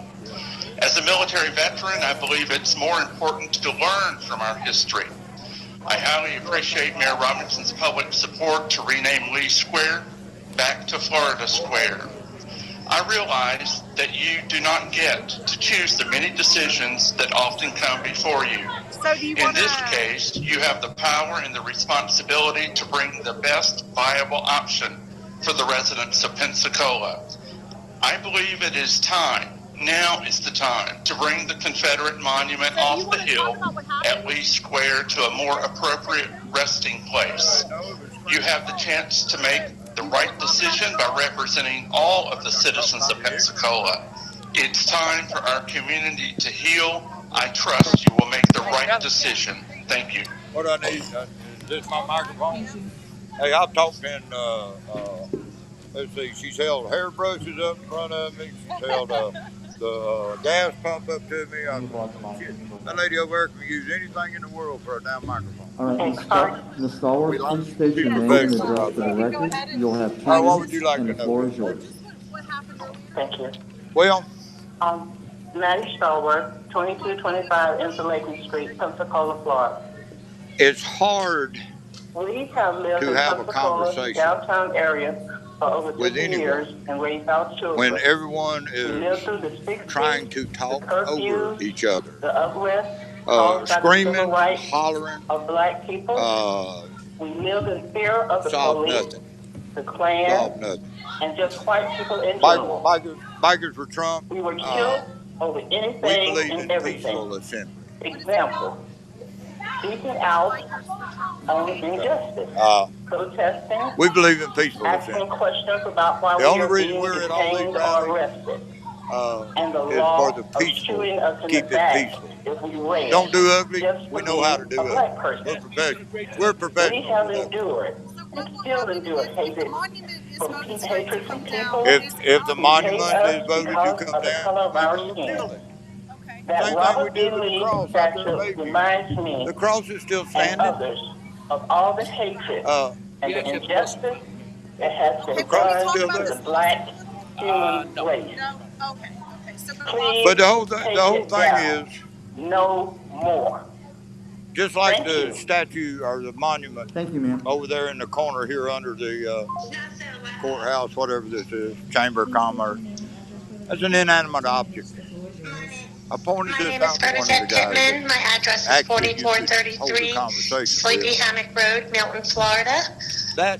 As a military veteran, I believe it's more important to learn from our history. I highly appreciate Mayor Robinson's public support to rename Lee Square back to Florida Square. I realize that you do not get to choose the many decisions that often come before you. In this case, you have the power and the responsibility to bring the best viable option for the residents of Pensacola. I believe it is time, now is the time, to bring the Confederate Monument off the hill at Lee Square to a more appropriate resting place. You have the chance to make the right decision by representing all of the citizens of Pensacola. It's time for our community to heal. I trust you will make the right decision. Thank you. What do I need? Is this my microphone? Hey, I'm talking, let's see, she's held hairbrushes up in front of me. She's held the gas pump up to me. That lady over there can use anything in the world for a damn microphone. All right, Ms. Stallworth, please state your name and address for the record. You'll have 2 minutes, and the floor is yours. Thank you. Well, Maddie Stallworth, 2225 Installation Street, Pensacola, Florida. It's hard We have lived to in have a Pensacola's conversation downtown area for over 50 years and raised our children. when everyone We lived through the is 60s, trying to talk over each other, the uplift, screaming, civil rights hollering, of black people. We lived in fear of the solve police, nothing. the Klan, Solve nothing. and just white people in general. Bikers were Trump. We were killed over We anything believe and in everything. peaceful assembly. Example, speaking out on injustice, protesting, We believe in peaceful asking assembly. questions about why The we only are reason being we're at all these detained or rallies arrested. And the is law for the of peaceful. shooting us in Keep the it back peaceful. if we raise Don't do ugly. just We for know how to being do a black ugly. person. We're professionals. We're We professionals. have endured and still endure hatred from people If the who monument hate us is voted because to come of the down, color of our we will skin. kill it. That Same thing we Robert did E. with the Lee cross out there in statue Bayview. reminds me The cross is still and standing. others of all the hatred and the injustice that has been done to the black human race. Please But the whole take thing down. is, No more. just like Thank the you. statue or the monument Thank you, ma'am. over there in the corner here under the courthouse, whatever this is, Chamber of Commerce. That's an inanimate object. I pointed My this name out is to one of the Bernadette guys. Pittman. My address is Actually, you could hold a 4433 conversation Sleepy with. Hammock Road, Milton, Florida. That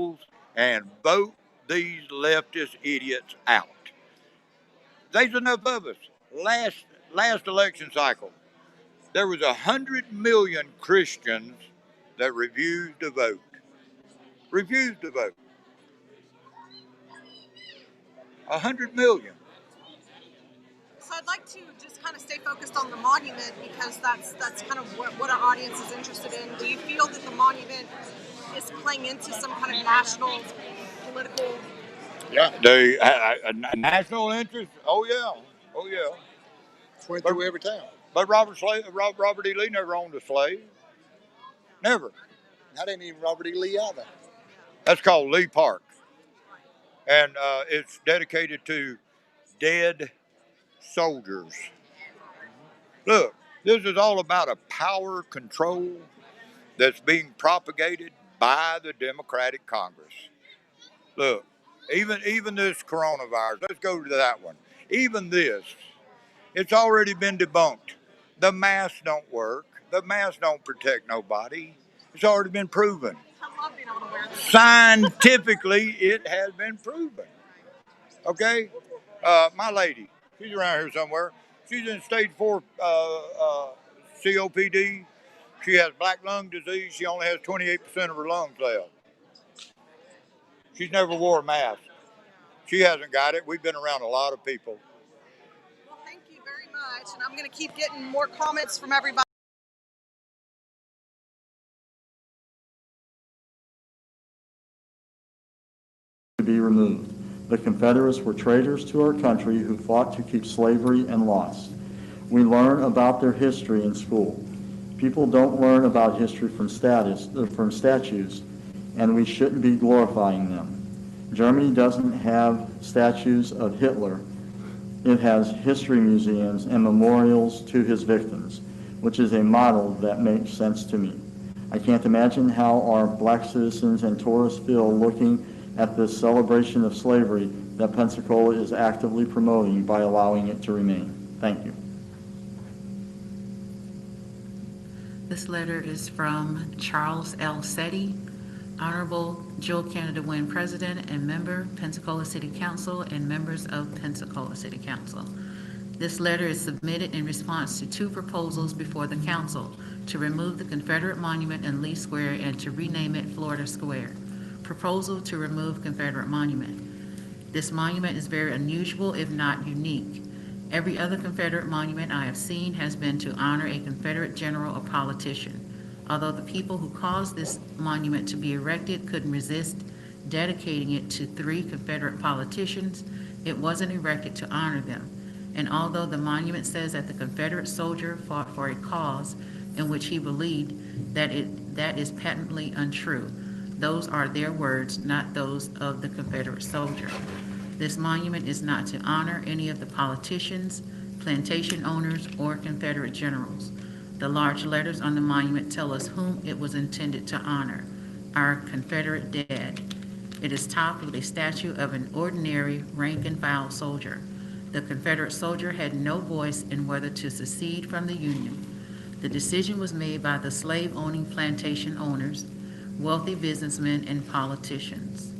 polls and vote these leftist idiots out. There's enough of us. Last election cycle, there was 100 million Christians that refused to vote. Refused to vote. 100 million. So I'd like to just kind of stay focused on the monument because that's kind of what our audience is interested in. Do you feel that the monument is playing into some kind of national political? Yeah. A national interest? Oh yeah. Oh yeah. Went through every town. But Robert E. Lee never owned a slave. Never. That ain't even Robert E. Lee either. That's called Lee Park. And it's dedicated to dead soldiers. Look, this is all about a power control that's being propagated by the Democratic Congress. Look, even this coronavirus, let's go to that one. Even this, it's already been debunked. The masks don't work. The masks don't protect nobody. It's already been proven. Scientifically, it has been proven. Okay? My lady, she's around here somewhere. She's in stage 4 COPD. She has black lung disease. She only has 28% of her lungs left. She's never wore a mask. She hasn't got it. We've been around a lot of people. Well, thank you very much. And I'm going to keep getting more comments from everybody. To be removed. The Confederates were traitors to our country who fought to keep slavery and lost. We learn about their history in school. People don't learn about history from statues, and we shouldn't be glorifying them. Germany doesn't have statues of Hitler. It has history museums and memorials to his victims, which is a model that makes sense to me. I can't imagine how our black citizens and tourists feel looking at this celebration of slavery that Pensacola is actively promoting by allowing it to remain. Thank you. This letter is from Charles L. Setti, Honorable Joe Canada Wynn President and Member, Pensacola City Council, and members of Pensacola City Council. This letter is submitted in response to 2 proposals before the Council to remove the Confederate Monument in Lee Square and to rename it Florida Square. Proposal to remove Confederate Monument. This monument is very unusual, if not unique. Every other Confederate monument I have seen has been to honor a Confederate general or politician. Although the people who caused this monument to be erected couldn't resist dedicating it to 3 Confederate politicians, it wasn't erected to honor them. And although the monument says that the Confederate soldier fought for a cause in which he believed, that is patently untrue. Those are their words, not those of the Confederate soldier. This monument is not to honor any of the politicians, plantation owners, or Confederate generals. The large letters on the monument tell us whom it was intended to honor, our Confederate dead. It is topped with a statue of an ordinary rank-and-file soldier. The Confederate soldier had no voice in whether to secede from the Union. The decision was made by the slave-owning plantation owners, wealthy businessmen, and politicians.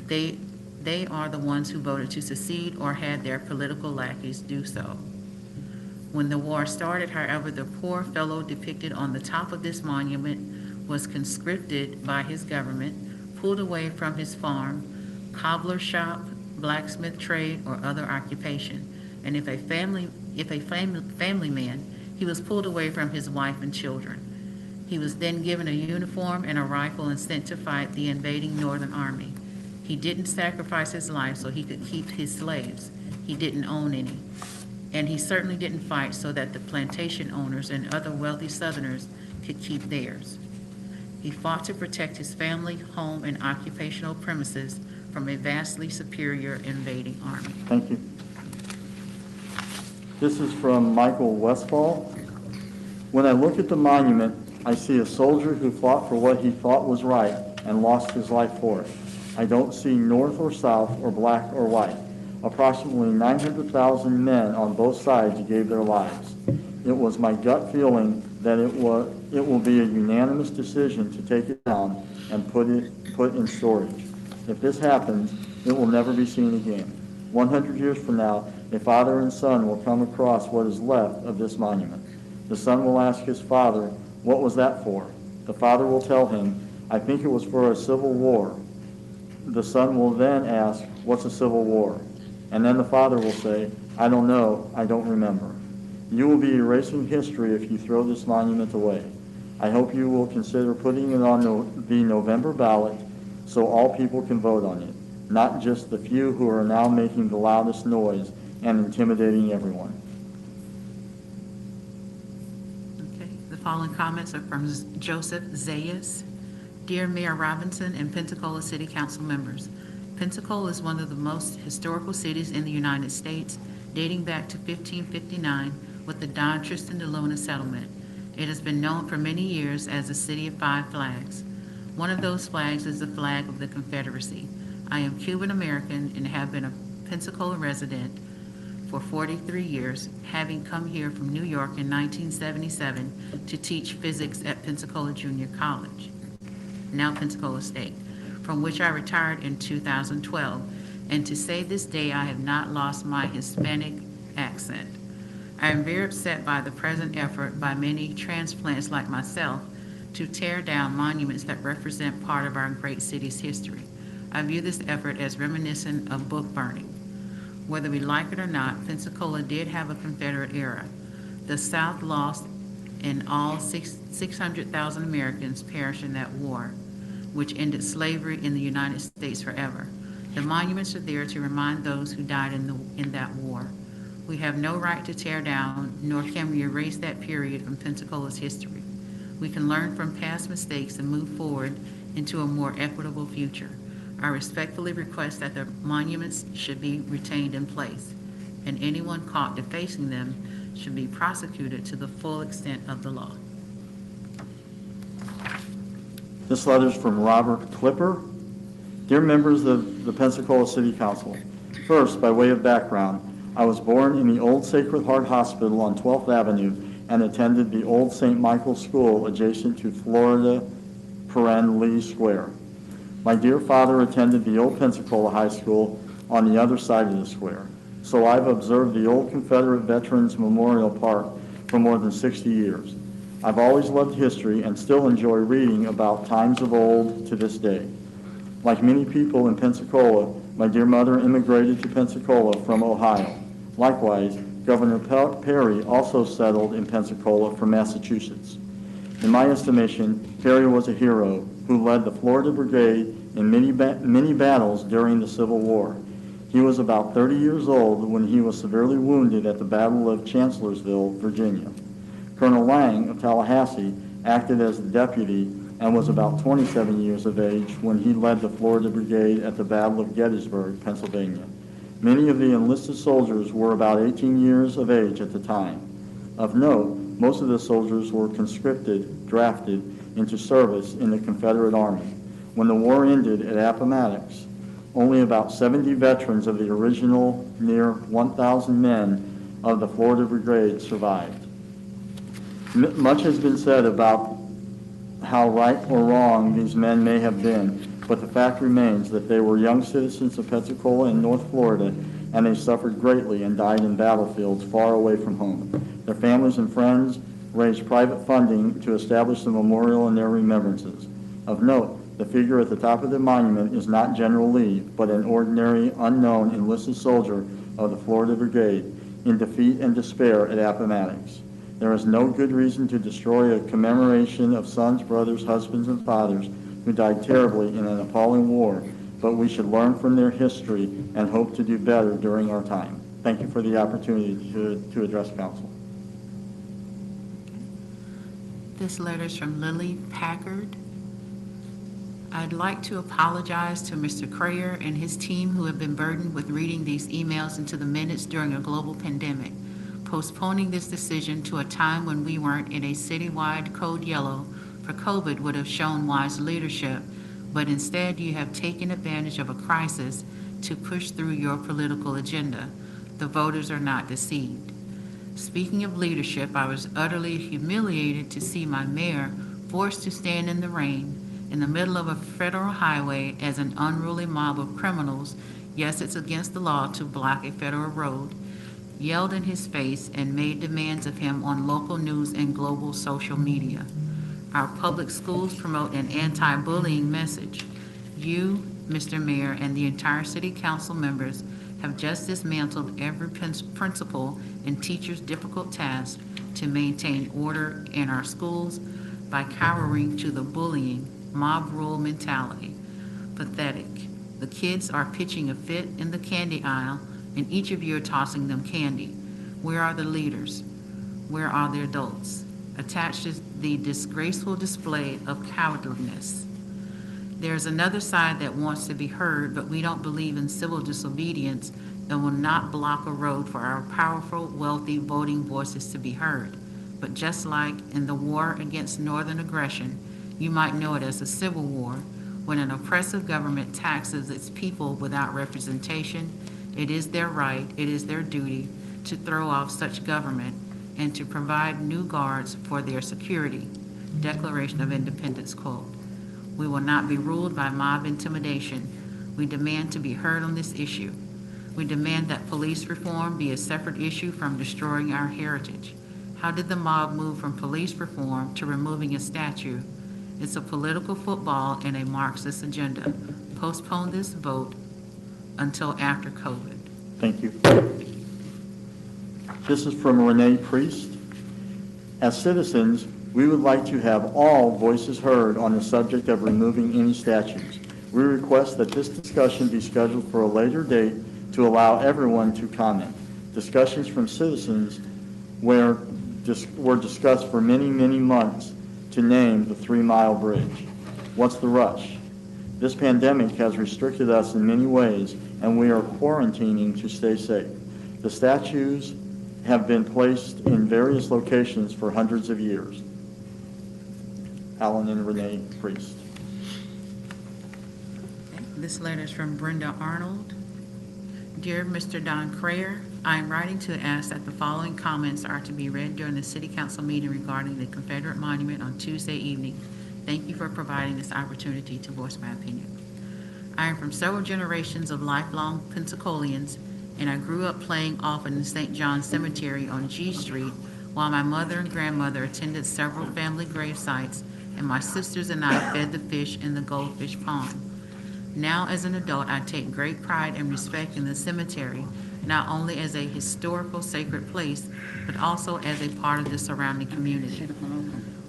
They are the ones who voted to secede or had their political lackeys do so. When the war started, however, the poor fellow depicted on the top of this monument was conscripted by his government, pulled away from his farm, cobbler shop, blacksmith trade, or other occupation. And if a family man, he was pulled away from his wife and children. He was then given a uniform and a rifle and sent to fight the invading Northern Army. He didn't sacrifice his life so he could keep his slaves. He didn't own any. And he certainly didn't fight so that the plantation owners and other wealthy Southerners could keep theirs. He fought to protect his family, home, and occupational premises from a vastly superior invading army. Thank you. This is from Michael Westfall. When I look at the monument, I see a soldier who fought for what he thought was right and lost his life for it. I don't see North or South or black or white. Approximately 900,000 men on both sides gave their lives. It was my gut feeling that it will be a unanimous decision to take it down and put in storage. If this happens, it will never be seen again. 100 years from now, a father and son will come across what is left of this monument. The son will ask his father, "What was that for?" The father will tell him, "I think it was for a civil war." The son will then ask, "What's a civil war?" And then the father will say, "I don't know, I don't remember." You will be erasing history if you throw this monument away. I hope you will consider putting it on the November ballot so all people can vote on it, not just the few who are now making the loudest noise and intimidating everyone. Following comments are from Joseph Zayas. Dear Mayor Robinson and Pensacola City Council members, Pensacola is one of the most historical cities in the United States, dating back to 1559 with the Don Tristan de Luna settlement. It has been known for many years as the City of Five Flags. One of those flags is the flag of the Confederacy. I am Cuban American and have been a Pensacola resident for 43 years, having come here from New York in 1977 to teach physics at Pensacola Junior College, now Pensacola State, from which I retired in 2012. And to say this day I have not lost my Hispanic accent. I am very upset by the present effort by many transplants like myself to tear down monuments that represent part of our great city's history. I view this effort as reminiscent of book burning. Whether we like it or not, Pensacola did have a Confederate era. The South lost, and all 600,000 Americans perished in that war, which ended slavery in the United States forever. The monuments are there to remind those who died in that war. We have no right to tear down, nor can we erase that period from Pensacola's history. We can learn from past mistakes and move forward into a more equitable future. I respectfully request that the monuments should be retained in place, and anyone caught defacing them should be prosecuted to the full extent of the law. This letter is from Robert Clipper. Dear members of the Pensacola City Council, first, by way of background, I was born in the old Sacred Heart Hospital on 12th Avenue and attended the old St. Michael's School adjacent to Florida Lee Square. My dear father attended the old Pensacola High School on the other side of the square, so I've observed the old Confederate Veterans Memorial Park for more than 60 years. I've always loved history and still enjoy reading about times of old to this day. Like many people in Pensacola, my dear mother immigrated to Pensacola from Ohio. Likewise, Governor Perry also settled in Pensacola from Massachusetts. In my estimation, Perry was a hero who led the Florida Brigade in many battles during the Civil War. He was about 30 years old when he was severely wounded at the Battle of Chancellorsville, Virginia. Colonel Lang of Tallahassee acted as the deputy and was about 27 years of age when he led the Florida Brigade at the Battle of Gettysburg, Pennsylvania. Many of the enlisted soldiers were about 18 years of age at the time. Of note, most of the soldiers were conscripted, drafted into service in the Confederate Army. When the war ended at Appomattox, only about 70 veterans of the original near 1,000 men of the Florida Brigade survived. Much has been said about how right or wrong these men may have been, but the fact remains that they were young citizens of Pensacola and North Florida, and they suffered greatly and died in battlefields far away from home. Their families and friends raised private funding to establish the memorial in their remembrances. Of note, the figure at the top of the monument is not General Lee, but an ordinary, unknown enlisted soldier of the Florida Brigade in defeat and despair at Appomattox. There is no good reason to destroy a commemoration of sons, brothers, husbands, and fathers who died terribly in an appalling war, but we should learn from their history and hope to do better during our time. Thank you for the opportunity to address Council. This letter is from Lily Packard. I'd like to apologize to Mr. Crayer and his team who have been burdened with reading these emails into the minutes during a global pandemic. Postponing this decision to a time when we weren't in a citywide code yellow for COVID would have shown wise leadership, but instead you have taken advantage of a crisis to push through your political agenda. The voters are not deceived. Speaking of leadership, I was utterly humiliated to see my mayor forced to stand in the rain in the middle of a federal highway as an unruly mob of criminals, yes, it's against the law to block a federal road, yelled in his face and made demands of him on local news and global social media. Our public schools promote an anti-bullying message. You, Mr. Mayor, and the entire City Council members have just dismantled every principal and teacher's difficult task to maintain order in our schools by cowering to the bullying, mob rule mentality. Pathetic. The kids are pitching a fit in the candy aisle, and each of you are tossing them candy. Where are the leaders? Where are the adults? Attached is the disgraceful display of cowardliness. There's another side that wants to be heard, but we don't believe in civil disobedience and will not block a road for our powerful, wealthy voting voices to be heard. But just like in the war against northern aggression, you might know it as a civil war, when an oppressive government taxes its people without representation, it is their right, it is their duty to throw off such government and to provide new guards for their security. Declaration of Independence quote. We will not be ruled by mob intimidation. We demand to be heard on this issue. We demand that police reform be a separate issue from destroying our heritage. How did the mob move from police reform to removing a statue? It's a political football and a Marxist agenda. Postpone this vote until after COVID. Thank you. This is from Renee Priest. As citizens, we would like to have all voices heard on the subject of removing any statues. We request that this discussion be scheduled for a later date to allow everyone to comment. Discussions from citizens were discussed for many, many months to name the 3 Mile Bridge. What's the rush? This pandemic has restricted us in many ways, and we are quarantining to stay safe. The statues have been placed in various locations for hundreds of years. Alan and Renee Priest. This letter is from Brenda Arnold. Dear Mr. Don Crayer, I am writing to ask that the following comments are to be read during the City Council meeting regarding the Confederate Monument on Tuesday evening. Thank you for providing this opportunity to voice my opinion. I am from several generations of lifelong Pensacolians, and I grew up playing often in St. John's Cemetery on G Street, while my mother and grandmother attended several family grave sites, and my sisters and I fed the fish in the goldfish pond. Now, as an adult, I take great pride and respect in the cemetery, not only as a historical sacred place, but also as a part of the surrounding community.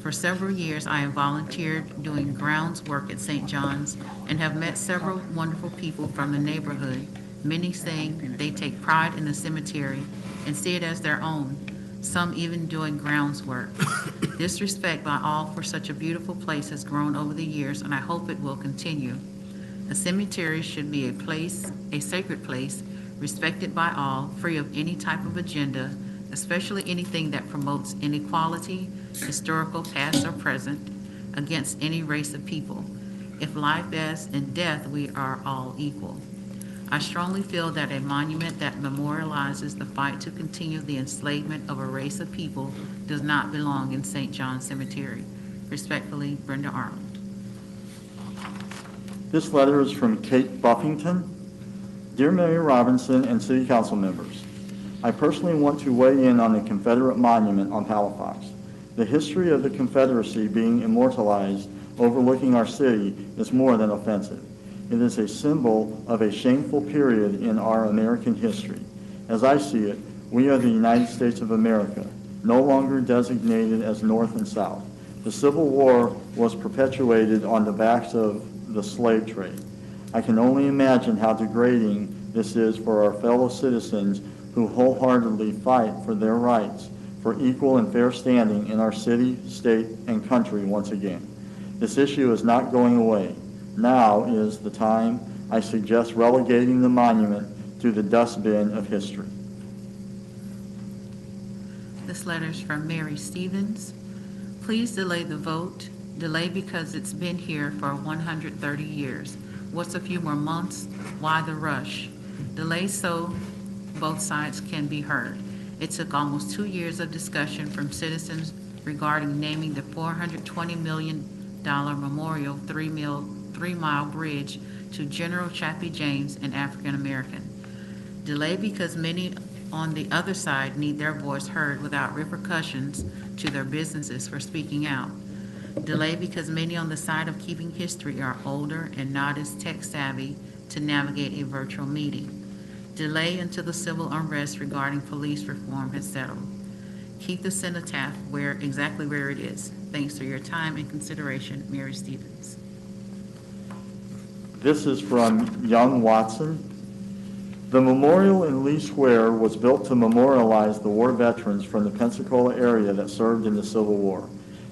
For several years, I have volunteered doing grounds work at St. John's and have met several wonderful people from the neighborhood, many saying they take pride in the cemetery and see it as their own, some even doing grounds work. This respect by all for such a beautiful place has grown over the years, and I hope it will continue. A cemetery should be a place, a sacred place, respected by all, free of any type of agenda, especially anything that promotes inequality, historical past or present, against any race of people. If life is in death, we are all equal. I strongly feel that a monument that memorializes the fight to continue the enslavement of a race of people does not belong in St. John's Cemetery. Respectfully, Brenda Arnold. This letter is from Kate Buffington. Dear Mayor Robinson and City Council members, I personally want to weigh in on the Confederate Monument on Halifax. The history of the Confederacy being immortalized overlooking our city is more than offensive. It is a symbol of a shameful period in our American history. As I see it, we are the United States of America, no longer designated as North and South. The Civil War was perpetuated on the backs of the slave trade. I can only imagine how degrading this is for our fellow citizens who wholeheartedly fight for their rights for equal and fair standing in our city, state, and country once again. This issue is not going away. Now is the time. I suggest relegating the monument to the dustbin of history. This letter is from Mary Stevens. Please delay the vote. Delay because it's been here for 130 years. What's a few more months? Why the rush? Delay so both sides can be heard. It took almost 2 years of discussion from citizens regarding naming the $420 million memorial 3 Mile Bridge to General Chappie James, an African American. Delay because many on the other side need their voice heard without repercussions to their businesses for speaking out. Delay because many on the side of keeping history are older and not as tech savvy to navigate a virtual meeting. Delay until the civil unrest regarding police reform has settled. Keep the cenotaph exactly where it is. Thanks for your time and consideration, Mary Stevens. This is from Young Watson. The memorial in Lee Square was built to memorialize the war veterans from the Pensacola area that served in the Civil War.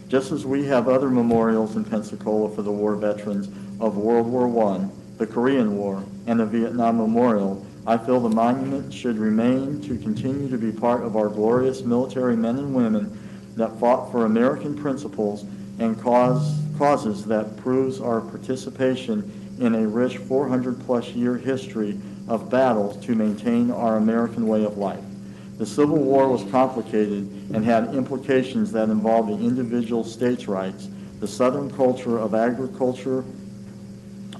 Just as we have other memorials in Pensacola for the war veterans of World War I, the Korean War, and the Vietnam Memorial, I feel the monument should remain to continue to be part of our glorious military men and women that fought for American principles and causes that proves our participation in a rich 400-plus year history of battles to maintain our American way of life. The Civil War was complicated and had implications that involved the individual states' rights, the Southern culture of agriculture,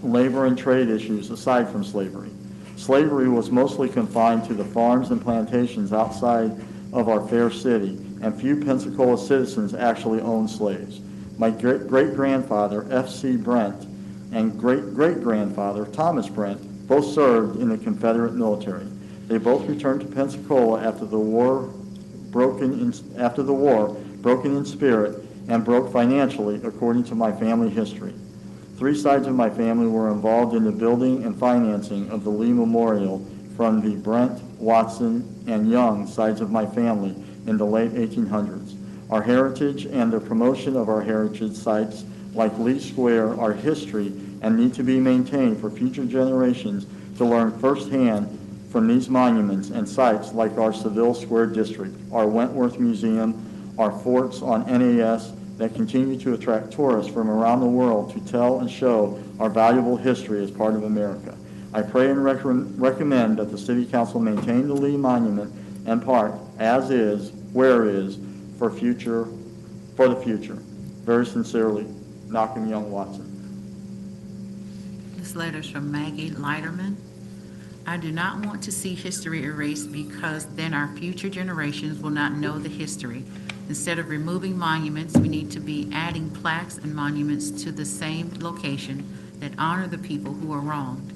labor and trade issues aside from slavery. Slavery was mostly confined to the farms and plantations outside of our fair city, and few Pensacola citizens actually owned slaves. My great-grandfather, F.C. Brent, and great-great-grandfather, Thomas Brent, both served in the Confederate military. They both returned to Pensacola after the war, broken in spirit and broke financially, according to my family history. Three sides of my family were involved in the building and financing of the Lee Memorial from the Brent, Watson, and Young sides of my family in the late 1800s. Our heritage and the promotion of our heritage sites like Lee Square are history and need to be maintained for future generations to learn firsthand from these monuments and sites like our Seville Square District, our Wentworth Museum, our forts on NAS that continue to attract tourists from around the world to tell and show our valuable history as part of America. I pray and recommend that the City Council maintain the Lee Monument and Park as is, where is, for the future. Very sincerely, Malcolm Young Watson. This letter is from Maggie Leiterman. I do not want to see history erased because then our future generations will not know the history. Instead of removing monuments, we need to be adding plaques and monuments to the same location that honor the people who are wronged.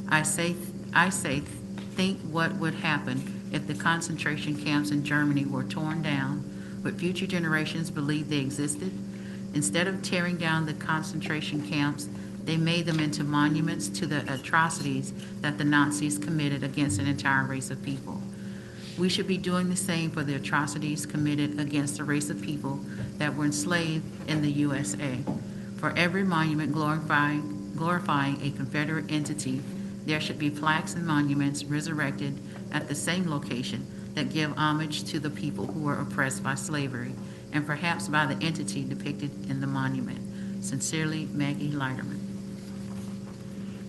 I say, think what would happen if the concentration camps in Germany were torn down. Would future generations believe they existed? Instead of tearing down the concentration camps, they made them into monuments to the atrocities that the Nazis committed against an entire race of people. We should be doing the same for the atrocities committed against a race of people that were enslaved in the USA. For every monument glorifying a Confederate entity, there should be plaques and monuments resurrected at the same location that give homage to the people who were oppressed by slavery, and perhaps by the entity depicted in the monument. Sincerely, Maggie Leiterman.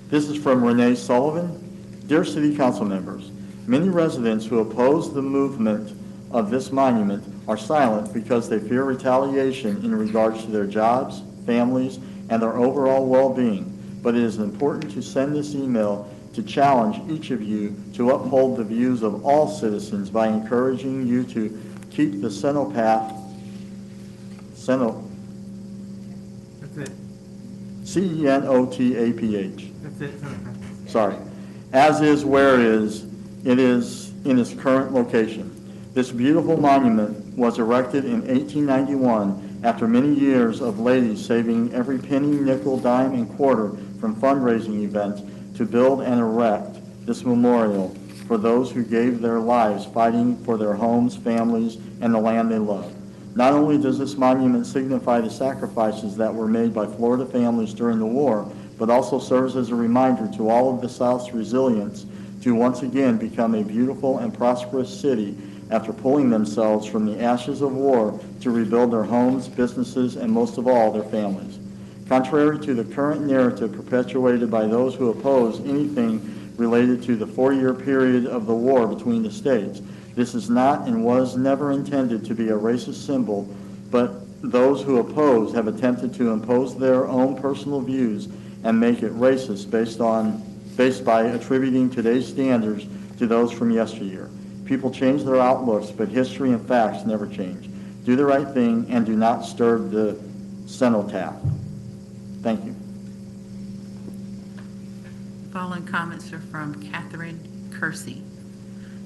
This is from Renee Sullivan. Dear City Council members, many residents who oppose the movement of this monument are silent because they fear retaliation in regards to their jobs, families, and their overall well-being. But it is important to send this email to challenge each of you to uphold the views of all citizens by encouraging you to keep the Cenotaph, That's it. C-E-N-O-T-A-P-H. That's it. Sorry. As is where it is in its current location. This beautiful monument was erected in 1891 after many years of ladies saving every penny, nickel, dime, and quarter from fundraising events to build and erect this memorial for those who gave their lives fighting for their homes, families, and the land they love. Not only does this monument signify the sacrifices that were made by Florida families during the war, but also serves as a reminder to all of the South's resilience to once again become a beautiful and prosperous city after pulling themselves from the ashes of war to rebuild their homes, businesses, and most of all, their families. Contrary to the current narrative perpetuated by those who oppose anything related to the 4-year period of the war between the states, this is not and was never intended to be a racist symbol, but those who oppose have attempted to impose their own personal views and make it racist based by attributing today's standards to those from yesteryear. People change their outlooks, but history and facts never change. Do the right thing and do not disturb the cenotaph. Thank you. Following comments are from Catherine Kersey.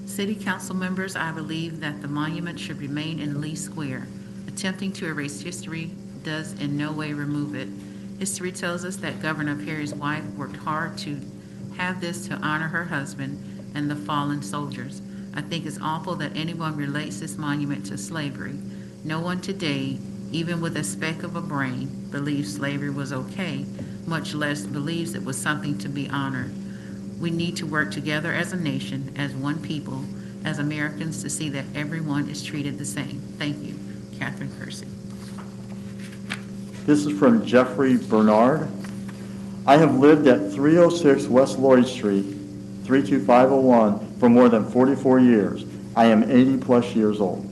City Council members, I believe that the monument should remain in Lee Square. Attempting to erase history does in no way remove it. History tells us that Governor Perry's wife worked hard to have this to honor her husband and the fallen soldiers. I think it's awful that anyone relates this monument to slavery. No one today, even with a speck of a brain, believes slavery was okay, much less believes it was something to be honored. We need to work together as a nation, as one people, as Americans, to see that everyone is treated the same. Thank you. Catherine Kersey. This is from Jeffrey Bernard. I have lived at 306 West Lloyd Street, 32501, for more than 44 years. I am 80 plus years old.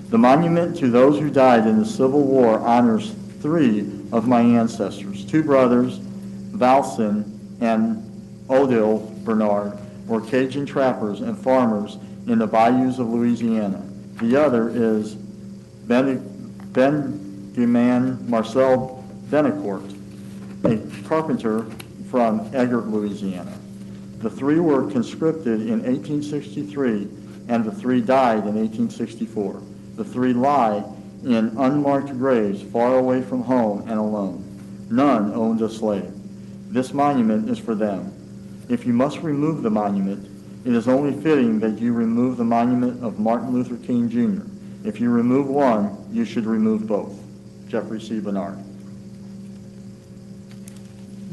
The monument to those who died in the Civil War honors 3 of my ancestors. 2 brothers, Valson and Odile Bernard, were Cajun trappers and farmers in the bayous of Louisiana. The other is Benjamin Marcel Benecourt, a carpenter from Eggert, Louisiana. The 3 were conscripted in 1863, and the 3 died in 1864. The 3 lie in unmarked graves far away from home and alone. None owned a slave. This monument is for them. If you must remove the monument, it is only fitting that you remove the monument of Martin Luther King Jr. If you remove one, you should remove both. Jeffrey C. Bernard.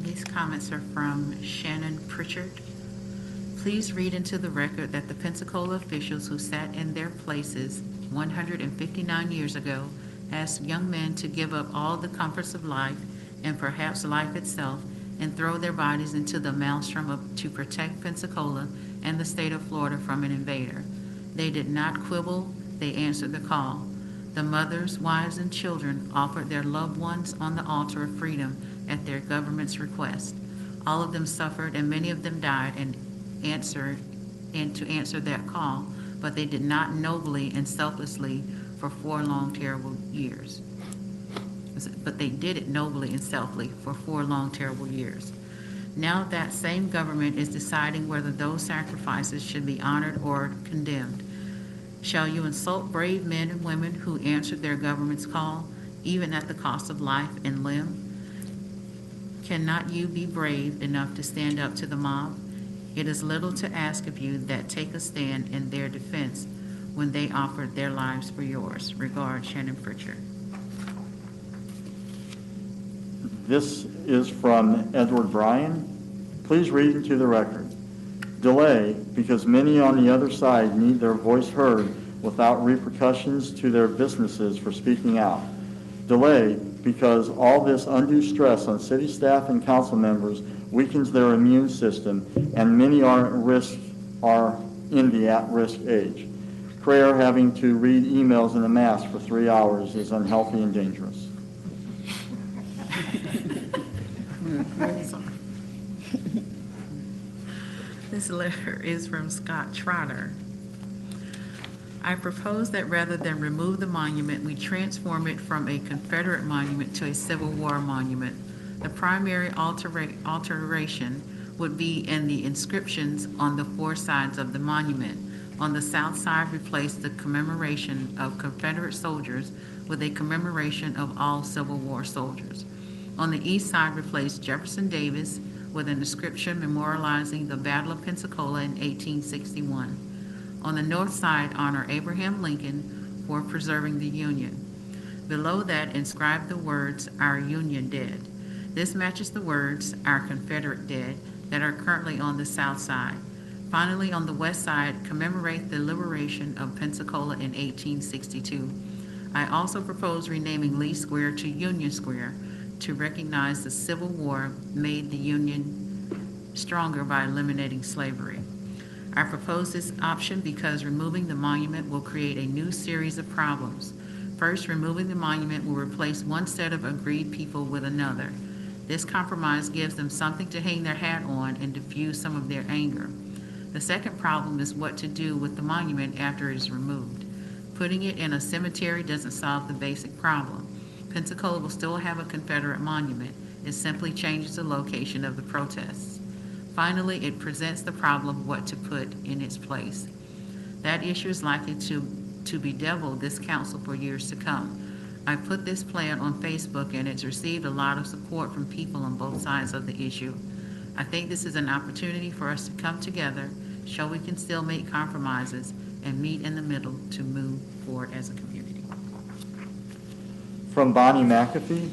These comments are from Shannon Pritchard. Please read into the record that the Pensacola officials who sat in their places 159 years ago asked young men to give up all the comforts of life and perhaps life itself and throw their bodies into the maelstrom to protect Pensacola and the state of Florida from an invader. They did not quibble, they answered the call. The mothers, wives, and children offered their loved ones on the altar of freedom at their government's request. All of them suffered and many of them died to answer that call, but they did not nobly and selflessly for 4 long, terrible years. But they did it nobly and selflessly for 4 long, terrible years. Now that same government is deciding whether those sacrifices should be honored or condemned. Shall you insult brave men and women who answered their government's call, even at the cost of life and limb? Cannot you be brave enough to stand up to the mob? It is little to ask of you that take a stand in their defense when they offered their lives for yours. Regard, Shannon Pritchard. This is from Edward Bryan. Please read into the record. Delay because many on the other side need their voice heard without repercussions to their businesses for speaking out. Delay because all this undue stress on city staff and council members weakens their immune system, and many are in the at-risk age. Prayer having to read emails in a mask for 3 hours is unhealthy and dangerous. This letter is from Scott Trotter. I propose that rather than remove the monument, we transform it from a Confederate monument to a Civil War monument. The primary alteration would be in the inscriptions on the 4 sides of the monument. On the south side, replace the commemoration of Confederate soldiers with a commemoration of all Civil War soldiers. On the east side, replace Jefferson Davis with an inscription memorializing the Battle of Pensacola in 1861. On the north side, honor Abraham Lincoln for preserving the Union. Below that, inscribe the words, "Our Union Dead." This matches the words, "Our Confederate Dead," that are currently on the south side. Finally, on the west side, commemorate the liberation of Pensacola in 1862. I also propose renaming Lee Square to Union Square to recognize the Civil War made the Union stronger by eliminating slavery. I propose this option because removing the monument will create a new series of problems. First, removing the monument will replace one set of aggrieved people with another. This compromise gives them something to hang their hat on and diffuse some of their anger. The second problem is what to do with the monument after it is removed. Putting it in a cemetery doesn't solve the basic problem. Pensacola will still have a Confederate monument. It simply changes the location of the protests. Finally, it presents the problem of what to put in its place. That issue is likely to bedevil this council for years to come. I put this plan on Facebook and it's received a lot of support from people on both sides of the issue. I think this is an opportunity for us to come together Show we can still make compromises and meet in the middle to move forward as a community. From Bonnie McAfee,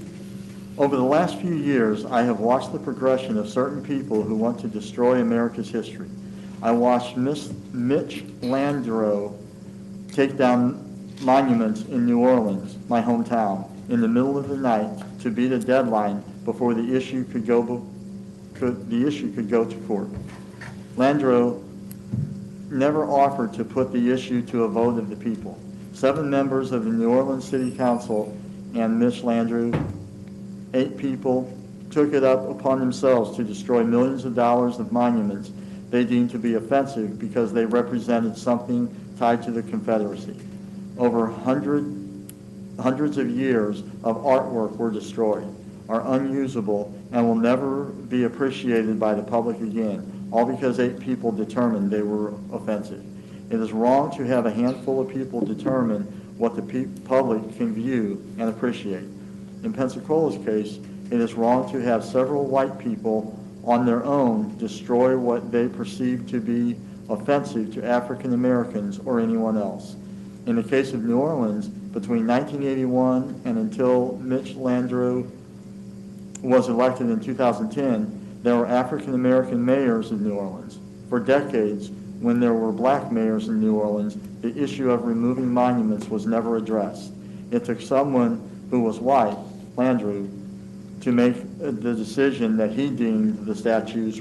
over the last few years, I have watched the progression of certain people who want to destroy America's history. I watched Mitch Landrieu take down monuments in New Orleans, my hometown, in the middle of the night to beat a deadline before the issue could go to court. Landrieu never offered to put the issue to a vote of the people. 7 members of the New Orleans City Council and Mitch Landrieu, 8 people, took it up upon themselves to destroy millions of dollars of monuments they deemed to be offensive because they represented something tied to the Confederacy. Over hundreds of years of artwork were destroyed, are unusable, and will never be appreciated by the public again, all because 8 people determined they were offensive. It is wrong to have a handful of people determine what the public can view and appreciate. In Pensacola's case, it is wrong to have several white people on their own destroy what they perceive to be offensive to African Americans or anyone else. In the case of New Orleans, between 1981 and until Mitch Landrieu was elected in 2010, there were African American mayors in New Orleans. For decades, when there were black mayors in New Orleans, the issue of removing monuments was never addressed. It took someone who was white, Landrieu, to make the decision that he deemed the statues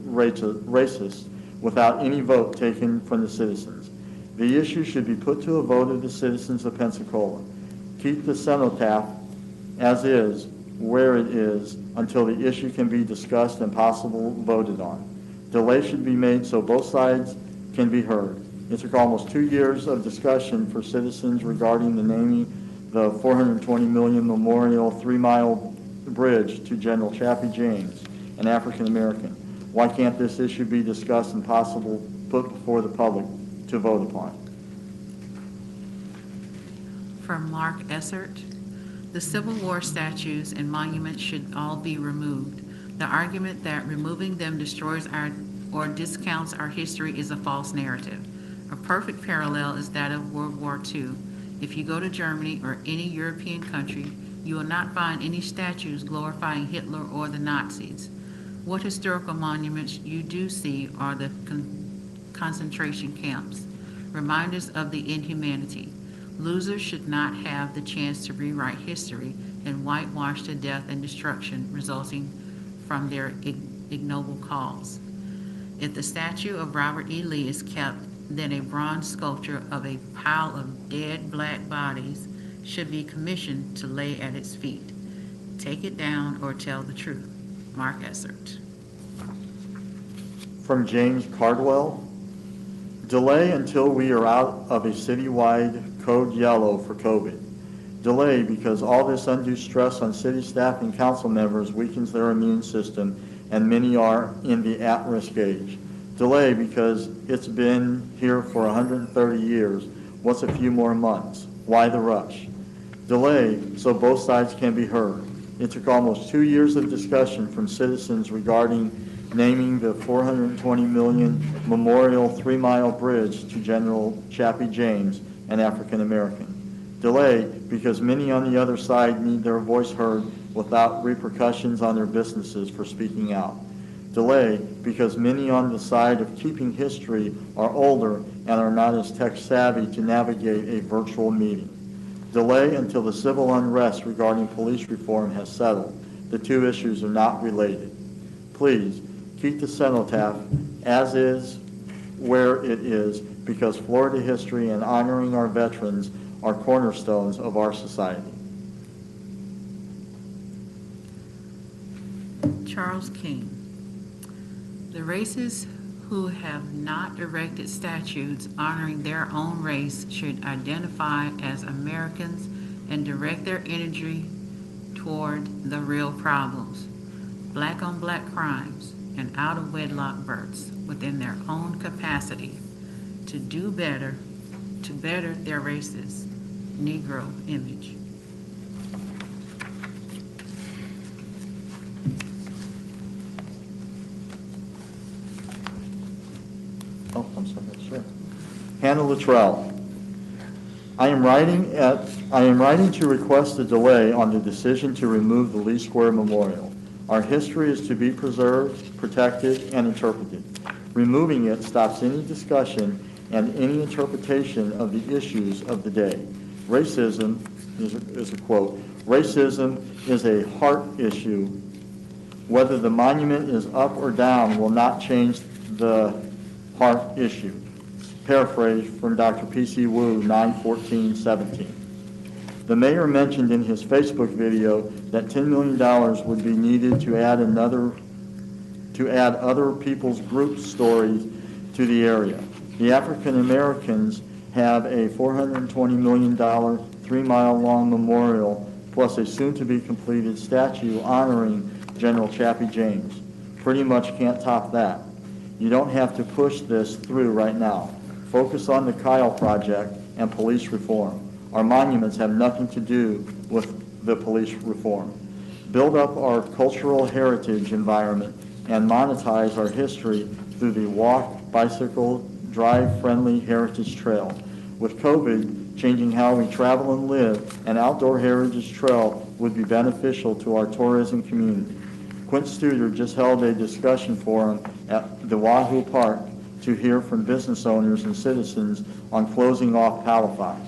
racist without any vote taken from the citizens. The issue should be put to a vote of the citizens of Pensacola. Keep the cenotaph as is, where it is, until the issue can be discussed and possibly voted on. Delay should be made so both sides can be heard. It took almost 2 years of discussion for citizens regarding the naming the $420 million memorial 3-mile bridge to General Chappie James, an African American. Why can't this issue be discussed and possibly put before the public to vote upon? From Mark Essert, the Civil War statues and monuments should all be removed. The argument that removing them destroys or discounts our history is a false narrative. A perfect parallel is that of World War II. If you go to Germany or any European country, you will not find any statues glorifying Hitler or the Nazis. What historical monuments you do see are the concentration camps, reminders of the inhumanity. Losers should not have the chance to rewrite history and whitewash the death and destruction resulting from their ignoble cause. If the statue of Robert E. Lee is kept, then a bronze sculpture of a pile of dead black bodies should be commissioned to lay at its feet. Take it down or tell the truth. Mark Essert. From James Cardwell, delay until we are out of a citywide code yellow for COVID. Delay because all this undue stress on city staff and council members weakens their immune system, and many are in the at-risk age. Delay because it's been here for 130 years. What's a few more months? Why the rush? Delay so both sides can be heard. It took almost 2 years of discussion from citizens regarding naming the $420 million memorial 3-mile bridge to General Chappie James, an African American. Delay because many on the other side need their voice heard without repercussions on their businesses for speaking out. Delay because many on the side of keeping history are older and are not as tech savvy to navigate a virtual meeting. Delay until the civil unrest regarding police reform has settled. The two issues are not related. Please keep the cenotaph as is, where it is, because Florida history and honoring our veterans are cornerstones of our society. Charles King. The races who have not erected statues honoring their own race should identify as Americans and direct their energy toward the real problems, black-on-black crimes and out-of-wedlock births within their own capacity to do better, to better their race's Negro image. Hannah Luttrell. I am writing to request a delay on the decision to remove the Lee Square Memorial. Our history is to be preserved, protected, and interpreted. Removing it stops any discussion and any interpretation of the issues of the day. Racism is a quote, racism is a heart issue. Whether the monument is up or down will not change the heart issue. Paraphrase from Dr. P.C. Wu, 9/14/17. The mayor mentioned in his Facebook video that $10 million would be needed to add other people's group stories to the area. The African Americans have a $420 million 3-mile-long memorial plus a soon-to-be completed statue honoring General Chappie James. Pretty much can't top that. You don't have to push this through right now. Focus on the Kyle Project and police reform. Our monuments have nothing to do with the police reform. Build up our cultural heritage environment and monetize our history through the walk, bicycle, drive-friendly heritage trail. With COVID changing how we travel and live, an outdoor heritage trail would be beneficial to our tourism community. Quint Studer just held a discussion forum at the Wahoo Park to hear from business owners and citizens on closing off Palafox.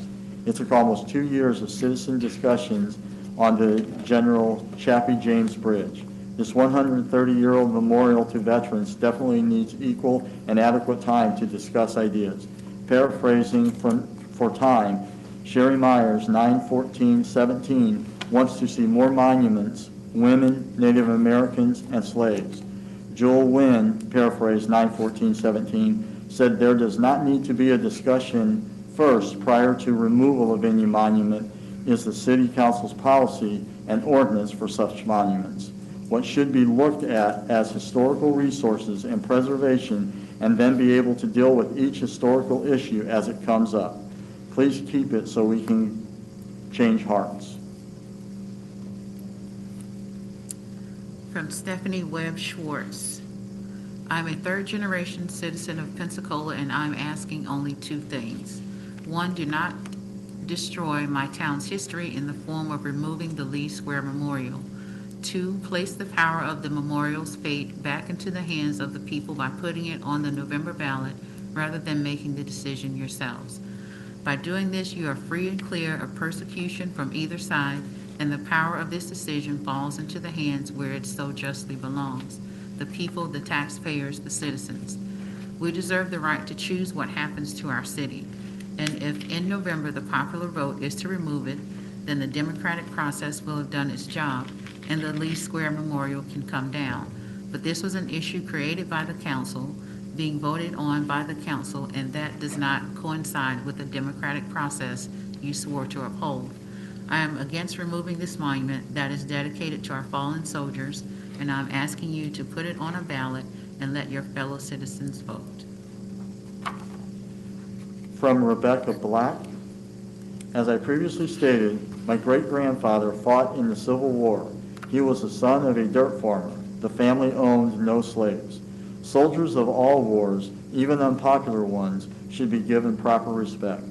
It took almost 2 years of citizen discussions on the General Chappie James Bridge. This 130-year-old memorial to veterans definitely needs equal and adequate time to discuss ideas. Paraphrasing for time, Sherry Myers, 9/14/17, wants to see more monuments, women, Native Americans, and slaves. Joel Wynn, paraphrase 9/14/17, said there does not need to be a discussion first prior to removal of any monument is the City Council's policy and ordinance for such monuments. What should be looked at as historical resources and preservation and then be able to deal with each historical issue as it comes up. Please keep it so we can change hearts. From Stephanie Webb Schwartz. I'm a third-generation citizen of Pensacola, and I'm asking only 2 things. 1, do not destroy my town's history in the form of removing the Lee Square Memorial. 2, place the power of the memorial's fate back into the hands of the people by putting it on the November ballot rather than making the decision yourselves. By doing this, you are free and clear of persecution from either side, and the power of this decision falls into the hands where it so justly belongs, the people, the taxpayers, the citizens. We deserve the right to choose what happens to our city, and if in November the popular vote is to remove it, then the democratic process will have done its job, and the Lee Square Memorial can come down. But this was an issue created by the council, being voted on by the council, and that does not coincide with the democratic process you swore to uphold. I am against removing this monument that is dedicated to our fallen soldiers, and I'm asking you to put it on a ballot and let your fellow citizens vote. From Rebecca Black. As I previously stated, my great-grandfather fought in the Civil War. He was the son of a dirt farmer. The family owned no slaves. Soldiers of all wars, even unpopular ones, should be given proper respect.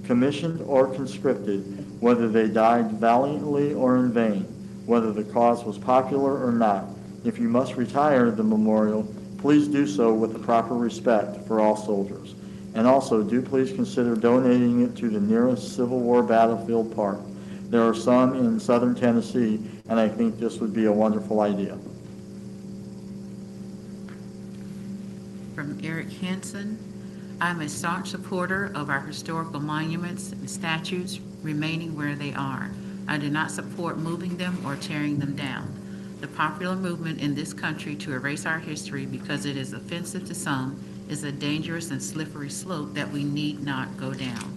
Commissioned or conscripted, whether they died valiantly or in vain, whether the cause was popular or not. If you must retire the memorial, please do so with the proper respect for all soldiers. And also, do please consider donating it to the nearest Civil War battlefield park. There are some in southern Tennessee, and I think this would be a wonderful idea. From Eric Hansen. I'm a staunch supporter of our historical monuments and statues remaining where they are. I do not support moving them or tearing them down. The popular movement in this country to erase our history because it is offensive to some is a dangerous and slippery slope that we need not go down.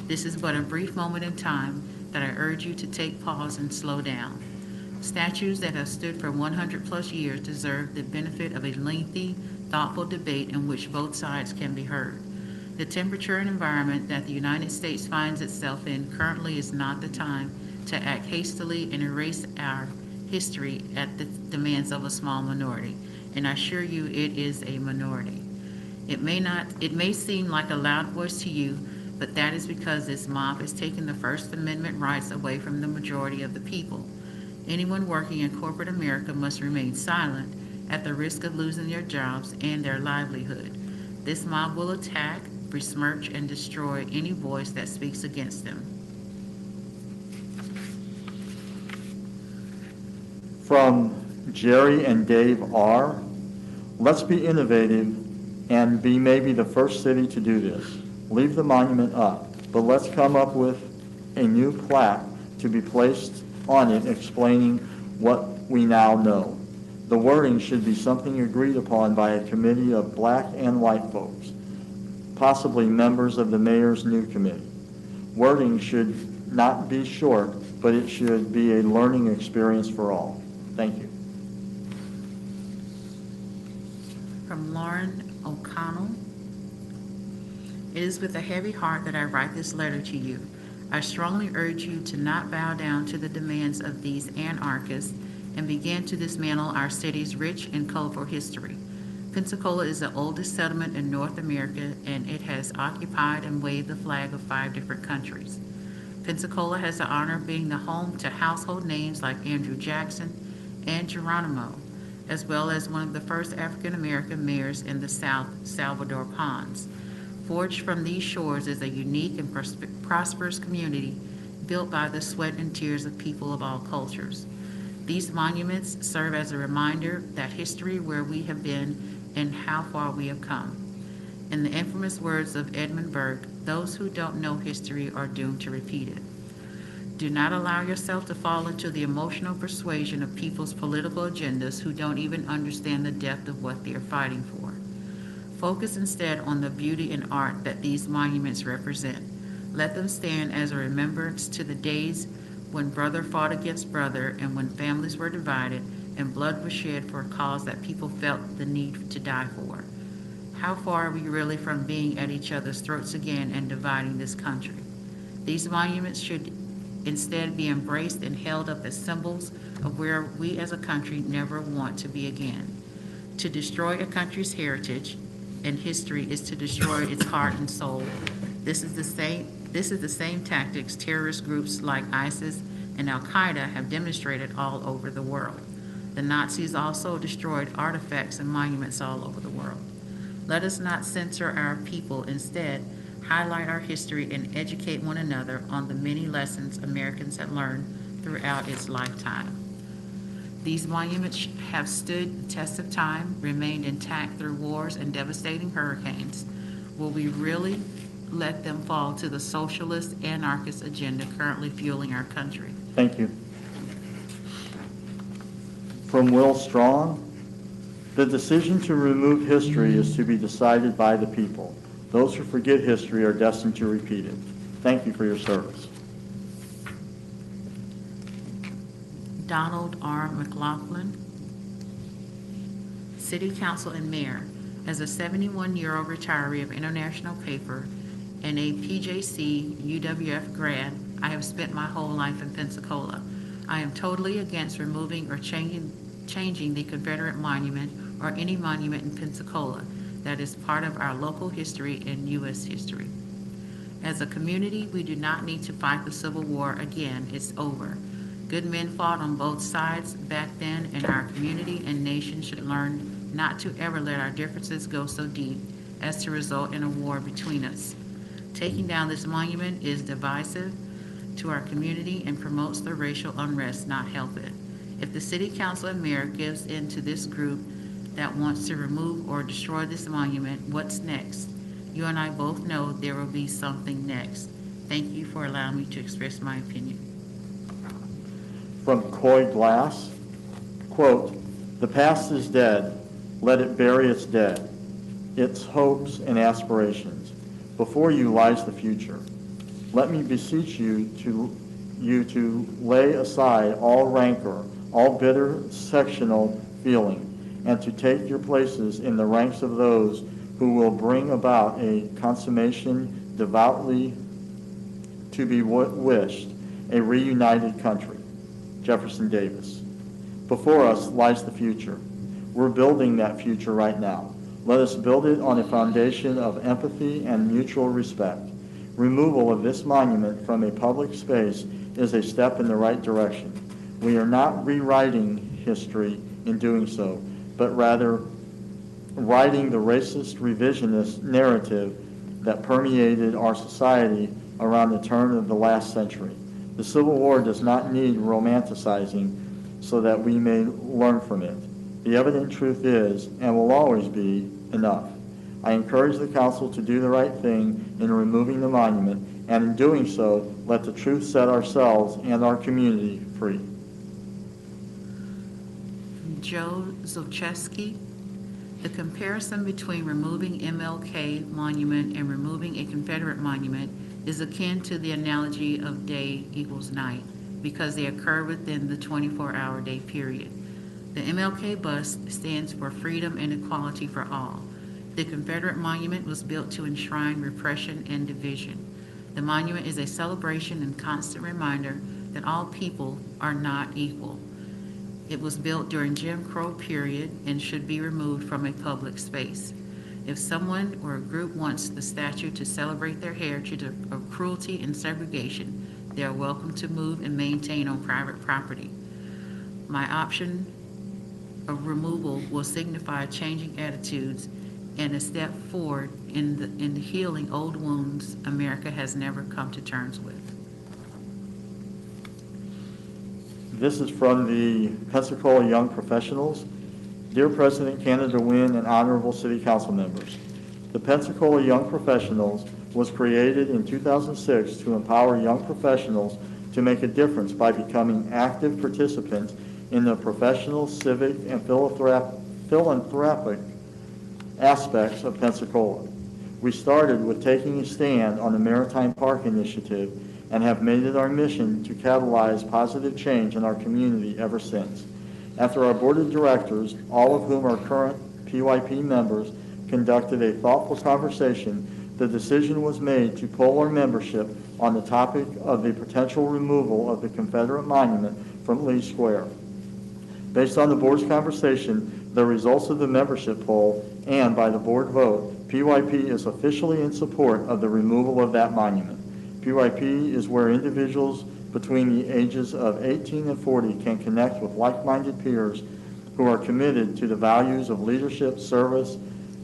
This is but a brief moment in time that I urge you to take pause and slow down. Statues that have stood for 100 plus years deserve the benefit of a lengthy, thoughtful debate in which both sides can be heard. The temperature and environment that the United States finds itself in currently is not the time to act hastily and erase our history at the demands of a small minority, and I assure you it is a minority. It may seem like a loud voice to you, but that is because this mob has taken the First Amendment rights away from the majority of the people. Anyone working in corporate America must remain silent at the risk of losing their jobs and their livelihood. This mob will attack, besmirch, and destroy any voice that speaks against them. From Jerry and Dave R. Let's be innovative and be maybe the first city to do this. Leave the monument up, but let's come up with a new plaque to be placed on it explaining what we now know. The wording should be something agreed upon by a committee of black and white folks, possibly members of the mayor's new committee. Wording should not be short, but it should be a learning experience for all. Thank you. From Lauren O'Connell. It is with a heavy heart that I write this letter to you. I strongly urge you to not bow down to the demands of these anarchists and begin to dismantle our city's rich and colorful history. Pensacola is the oldest settlement in North America, and it has occupied and waved the flag of 5 different countries. Pensacola has the honor of being the home to household names like Andrew Jackson and Geronimo, as well as one of the first African-American mayors in the South, Salvador Pons. Forged from these shores is a unique and prosperous community built by the sweat and tears of people of all cultures. These monuments serve as a reminder that history, where we have been and how far we have come. In the infamous words of Edmund Burke, those who don't know history are doomed to repeat it. Do not allow yourself to fall into the emotional persuasion of people's political agendas who don't even understand the depth of what they are fighting for. Focus instead on the beauty and art that these monuments represent. Let them stand as a remembrance to the days when brother fought against brother and when families were divided and blood was shed for a cause that people felt the need to die for. How far are we really from being at each other's throats again and dividing this country? These monuments should instead be embraced and held up as symbols of where we as a country never want to be again. To destroy a country's heritage and history is to destroy its heart and soul. This is the same tactics terrorist groups like ISIS and Al-Qaeda have demonstrated all over the world. The Nazis also destroyed artifacts and monuments all over the world. Let us not censor our people. Instead, highlight our history and educate one another on the many lessons Americans have learned throughout its lifetime. These monuments have stood the test of time, remained intact through wars and devastating hurricanes. Will we really let them fall to the socialist, anarchist agenda currently fueling our country? Thank you. From Will Strong, the decision to remove history is to be decided by the people. Those who forget history are destined to repeat it. Thank you for your service. Donald R. McLaughlin, City Council and Mayor. As a 71-year-old retiree of International Paper and a PJC UWF grad, I have spent my whole life in Pensacola. I am totally against removing or changing the Confederate Monument or any monument in Pensacola that is part of our local history and U.S. history. As a community, we do not need to fight the Civil War again. It's over. Good men fought on both sides back then, and our community and nation should learn not to ever let our differences go so deep as to result in a war between us. Taking down this monument is divisive to our community and promotes the racial unrest, not help it. If the City Council and Mayor gives in to this group that wants to remove or destroy this monument, what's next? You and I both know there will be something next. Thank you for allowing me to express my opinion. From Coy Glass, quote, "The past is dead. Let it bury its dead, its hopes and aspirations. Before you lies the future. Let me beseech you to lay aside all rancor, all bitter sectional feeling, and to take your places in the ranks of those who will bring about a consummation devoutly to be wished, a reunited country." Jefferson Davis. Before us lies the future. We're building that future right now. Let us build it on a foundation of empathy and mutual respect. Removal of this monument from a public space is a step in the right direction. We are not rewriting history in doing so, but rather writing the racist revisionist narrative that permeated our society around the turn of the last century. The Civil War does not need romanticizing so that we may learn from it. The evident truth is, and will always be, enough. I encourage the council to do the right thing in removing the monument, and in doing so, let the truth set ourselves and our community free. Joe Zolchewski. The comparison between removing MLK monument and removing a Confederate monument is akin to the analogy of day equals night, because they occur within the 24-hour day period. The MLK bust stands for freedom and equality for all. The Confederate monument was built to enshrine repression and division. The monument is a celebration and constant reminder that all people are not equal. It was built during Jim Crow period and should be removed from a public space. If someone or a group wants the statue to celebrate their heritage of cruelty and segregation, they are welcome to move and maintain on private property. My option of removal will signify changing attitudes and a step forward in the healing old wounds America has never come to terms with. This is from the Pensacola Young Professionals. Dear President, Canada Wynn, and honorable City Council members, the Pensacola Young Professionals was created in 2006 to empower young professionals to make a difference by becoming active participants in the professional, civic, and philanthropic aspects of Pensacola. We started with taking a stand on the Maritime Park Initiative and have made it our mission to catalyze positive change in our community ever since. After our board of directors, all of whom are current PYP members, conducted a thoughtful conversation, the decision was made to poll our membership on the topic of the potential removal of the Confederate monument from Lee Square. Based on the board's conversation, the results of the membership poll, and by the board vote, PYP is officially in support of the removal of that monument. PYP is where individuals between the ages of 18 and 40 can connect with like-minded peers who are committed to the values of leadership, service,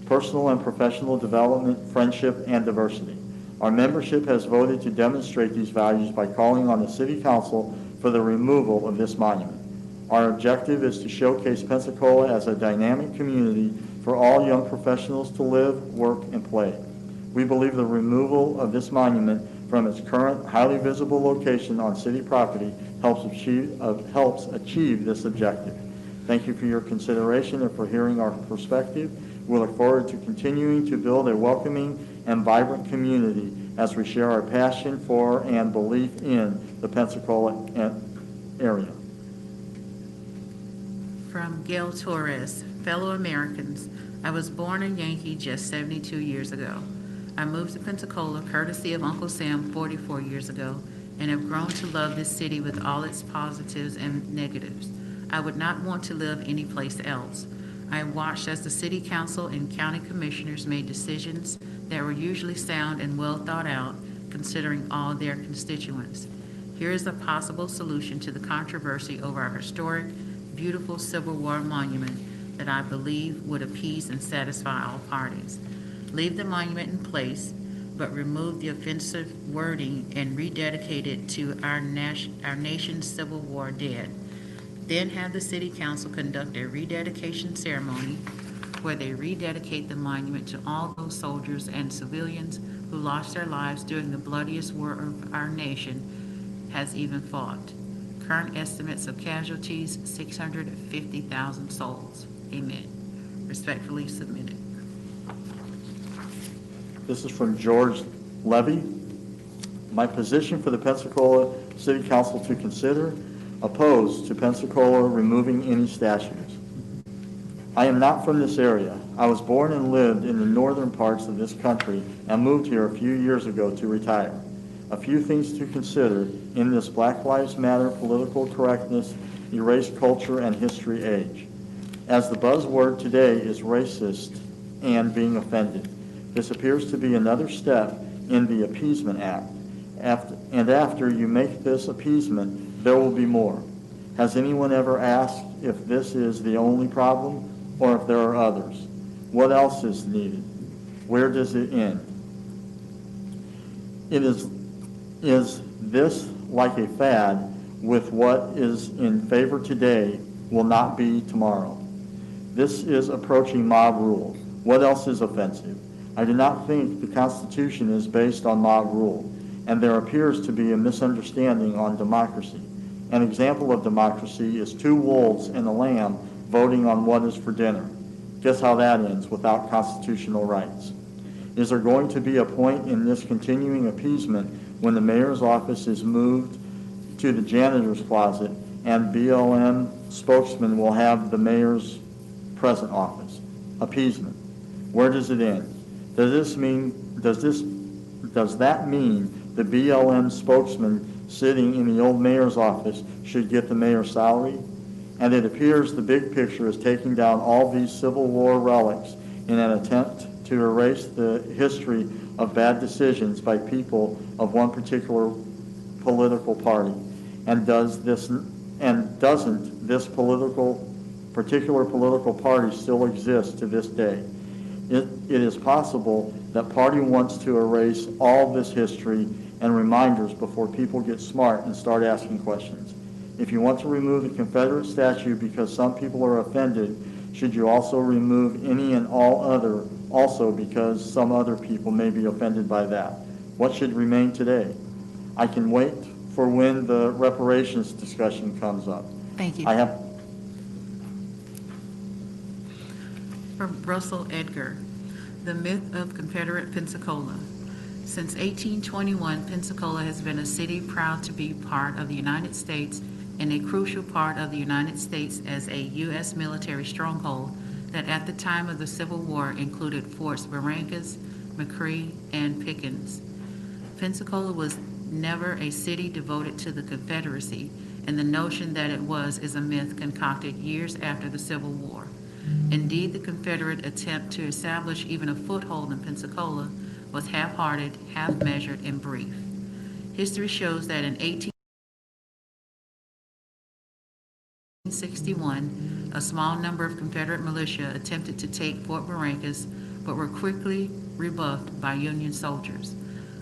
personal and professional development, friendship, and diversity. Our membership has voted to demonstrate these values by calling on the City Council for the removal of this monument. Our objective is to showcase Pensacola as a dynamic community for all young professionals to live, work, and play. We believe the removal of this monument from its current highly visible location on city property helps achieve this objective. Thank you for your consideration and for hearing our perspective. We look forward to continuing to build a welcoming and vibrant community as we share our passion for and belief in the Pensacola area. From Gail Torres, fellow Americans, I was born a Yankee just 72 years ago. I moved to Pensacola courtesy of Uncle Sam 44 years ago and have grown to love this city with all its positives and negatives. I would not want to live anyplace else. I watched as the City Council and County Commissioners made decisions that were usually sound and well thought out, considering all their constituents. Here is a possible solution to the controversy over our historic, beautiful Civil War monument that I believe would appease and satisfy all parties. Leave the monument in place, but remove the offensive wording and rededicate it to our nation's Civil War dead. Then have the City Council conduct a rededication ceremony where they rededicate the monument to all those soldiers and civilians who lost their lives during the bloodiest war of our nation has even fought. Current estimates of casualties, 650,000 souls. Amen. Respectfully submitted. This is from George Levy. My position for the Pensacola City Council to consider: opposed to Pensacola removing any statues. I am not from this area. I was born and lived in the northern parts of this country and moved here a few years ago to retire. A few things to consider in this Black Lives Matter political correctness, erase culture, and history age. As the buzzword today is racist and being offended. This appears to be another step in the Appeasement Act. After you make this appeasement, there will be more. Has anyone ever asked if this is the only problem or if there are others? What else is needed? Where does it end? Is this like a fad with what is in favor today will not be tomorrow? This is approaching mob rule. What else is offensive? I do not think the Constitution is based on mob rule, and there appears to be a misunderstanding on democracy. An example of democracy is two wolves and a lamb voting on what is for dinner. Guess how that ends without constitutional rights? Is there going to be a point in this continuing appeasement when the mayor's office is moved to the janitor's closet and BLM spokesman will have the mayor's present office? Appeasement. Where does it end? Does that mean the BLM spokesman sitting in the old mayor's office should get the mayor's salary? And it appears the big picture is taking down all these Civil War relics in an attempt to erase the history of bad decisions by people of one particular political party. And doesn't this particular political party still exist to this day? It is possible that party wants to erase all this history and reminders before people get smart and start asking questions. If you want to remove the Confederate statue because some people are offended, should you also remove any and all other also because some other people may be offended by that? What should remain today? I can wait for when the reparations discussion comes up. Thank you. From Russell Edgar, The Myth of Confederate Pensacola. Since 1821, Pensacola has been a city proud to be part of the United States and a crucial part of the United States as a U.S. military stronghold that at the time of the Civil War included Forts Barrancas, McCree, and Pickens. Pensacola was never a city devoted to the Confederacy, and the notion that it was is a myth concocted years after the Civil War. Indeed, the Confederate attempt to establish even a foothold in Pensacola was half-hearted, half-measured, and brief. History shows that in 1861, a small number of Confederate militia attempted to take Fort Barrancas, but were quickly rebuffed by Union soldiers.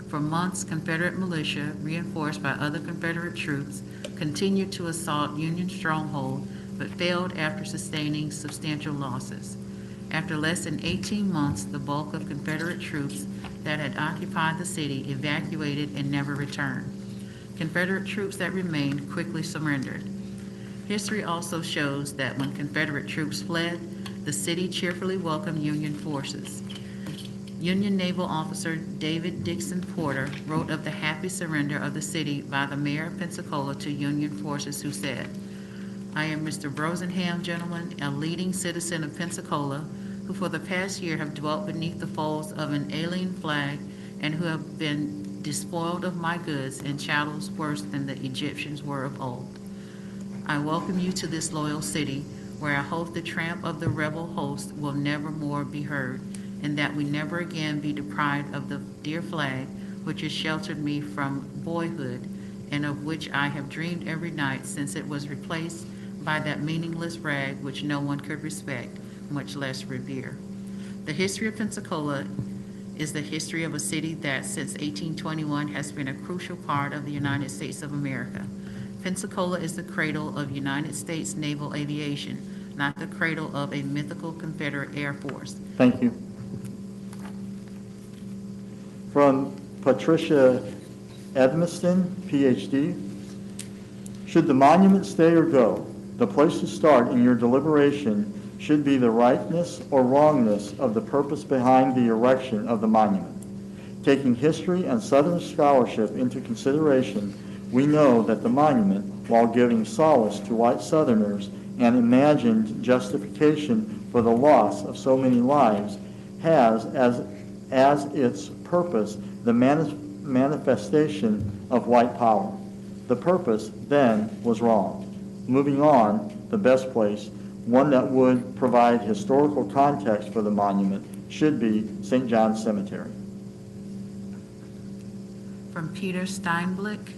For months, Confederate militia, reinforced by other Confederate troops, continued to assault Union stronghold, but failed after sustaining substantial losses. After less than 18 months, the bulk of Confederate troops that had occupied the city evacuated and never returned. Confederate troops that remained quickly surrendered. History also shows that when Confederate troops fled, the city cheerfully welcomed Union forces. Union naval officer David Dixon Porter wrote of the happy surrender of the city by the mayor of Pensacola to Union forces, who said, "I am Mr. Brosenham, gentlemen, a leading citizen of Pensacola, who for the past year have dwelt beneath the folds of an alien flag and who have been despoiled of my goods and chattels worse than the Egyptians were of old. I welcome you to this loyal city, where I hope the tramp of the rebel host will never more be heard, and that we never again be deprived of the dear flag which has sheltered me from boyhood, and of which I have dreamed every night since it was replaced by that meaningless rag which no one could respect, much less revere." The history of Pensacola is the history of a city that since 1821 has been a crucial part of the United States of America. Pensacola is the cradle of United States naval aviation, not the cradle of a mythical Confederate Air Force. Thank you. From Patricia Edmiston, PhD. Should the monument stay or go? The place to start in your deliberation should be the rightness or wrongness of the purpose behind the erection of the monument. Taking history and Southern scholarship into consideration, we know that the monument, while giving solace to white Southerners and imagined justification for the loss of so many lives, has as its purpose the manifestation of white power. The purpose, then, was wrong. Moving on, the best place, one that would provide historical context for the monument, should be St. John's Cemetery. From Peter Steinblick,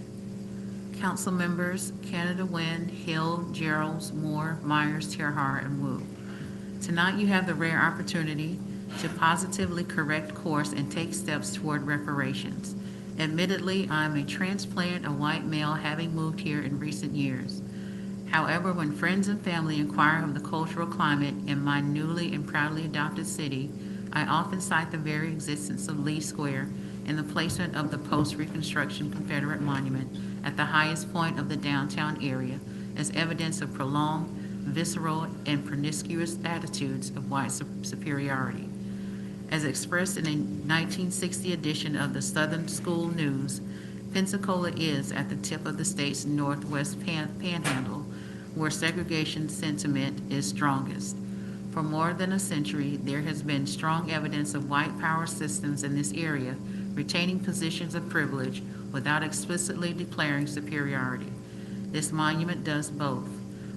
Council members Canada Wynn, Hill, Geralds, Moore, Myers, Terhar, and Wu. Tonight you have the rare opportunity to positively correct course and take steps toward reparations. Admittedly, I am a transplant, a white male having moved here in recent years. However, when friends and family inquire of the cultural climate in my newly and proudly adopted city, I often cite the very existence of Lee Square and the placement of the post-Reconstruction Confederate Monument at the highest point of the downtown area as evidence of prolonged, visceral, and promiscuous attitudes of white superiority. As expressed in a 1960 edition of the Southern School News, Pensacola is at the tip of the state's northwest panhandle, where segregation sentiment is strongest. For more than a century, there has been strong evidence of white power systems in this area retaining positions of privilege without explicitly declaring superiority. This monument does both.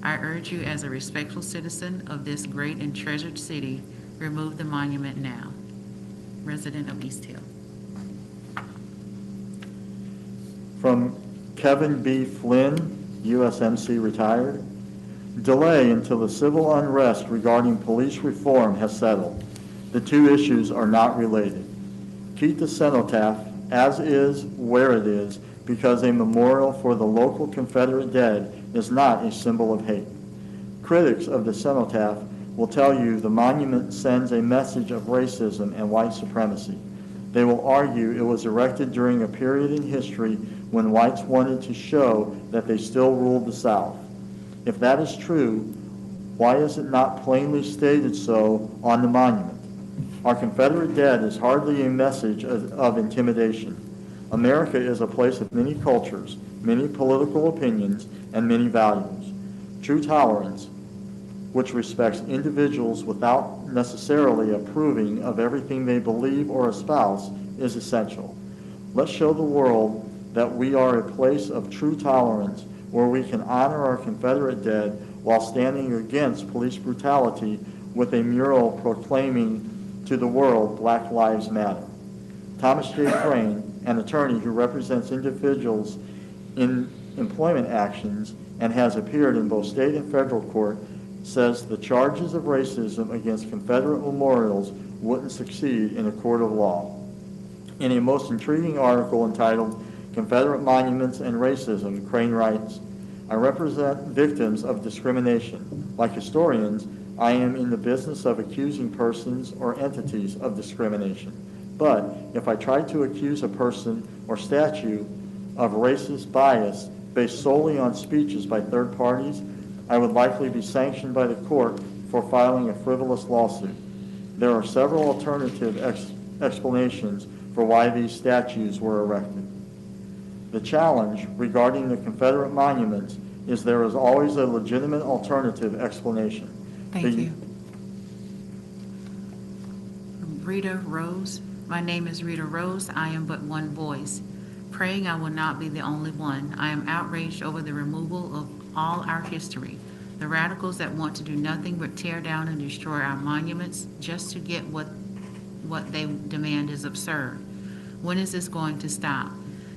I urge you as a respectful citizen of this great and treasured city, remove the monument now. Resident of East Hill. From Kevin B. Flynn, USMC retired. Delay until the civil unrest regarding police reform has settled. The two issues are not related. Keep the cenotaph as is where it is, because a memorial for the local Confederate dead is not a symbol of hate. Critics of the cenotaph will tell you the monument sends a message of racism and white supremacy. They will argue it was erected during a period in history when whites wanted to show that they still ruled the South. If that is true, why is it not plainly stated so on the monument? Our Confederate dead is hardly a message of intimidation. America is a place of many cultures, many political opinions, and many values. True tolerance, which respects individuals without necessarily approving of everything they believe or espouse, is essential. Let's show the world that we are a place of true tolerance where we can honor our Confederate dead while standing against police brutality with a mural proclaiming to the world Black Lives Matter. Thomas J. Crane, an attorney who represents individuals in employment actions and has appeared in both state and federal court, says the charges of racism against Confederate memorials wouldn't succeed in a court of law. In a most intriguing article entitled Confederate Monuments and Racism, Crane writes, I represent victims of discrimination. Like historians, I am in the business of accusing persons or entities of discrimination. But if I try to accuse a person or statue of racist bias based solely on speeches by third parties, I would likely be sanctioned by the court for filing a frivolous lawsuit. There are several alternative explanations for why these statues were erected. The challenge regarding the Confederate monuments is there is always a legitimate alternative explanation. Thank you. Rita Rose. My name is Rita Rose. I am but one voice. Praying I will not be the only one. I am outraged over the removal of all our history. The radicals that want to do nothing but tear down and destroy our monuments just to get what they demand is absurd. When is this going to stop?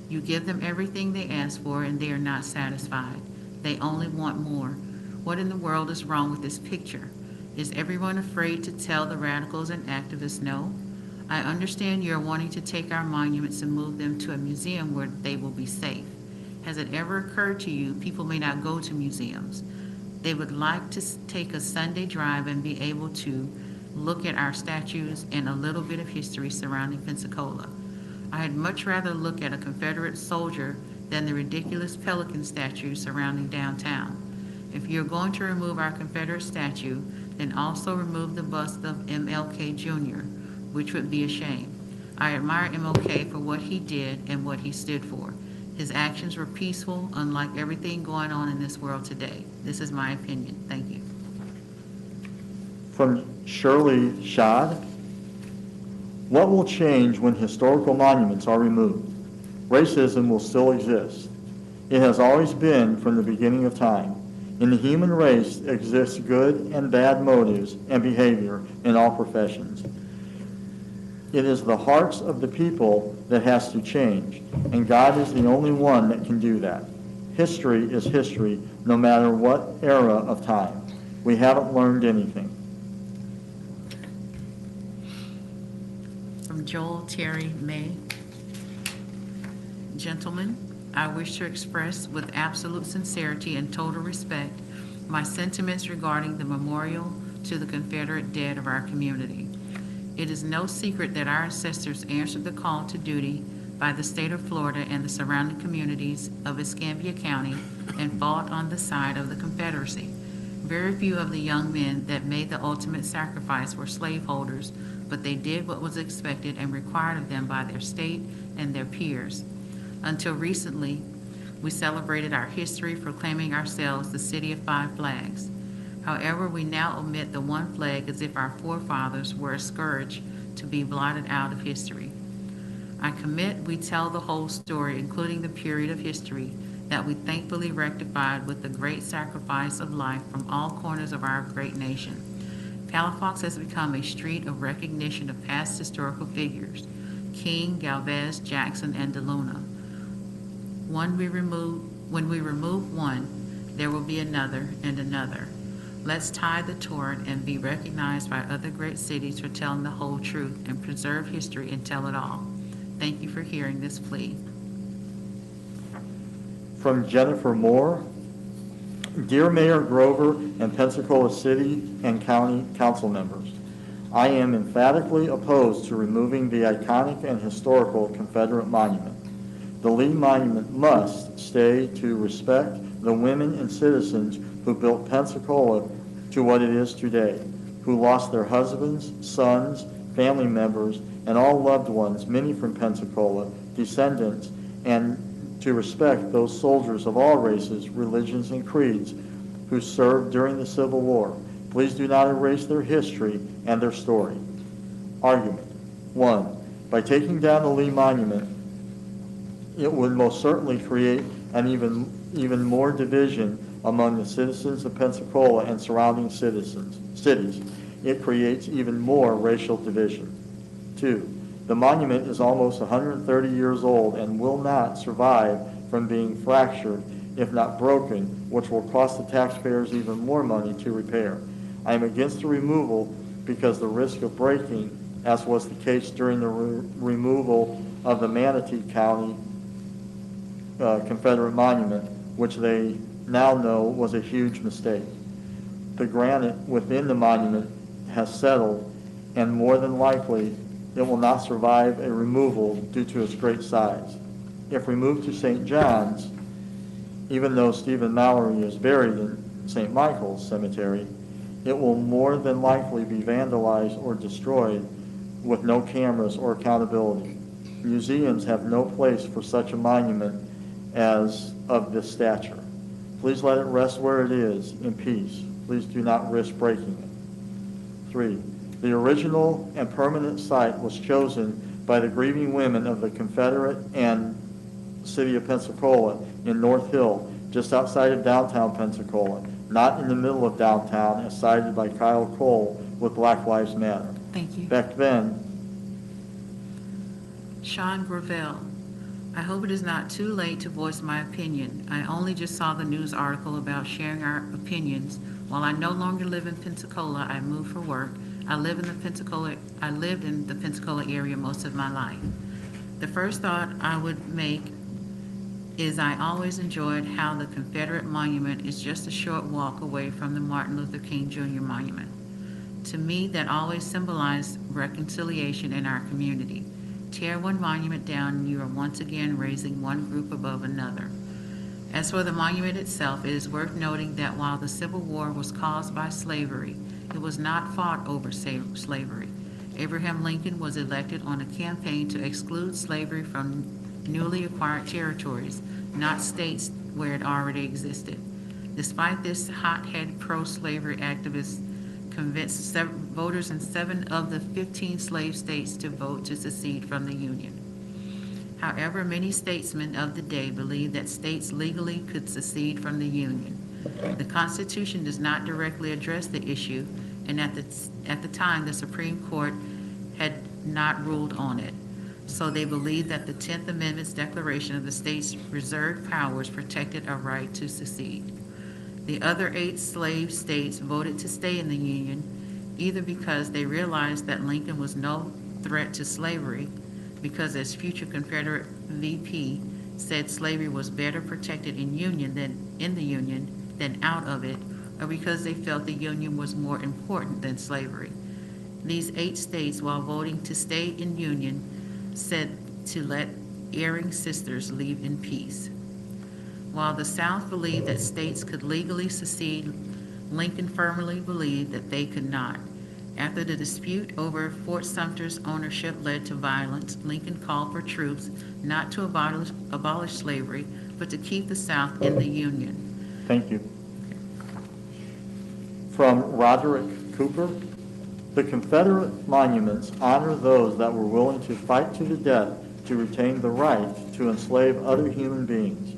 You give them everything they ask for and they are not satisfied. They only want more. What in the world is wrong with this picture? Is everyone afraid to tell the radicals and activists no? I understand you're wanting to take our monuments and move them to a museum where they will be safe. Has it ever occurred to you people may not go to museums? They would like to take a Sunday drive and be able to look at our statues and a little bit of history surrounding Pensacola. I'd much rather look at a Confederate soldier than the ridiculous pelican statue surrounding downtown. If you're going to remove our Confederate statue, then also remove the bust of MLK Jr., which would be a shame. I admire MLK for what he did and what he stood for. His actions were peaceful, unlike everything going on in this world today. This is my opinion. Thank you. From Shirley Schad. What will change when historical monuments are removed? Racism will still exist. It has always been from the beginning of time. In the human race exists good and bad motives and behavior in all professions. It is the hearts of the people that has to change, and God is the only one that can do that. History is history, no matter what era of time. We haven't learned anything. From Joel Terry May. Gentlemen, I wish to express with absolute sincerity and total respect my sentiments regarding the memorial to the Confederate dead of our community. It is no secret that our ancestors answered the call to duty by the state of Florida and the surrounding communities of Escambia County and fought on the side of the Confederacy. Very few of the young men that made the ultimate sacrifice were slaveholders, but they did what was expected and required of them by their state and their peers. Until recently, we celebrated our history proclaiming ourselves the City of Five Flags. However, we now omit the one flag as if our forefathers were a scourge to be blotted out of history. I commit we tell the whole story, including the period of history that we thankfully rectified with the great sacrifice of life from all corners of our great nation. Palafox has become a street of recognition of past historical figures: King, Galvez, Jackson, and DeLuna. When we remove one, there will be another and another. Let's tie the torrent and be recognized by other great cities for telling the whole truth and preserve history and tell it all. Thank you for hearing this plea. From Jennifer Moore. Dear Mayor Grover and Pensacola City and County Council members, I am emphatically opposed to removing the iconic and historical Confederate monument. The Lee Monument must stay to respect the women and citizens who built Pensacola to what it is today, who lost their husbands, sons, family members, and all loved ones, many from Pensacola, descendants, and to respect those soldiers of all races, religions, and creeds who served during the Civil War. Please do not erase their history and their story. Argument. 1. By taking down the Lee Monument, it would most certainly create an even more division among the citizens of Pensacola and surrounding cities. It creates even more racial division. 2. The monument is almost 130 years old and will not survive from being fractured, if not broken, which will cost the taxpayers even more money to repair. I am against the removal because the risk of breaking, as was the case during the removal of the Manatee County Confederate Monument, which they now know was a huge mistake. The granite within the monument has settled, and more than likely it will not survive a removal due to its great size. If removed to St. John's, even though Stephen Mallory is buried in St. Michael's Cemetery, it will more than likely be vandalized or destroyed with no cameras or accountability. Museums have no place for such a monument as of this stature. Please let it rest where it is in peace. Please do not risk breaking it. 3. The original and permanent site was chosen by the grieving women of the Confederate and City of Pensacola in North Hill, just outside of downtown Pensacola, not in the middle of downtown as cited by Kyle Cole with Black Lives Matter. Thank you. Back then, Sean Gravel. I hope it is not too late to voice my opinion. I only just saw the news article about sharing our opinions. While I no longer live in Pensacola, I moved for work. I lived in the Pensacola area most of my life. The first thought I would make is I always enjoyed how the Confederate Monument is just a short walk away from the Martin Luther King Jr. Monument. To me, that always symbolized reconciliation in our community. Tear one monument down and you are once again raising one group above another. As for the monument itself, it is worth noting that while the Civil War was caused by slavery, it was not fought over slavery. Abraham Lincoln was elected on a campaign to exclude slavery from newly acquired territories, not states where it already existed. Despite this, hot-headed pro-slavery activists convinced voters in 7 of the 15 slave states to vote to secede from the Union. However, many statesmen of the day believed that states legally could secede from the Union. The Constitution does not directly address the issue, and at the time, the Supreme Court had not ruled on it. So they believed that the 10th Amendment's declaration of the state's reserved powers protected our right to secede. The other 8 slave states voted to stay in the Union, either because they realized that Lincoln was no threat to slavery, because as future Confederate VP said slavery was better protected in the Union than out of it, or because they felt the Union was more important than slavery. These 8 states, while voting to stay in Union, said to let erring sisters leave in peace. While the South believed that states could legally secede, Lincoln firmly believed that they could not. After the dispute over Fort Sumter's ownership led to violence, Lincoln called for troops not to abolish slavery, but to keep the South in the Union. Thank you. From Roderick Cooper, the Confederate monuments honor those that were willing to fight to the death to retain the right to enslave other human beings.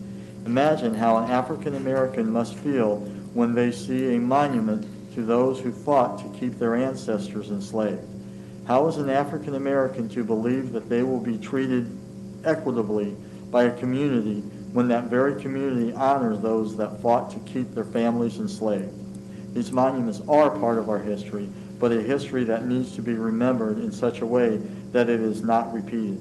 Imagine how an African American must feel when they see a monument to those who fought to keep their ancestors enslaved. How is an African American to believe that they will be treated equitably by a community when that very community honors those that fought to keep their families enslaved? These monuments are part of our history, but a history that needs to be remembered in such a way that it is not repeated.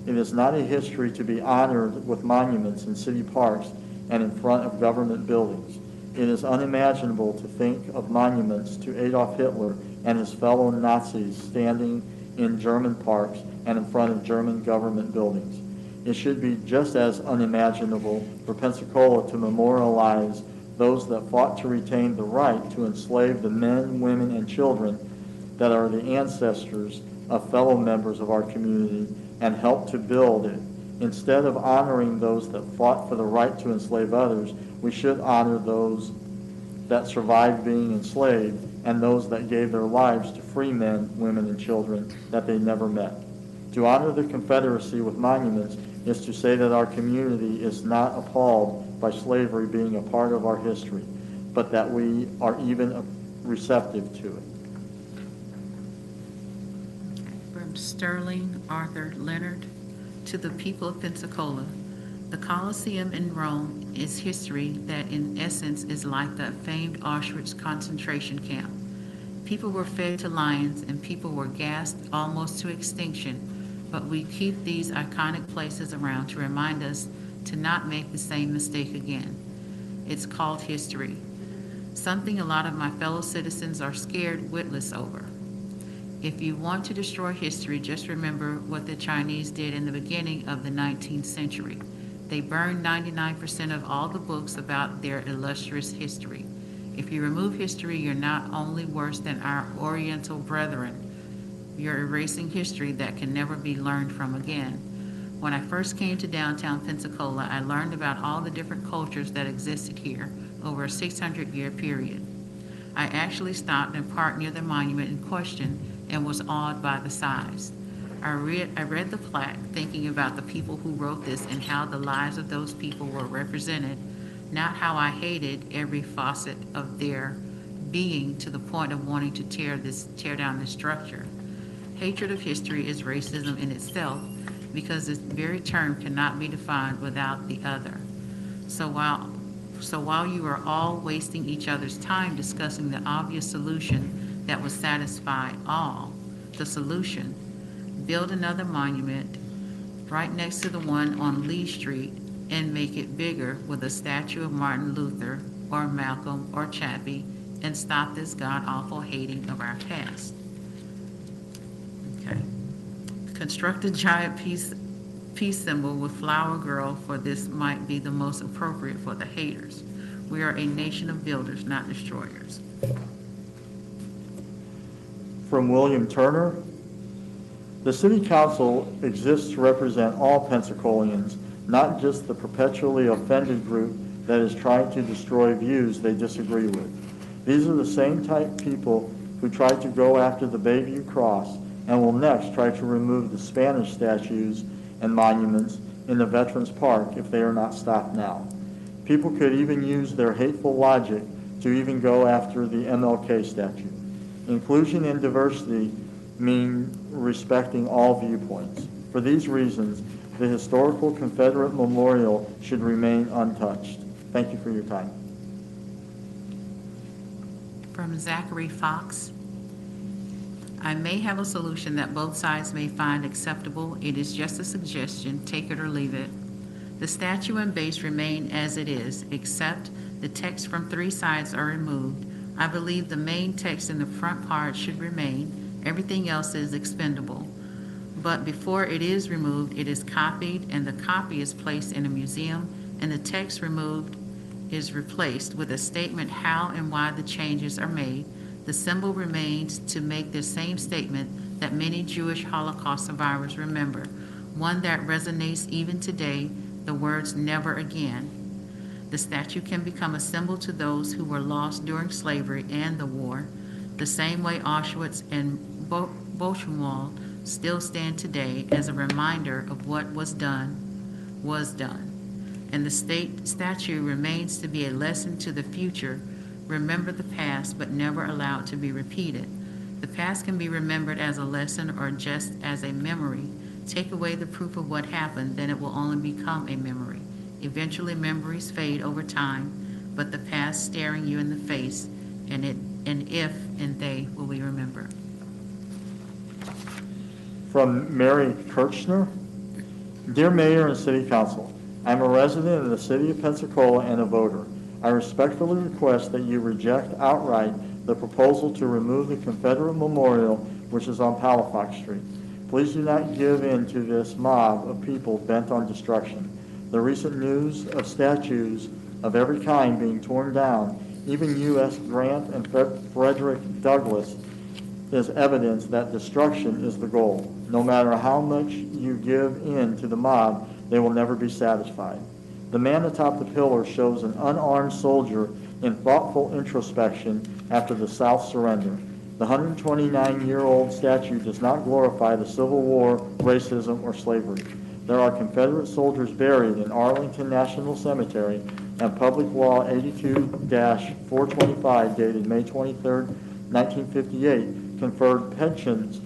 It is not a history to be honored with monuments in city parks and in front of government buildings. It is unimaginable to think of monuments to Adolf Hitler and his fellow Nazis standing in German parks and in front of German government buildings. It should be just as unimaginable for Pensacola to memorialize those that fought to retain the right to enslave the men, women, and children that are the ancestors of fellow members of our community and help to build it. Instead of honoring those that fought for the right to enslave others, we should honor those that survived being enslaved and those that gave their lives to free men, women, and children that they never met. To honor the Confederacy with monuments is to say that our community is not appalled by slavery being a part of our history, but that we are even receptive to it. From Sterling Arthur Leonard to the people of Pensacola, the Colosseum in Rome is history that in essence is like the famed Auschwitz concentration camp. People were fed to lions and people were gassed almost to extinction, but we keep these iconic places around to remind us to not make the same mistake again. It's called history, something a lot of my fellow citizens are scared witless over. If you want to destroy history, just remember what the Chinese did in the beginning of the 19th century. They burned 99% of all the books about their illustrious history. If you remove history, you're not only worse than our Oriental brethren, you're erasing history that can never be learned from again. When I first came to downtown Pensacola, I learned about all the different cultures that existed here over a 600-year period. I actually stopped and parked near the monument in question and was awed by the size. I read the plaque thinking about the people who wrote this and how the lives of those people were represented, not how I hated every facet of their being to the point of wanting to tear down this structure. Hatred of history is racism in itself because this very term cannot be defined without the other. So while you are all wasting each other's time discussing the obvious solution that would satisfy all, the solution, build another monument right next to the one on Lee Street and make it bigger with a statue of Martin Luther or Malcolm or Chappie and stop this god-awful hating of our past. Okay. Construct a giant peace symbol with Flower Girl, for this might be the most appropriate for the haters. We are a nation of builders, not destroyers. From William Turner, the City Council exists to represent all Pensacolians, not just the perpetually offended group that is trying to destroy views they disagree with. These are the same type people who tried to go after the Bayview Cross and will next try to remove the Spanish statues and monuments in the Veterans Park if they are not stopped now. People could even use their hateful logic to even go after the MLK statue. Inclusion and diversity mean respecting all viewpoints. For these reasons, the historical Confederate memorial should remain untouched. Thank you for your time. From Zachary Fox. I may have a solution that both sides may find acceptable. It is just a suggestion, take it or leave it. The statue and base remain as it is, except the text from 3 sides are removed. I believe the main text in the front part should remain. Everything else is expendable. But before it is removed, it is copied, and the copy is placed in a museum, and the text removed is replaced with a statement how and why the changes are made. The symbol remains to make the same statement that many Jewish Holocaust survivors remember, one that resonates even today, the words never again. The statue can become a symbol to those who were lost during slavery and the war, the same way Auschwitz and Buchenwald still stand today as a reminder of what was done. And the statue remains to be a lesson to the future. Remember the past, but never allowed to be repeated. The past can be remembered as a lesson or just as a memory. Take away the proof of what happened, then it will only become a memory. Eventually, memories fade over time, but the past staring you in the face, and they will be remembered. From Mary Kirchner. Dear Mayor and City Council, I'm a resident of the City of Pensacola and a voter. I respectfully request that you reject outright the proposal to remove the Confederate Memorial, which is on Palafox Street. Please do not give in to this mob of people bent on destruction. The recent news of statues of every kind being torn down, even U.S. Grant and Frederick Douglass, is evidence that destruction is the goal. No matter how much you give in to the mob, they will never be satisfied. The man atop the pillar shows an unarmed soldier in thoughtful introspection after the South surrender. The 129-year-old statue does not glorify the Civil War, racism, or slavery. There are Confederate soldiers buried in Arlington National Cemetery, and Public Law 82-425, dated May 23, 1958, conferred pensions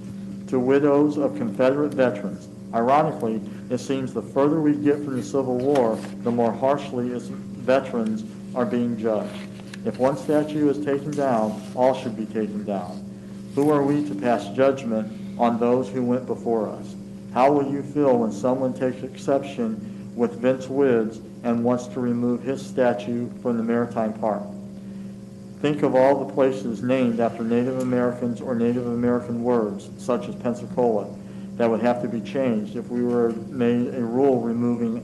to widows of Confederate veterans. Ironically, it seems the further we get from the Civil War, the more harshly its veterans are being judged. If one statue is taken down, all should be taken down. Who are we to pass judgment on those who went before us? How will you feel when someone takes exception with Vince Woods and wants to remove his statue from the Maritime Park? Think of all the places named after Native Americans or Native American words, such as Pensacola, that would have to be changed if we were made a rule removing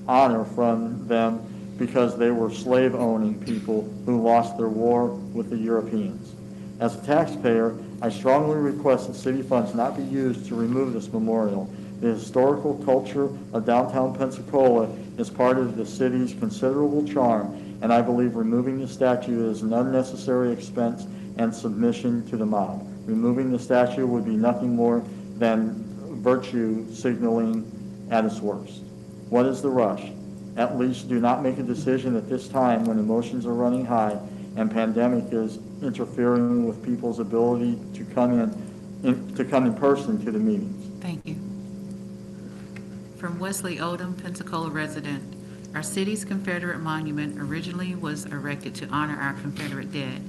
honor from them because they were slave-owning people who lost their war with the Europeans. As a taxpayer, I strongly request that city funds not be used to remove this memorial. The historical culture of downtown Pensacola is part of the city's considerable charm, and I believe removing the statue is an unnecessary expense and submission to the mob. Removing the statue would be nothing more than virtue signaling at its worst. What is the rush? At least do not make a decision at this time when emotions are running high and pandemic is interfering with people's ability to come in person to the meetings. Thank you. From Wesley Odom, Pensacola resident. Our city's Confederate monument originally was erected to honor our Confederate dead.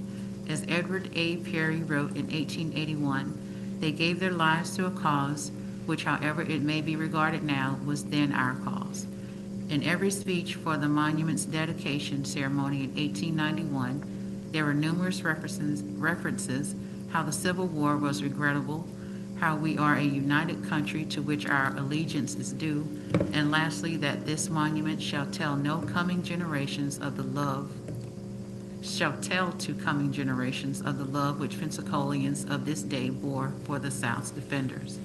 As Edward A. Perry wrote in 1881, they gave their lives to a cause which, however it may be regarded now, was then our cause. In every speech for the monument's dedication ceremony in 1891, there were numerous references how the Civil War was regrettable, how we are a united country to which our allegiance is due, and lastly, that this monument shall tell to coming generations of the love which Pensacolians of this day bore for the South's defenders.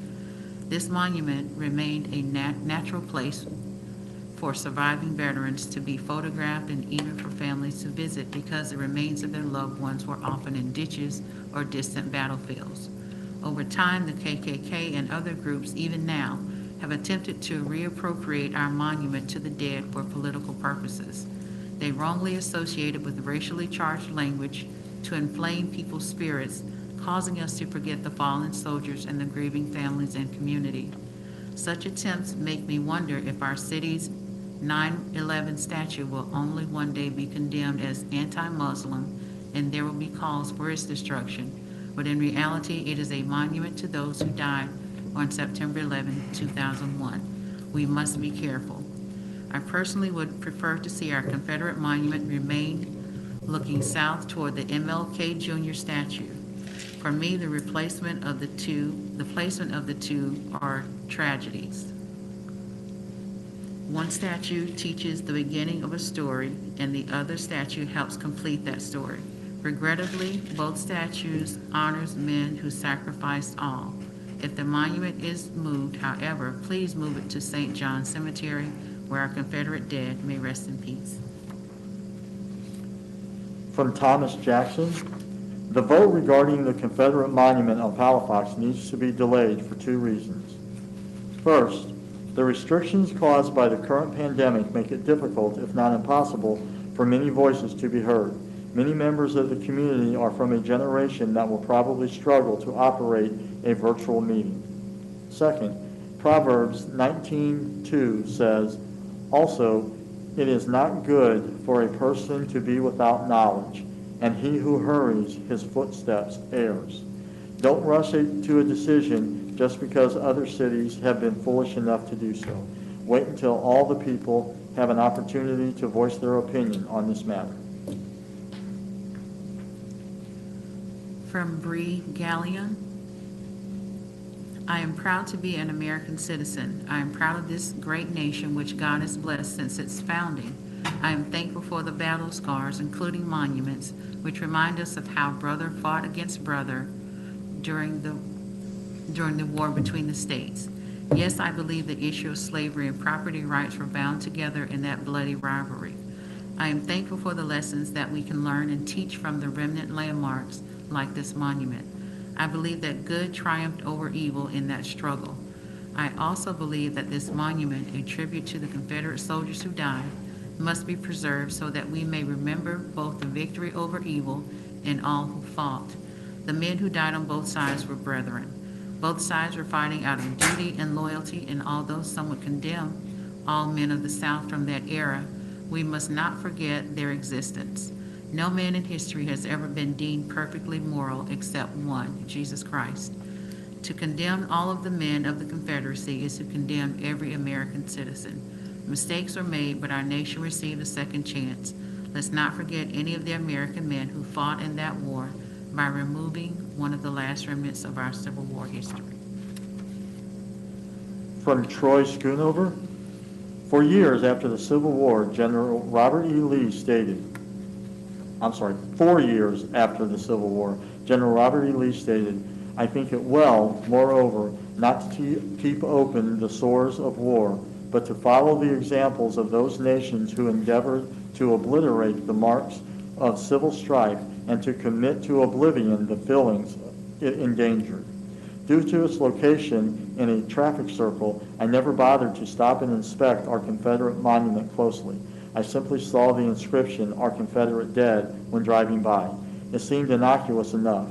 This monument remained a natural place for surviving veterans to be photographed and even for families to visit because the remains of their loved ones were often in ditches or distant battlefields. Over time, the KKK and other groups, even now, have attempted to reappropriate our monument to the dead for political purposes. They wrongly associate it with racially charged language to inflame people's spirits, causing us to forget the fallen soldiers and the grieving families and community. Such attempts make me wonder if our city's 9/11 statue will only one day be condemned as anti-Muslim and there will be calls for its destruction, but in reality it is a monument to those who died on September 11, 2001. We must be careful. I personally would prefer to see our Confederate monument remain looking south toward the MLK Jr. statue. For me, the placement of the two are tragedies. One statue teaches the beginning of a story, and the other statue helps complete that story. Regrettably, both statues honors men who sacrificed all. If the monument is moved, however, please move it to St. John Cemetery, where our Confederate dead may rest in peace. From Thomas Jackson, the vote regarding the Confederate monument of Halifax needs to be delayed for two reasons. First, the restrictions caused by the current pandemic make it difficult, if not impossible, for many voices to be heard. Many members of the community are from a generation that will probably struggle to operate a virtual meeting. Second, Proverbs 19:2 says, "Also, it is not good for a person to be without knowledge, and he who hurries his footsteps errs." Don't rush to a decision just because other cities have been foolish enough to do so. Wait until all the people have an opportunity to voice their opinion on this matter. From Bree Gallion, I am proud to be an American citizen. I am proud of this great nation which God has blessed since its founding. I am thankful for the battle scars, including monuments, which remind us of how brother fought against brother during the war between the states. Yes, I believe the issue of slavery and property rights were bound together in that bloody rivalry. I am thankful for the lessons that we can learn and teach from the remnant landmarks like this monument. I believe that good triumphed over evil in that struggle. I also believe that this monument, a tribute to the Confederate soldiers who died, must be preserved so that we may remember both the victory over evil and all who fought. The men who died on both sides were brethren. Both sides were fighting out of duty and loyalty, and although some would condemn all men of the South from that era, we must not forget their existence. No man in history has ever been deemed perfectly moral except one, Jesus Christ. To condemn all of the men of the Confederacy is to condemn every American citizen. Mistakes were made, but our nation received a second chance. Let's not forget any of the American men who fought in that war by removing one of the last remnants of our Civil War history. From Troy Schoonover, for years after the Civil War, General Robert E. Lee stated, 4 years after the Civil War, General Robert E. Lee stated, "I think it well, moreover, not to keep open the sores of war, but to follow the examples of those nations who endeavored to obliterate the marks of civil strife and to commit to oblivion the feelings it endangered." Due to its location in a traffic circle, I never bothered to stop and inspect our Confederate monument closely. I simply saw the inscription, "Our Confederate Dead," when driving by. It seemed innocuous enough.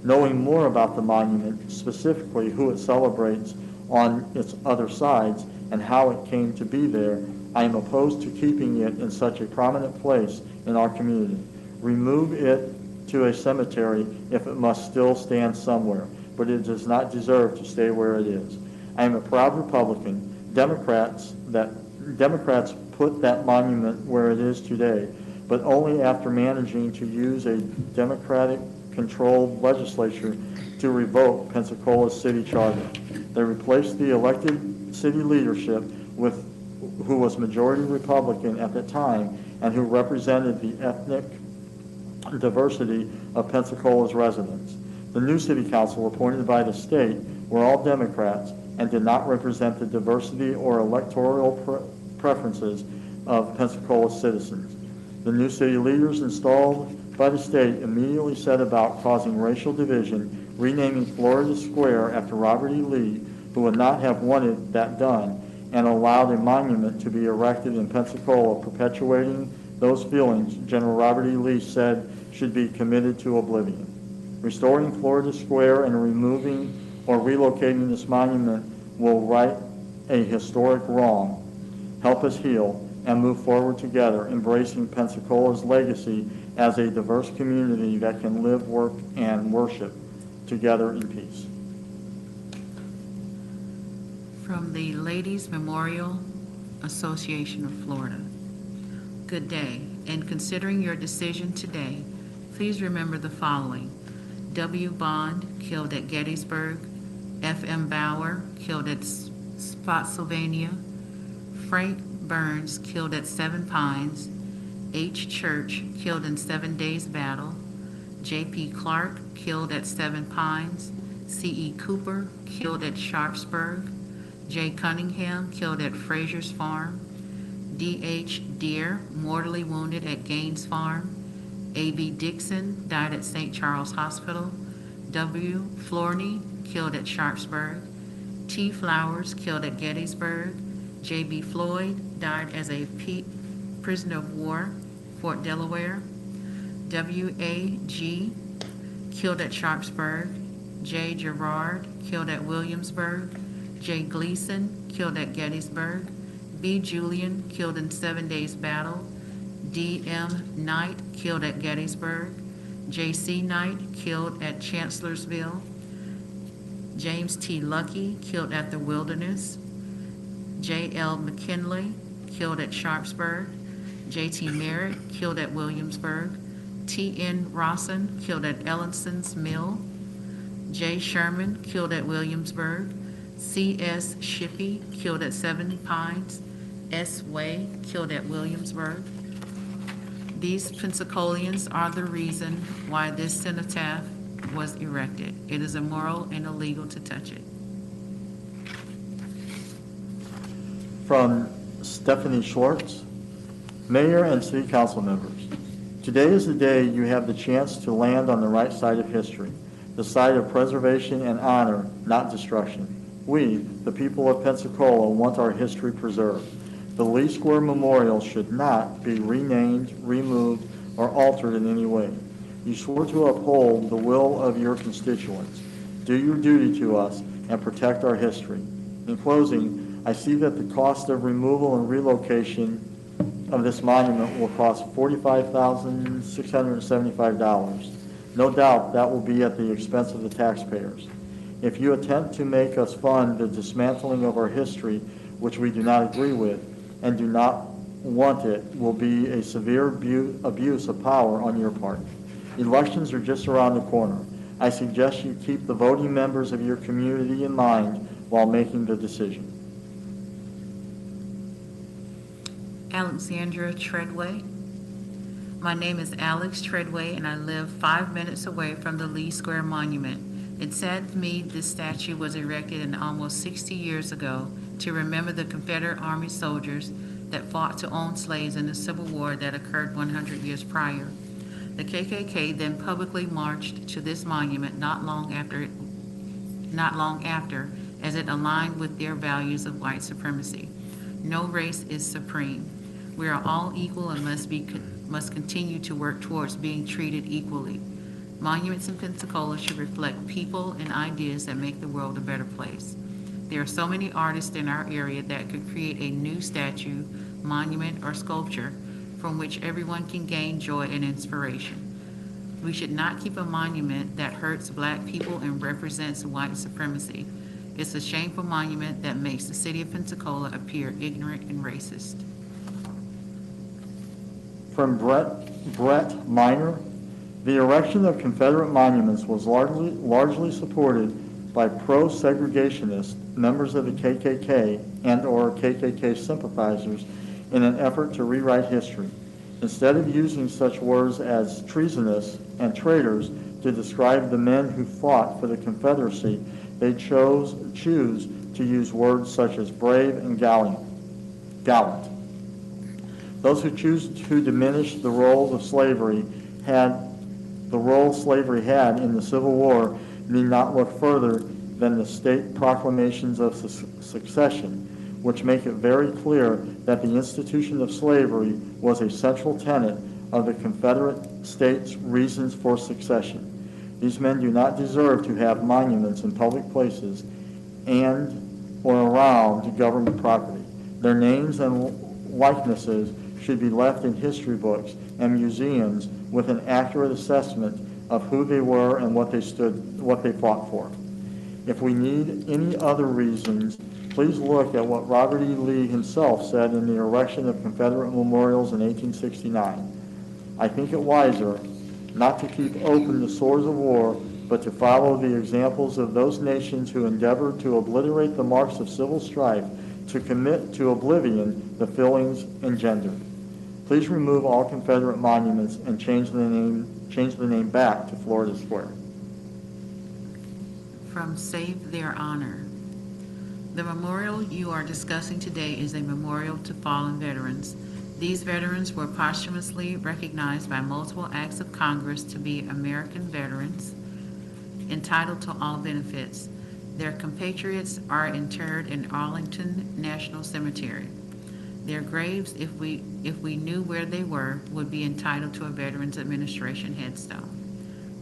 Knowing more about the monument, specifically who it celebrates on its other sides and how it came to be there, I am opposed to keeping it in such a prominent place in our community. Remove it to a cemetery if it must still stand somewhere, but it does not deserve to stay where it is. I am a proud Republican. Democrats put that monument where it is today, but only after managing to use a Democratic-controlled legislature to revoke Pensacola's city charter. They replaced the elected city leadership who was majority Republican at the time and who represented the ethnic diversity of Pensacola's residents. The new city council appointed by the state were all Democrats and did not represent the diversity or electoral preferences of Pensacola citizens. The new city leaders installed by the state immediately set about causing racial division, renaming Florida Square after Robert E. Lee, who would not have wanted that done, and allowed a monument to be erected in Pensacola perpetuating those feelings General Robert E. Lee said should be committed to oblivion. Restoring Florida Square and removing or relocating this monument will right a historic wrong, help us heal, and move forward together, embracing Pensacola's legacy as a diverse community that can live, work, and worship together in peace. From the Ladies Memorial Association of Florida. Good day. In considering your decision today, please remember the following. W. Bond, killed at Gettysburg. F.M. Bauer, killed at Spotsylvania. Frank Burns, killed at Seven Pines. H. Church, killed in 7 Days Battle. J.P. Clark, killed at Seven Pines. C.E. Cooper, killed at Sharpsburg. J. Cunningham, killed at Frazier's Farm. D.H. Deere, mortally wounded at Gaines Farm. A.B. Dixon, died at St. Charles Hospital. W. Florney, killed at Sharpsburg. T. Flowers, killed at Gettysburg. J.B. Floyd, died as a prisoner of war, Fort Delaware. W.A.G., killed at Sharpsburg. J. Gerard, killed at Williamsburg. J. Gleason, killed at Gettysburg. B. Julian, killed in 7 Days Battle. D. M. Knight, killed at Gettysburg. J. C. Knight, killed at Chancellorsville. James T. Lucky, killed at the Wilderness. J. L. McKinley, killed at Sharpsburg. J. T. Merritt, killed at Williamsburg. T. N. Rawson, killed at Ellison's Mill. J. Sherman, killed at Williamsburg. C. S. Shippey, killed at Seven Pines. S. Way, killed at Williamsburg. These Pensacolians are the reason why this cenotaph was erected. It is immoral and illegal to touch it. From Stephanie Schwartz, Mayor and City Council members. Today is the day you have the chance to land on the right side of history, the side of preservation and honor, not destruction. We, the people of Pensacola, want our history preserved. The Lee Square Memorial should not be renamed, removed, or altered in any way. You swore to uphold the will of your constituents. Do your duty to us and protect our history. In closing, I see that the cost of removal and relocation of this monument will cost $45,675. No doubt that will be at the expense of the taxpayers. If you attempt to make us fund the dismantling of our history, which we do not agree with and do not want it, will be a severe abuse of power on your part. Elections are just around the corner. I suggest you keep the voting members of your community in mind while making the decision. Alexandra Treadway. My name is Alex Treadway, and I live 5 minutes away from the Lee Square Monument. It's sad to me this statue was erected in almost 60 years ago to remember the Confederate Army soldiers that fought to own slaves in the Civil War that occurred 100 years prior. The KKK then publicly marched to this monument not long after, as it aligned with their values of white supremacy. No race is supreme. We are all equal and must continue to work towards being treated equally. Monuments in Pensacola should reflect people and ideas that make the world a better place. There are so many artists in our area that could create a new statue, monument, or sculpture from which everyone can gain joy and inspiration. We should not keep a monument that hurts black people and represents white supremacy. It's a shameful monument that makes the city of Pensacola appear ignorant and racist. From Brett Minor, the erection of Confederate monuments was largely supported by pro-segregationist members of the KKK and or KKK sympathizers in an effort to rewrite history. Instead of using such words as treasonous and traitors to describe the men who fought for the Confederacy, they choose to use words such as brave and gallant. Those who choose to diminish the role slavery had in the Civil War need not look further than the state proclamations of succession, which make it very clear that the institution of slavery was a central tenet of the Confederate States' reasons for succession. These men do not deserve to have monuments in public places and or around government property. Their names and likenesses should be left in history books and museums with an accurate assessment of who they were and what they fought for. If we need any other reasons, please look at what Robert E. Lee himself said in the erection of Confederate memorials in 1869. I think it wiser not to keep open the sores of war, but to follow the examples of those nations who endeavored to obliterate the marks of civil strife, to commit to oblivion the feelings engendered. Please remove all Confederate monuments and change the name back to Florida Square. From Save Their Honor. The memorial you are discussing today is a memorial to fallen veterans. These veterans were posthumously recognized by multiple acts of Congress to be American veterans, entitled to all benefits. Their compatriots are interred in Arlington National Cemetery. Their graves, if we knew where they were, would be entitled to a Veterans Administration headstone.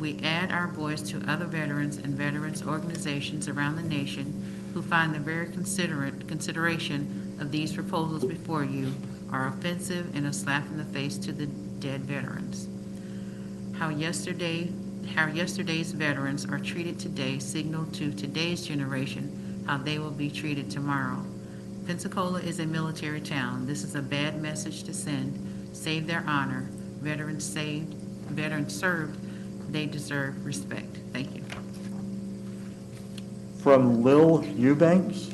We add our voice to other veterans and veterans organizations around the nation who find the very consideration of these proposals before you are offensive and a slap in the face to the dead veterans. How yesterday's veterans are treated today signal to today's generation how they will be treated tomorrow. Pensacola is a military town. This is a bad message to send. Save their honor. Veterans saved, veterans served. They deserve respect. Thank you. From Lil Eubanks.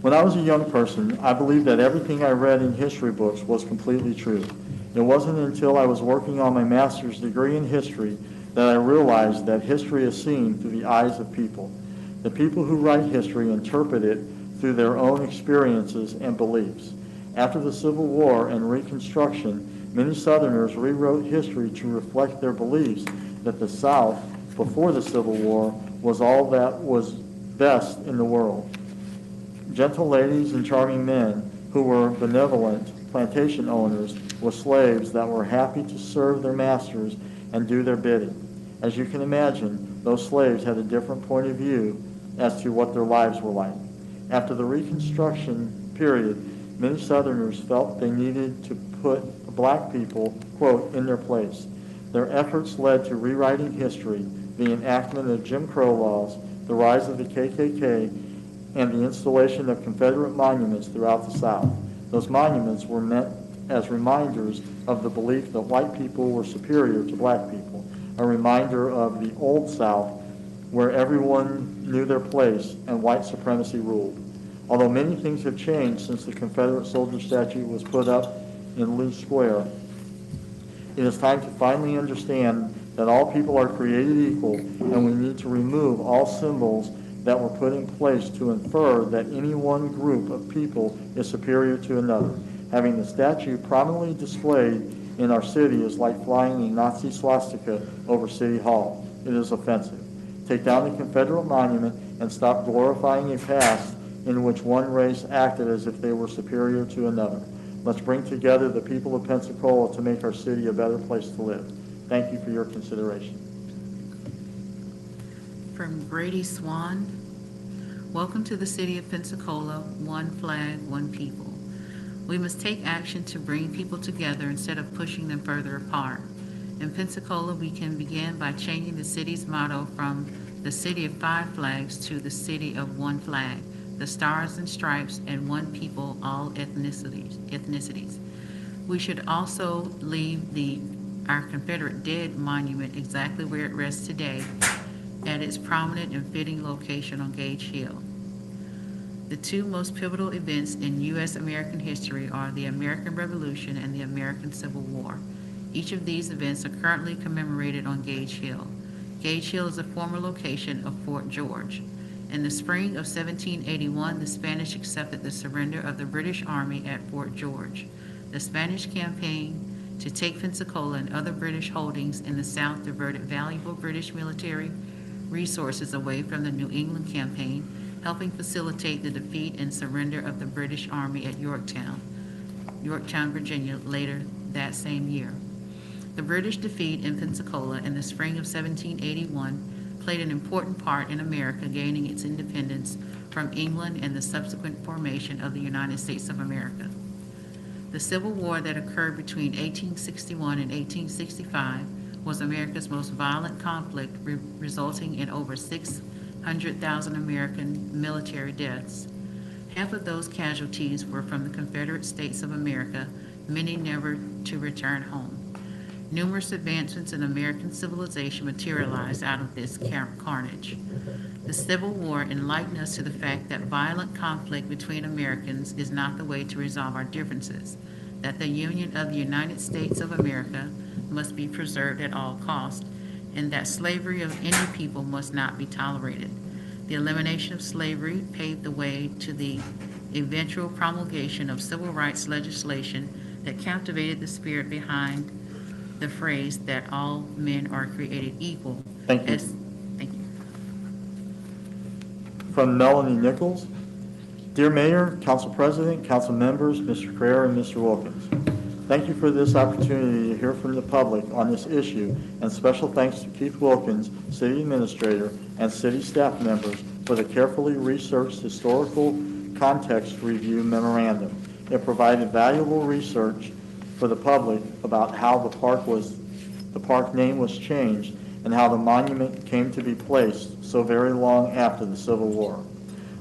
When I was a young person, I believed that everything I read in history books was completely true. It wasn't until I was working on my master's degree in history that I realized that history is seen through the eyes of people. The people who write history interpret it through their own experiences and beliefs. After the Civil War and Reconstruction, many Southerners rewrote history to reflect their beliefs that the South, before the Civil War, was all that was best in the world. Gentle ladies and charming men who were benevolent plantation owners with slaves that were happy to serve their masters and do their bidding. As you can imagine, those slaves had a different point of view as to what their lives were like. After the Reconstruction period, many Southerners felt they needed to put black people, quote, in their place. Their efforts led to rewriting history, the enactment of Jim Crow laws, the rise of the KKK, and the installation of Confederate monuments throughout the South. Those monuments were meant as reminders of the belief that white people were superior to black people, a reminder of the old South where everyone knew their place and white supremacy ruled. Although many things have changed since the Confederate soldier statue was put up in Lee Square, it is time to finally understand that all people are created equal, and we need to remove all symbols that were put in place to infer that any one group of people is superior to another. Having the statue prominently displayed in our city is like flying a Nazi swastika over City Hall. It is offensive. Take down the Confederate monument and stop glorifying a past in which one race acted as if they were superior to another. Let's bring together the people of Pensacola to make our city a better place to live. Thank you for your consideration. From Grady Swan. Welcome to the city of Pensacola, one flag, one people. We must take action to bring people together instead of pushing them further apart. In Pensacola, we can begin by changing the city's motto from the city of five flags to the city of one flag, the stars and stripes, and one people, all ethnicities. We should also leave our Confederate dead monument exactly where it rests today, at its prominent and fitting location on Gage Hill. The two most pivotal events in U.S. American history are the American Revolution and the American Civil War. Each of these events are currently commemorated on Gage Hill. Gage Hill is a former location of Fort George. In the spring of 1781, the Spanish accepted the surrender of the British Army at Fort George. The Spanish campaign to take Pensacola and other British holdings in the South diverted valuable British military resources away from the New England campaign, helping facilitate the defeat and surrender of the British Army at Yorktown, Virginia, later that same year. The British defeat in Pensacola in the spring of 1781 played an important part in America gaining its independence from England and the subsequent formation of the United States of America. The Civil War that occurred between 1861 and 1865 was America's most violent conflict, resulting in over 600,000 American military deaths. Half of those casualties were from the Confederate States of America, many never to return home. Numerous advancements in American civilization materialized out of this carnage. The Civil War enlightened us to the fact that violent conflict between Americans is not the way to resolve our differences, that the Union of the United States of America must be preserved at all costs, and that slavery of any people must not be tolerated. The elimination of slavery paved the way to the eventual promulgation of civil rights legislation that captivated the spirit behind the phrase that all men are created equal. Thank you. Thank you. From Melanie Nichols. Dear Mayor, Council President, Council members, Mr. Carrera, and Mr. Wilkins, thank you for this opportunity to hear from the public on this issue, and special thanks to Keith Wilkins, City Administrator, and City staff members for the carefully researched historical context review memorandum. It provided valuable research for the public about how the park name was changed and how the monument came to be placed so very long after the Civil War.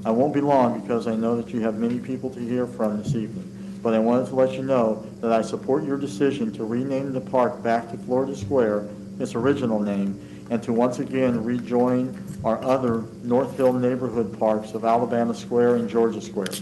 I won't be long because I know that you have many people to hear from this evening, but I wanted to let you know that I support your decision to rename the park back to Florida Square, its original name, and to once again rejoin our other North Hill neighborhood parks of Alabama Square and Georgia Square.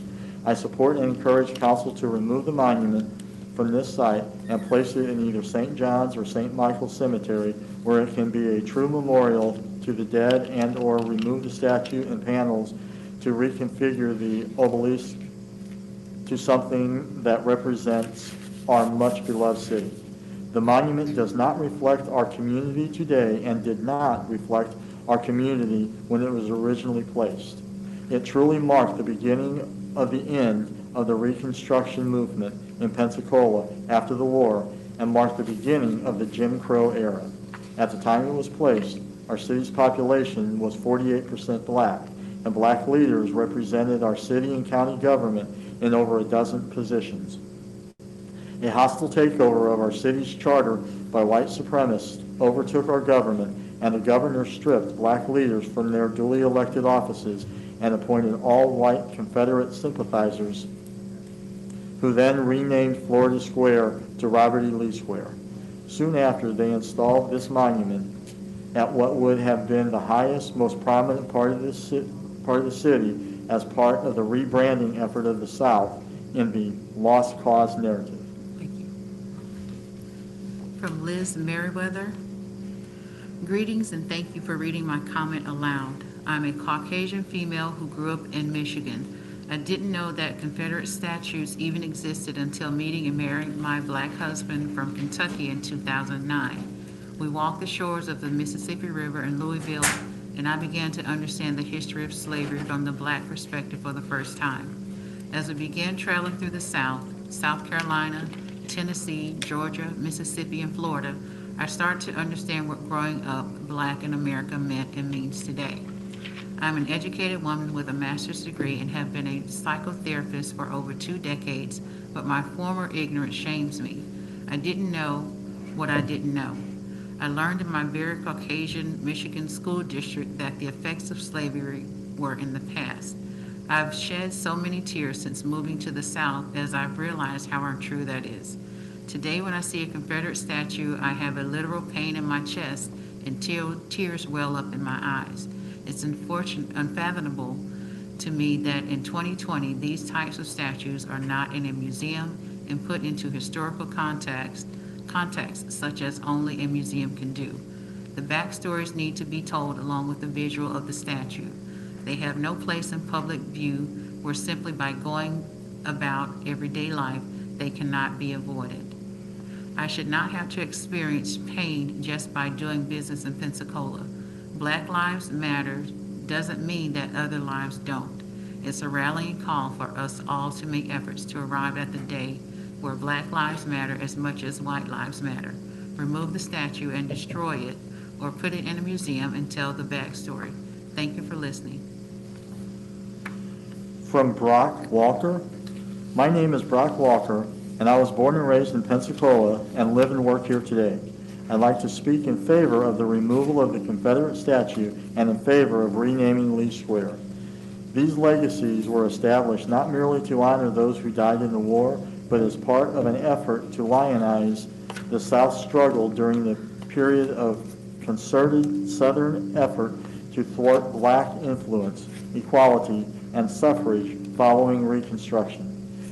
I support and encourage council to remove the monument from this site and place it in either St. John's or St. Michael's Cemetery, where it can be a true memorial to the dead, and or remove the statue and panels to reconfigure the obelisk to something that represents our much beloved city. The monument does not reflect our community today and did not reflect our community when it was originally placed. It truly marked the beginning of the end of the Reconstruction movement in Pensacola after the war and marked the beginning of the Jim Crow era. At the time it was placed, our city's population was 48% black, and black leaders represented our city and county government in over a dozen positions. A hostile takeover of our city's charter by white supremacists overtook our government, and the governor stripped black leaders from their duly elected offices and appointed all white Confederate sympathizers, who then renamed Florida Square to Robert E. Lee Square. Soon after, they installed this monument at what would have been the highest, most prominent part of the city as part of the rebranding effort of the South in the Lost Cause narrative. Thank you. From Liz Merriweather. Greetings and thank you for reading my comment aloud. I'm a Caucasian female who grew up in Michigan. I didn't know that Confederate statues even existed until meeting and marrying my black husband from Kentucky in 2009. We walked the shores of the Mississippi River in Louisville, and I began to understand the history of slavery from the black perspective for the first time. As we began traveling through the South, South Carolina, Tennessee, Georgia, Mississippi, and Florida, I started to understand what growing up black in America meant and means today. I'm an educated woman with a master's degree and have been a psychotherapist for over 2 decades, but my former ignorance shames me. I didn't know what I didn't know. I learned in my very Caucasian Michigan school district that the effects of slavery were in the past. I've shed so many tears since moving to the South as I've realized how untrue that is. Today, when I see a Confederate statue, I have a literal pain in my chest and tears well up in my eyes. It's unfathomable to me that in 2020, these types of statues are not in a museum and put into historical context such as only a museum can do. The backstories need to be told along with the visual of the statue. They have no place in public view where simply by going about everyday life, they cannot be avoided. I should not have to experience pain just by doing business in Pensacola. Black Lives Matter doesn't mean that other lives don't. It's a rallying call for us all to make efforts to arrive at the day where Black Lives Matter as much as white lives matter. remove the statue and destroy it, or put it in a museum and tell the backstory. Thank you for listening. From Brock Walker. My name is Brock Walker, and I was born and raised in Pensacola and live and work here today. I'd like to speak in favor of the removal of the Confederate statue and in favor of renaming Lee Square. These legacies were established not merely to honor those who died in the war, but as part of an effort to lionize the South's struggle during the period of concerted Southern effort to thwart black influence, equality, and suffrage following Reconstruction.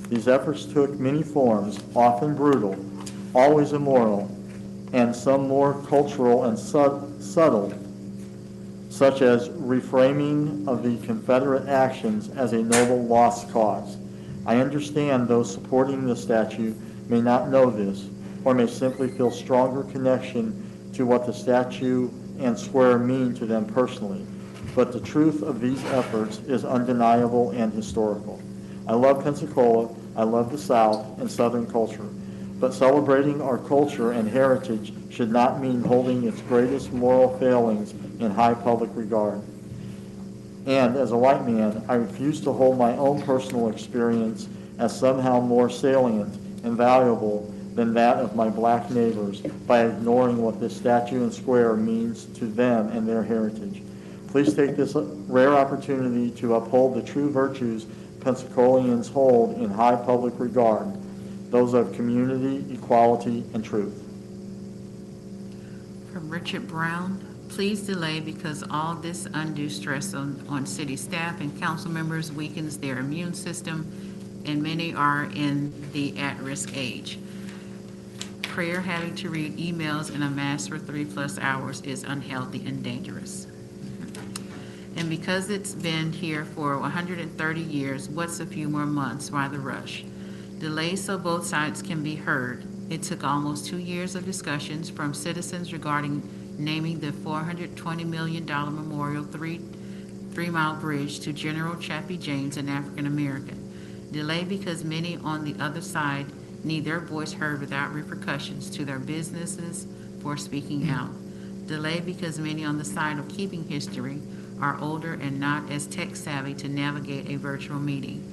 These efforts took many forms, often brutal, always immoral, and some more cultural and subtle, such as reframing of the Confederate actions as a noble lost cause. I understand those supporting the statue may not know this, or may simply feel stronger connection to what the statue and square mean to them personally. But the truth of these efforts is undeniable and historical. I love Pensacola, I love the South and Southern culture, but celebrating our culture and heritage should not mean holding its greatest moral failings in high public regard. And as a white man, I refuse to hold my own personal experience as somehow more salient and valuable than that of my black neighbors by ignoring what this statue and square means to them and their heritage. Please take this rare opportunity to uphold the true virtues Pensacolians hold in high public regard, those of community, equality, and truth. From Richard Brown, please delay because all this undue stress on city staff and council members weakens their immune system, and many are in the at-risk age. Prayer having to read emails in a mass for 3+ hours is unhealthy and dangerous. And because it's been here for 130 years, what's a few more months? Why the rush? Delay so both sides can be heard. It took almost 2 years of discussions from citizens regarding naming the $420 million memorial three-mile bridge to General Chappie James, an African American. Delay because many on the other side need their voice heard without repercussions to their businesses for speaking out. Delay because many on the side of keeping history are older and not as tech savvy to navigate a virtual meeting.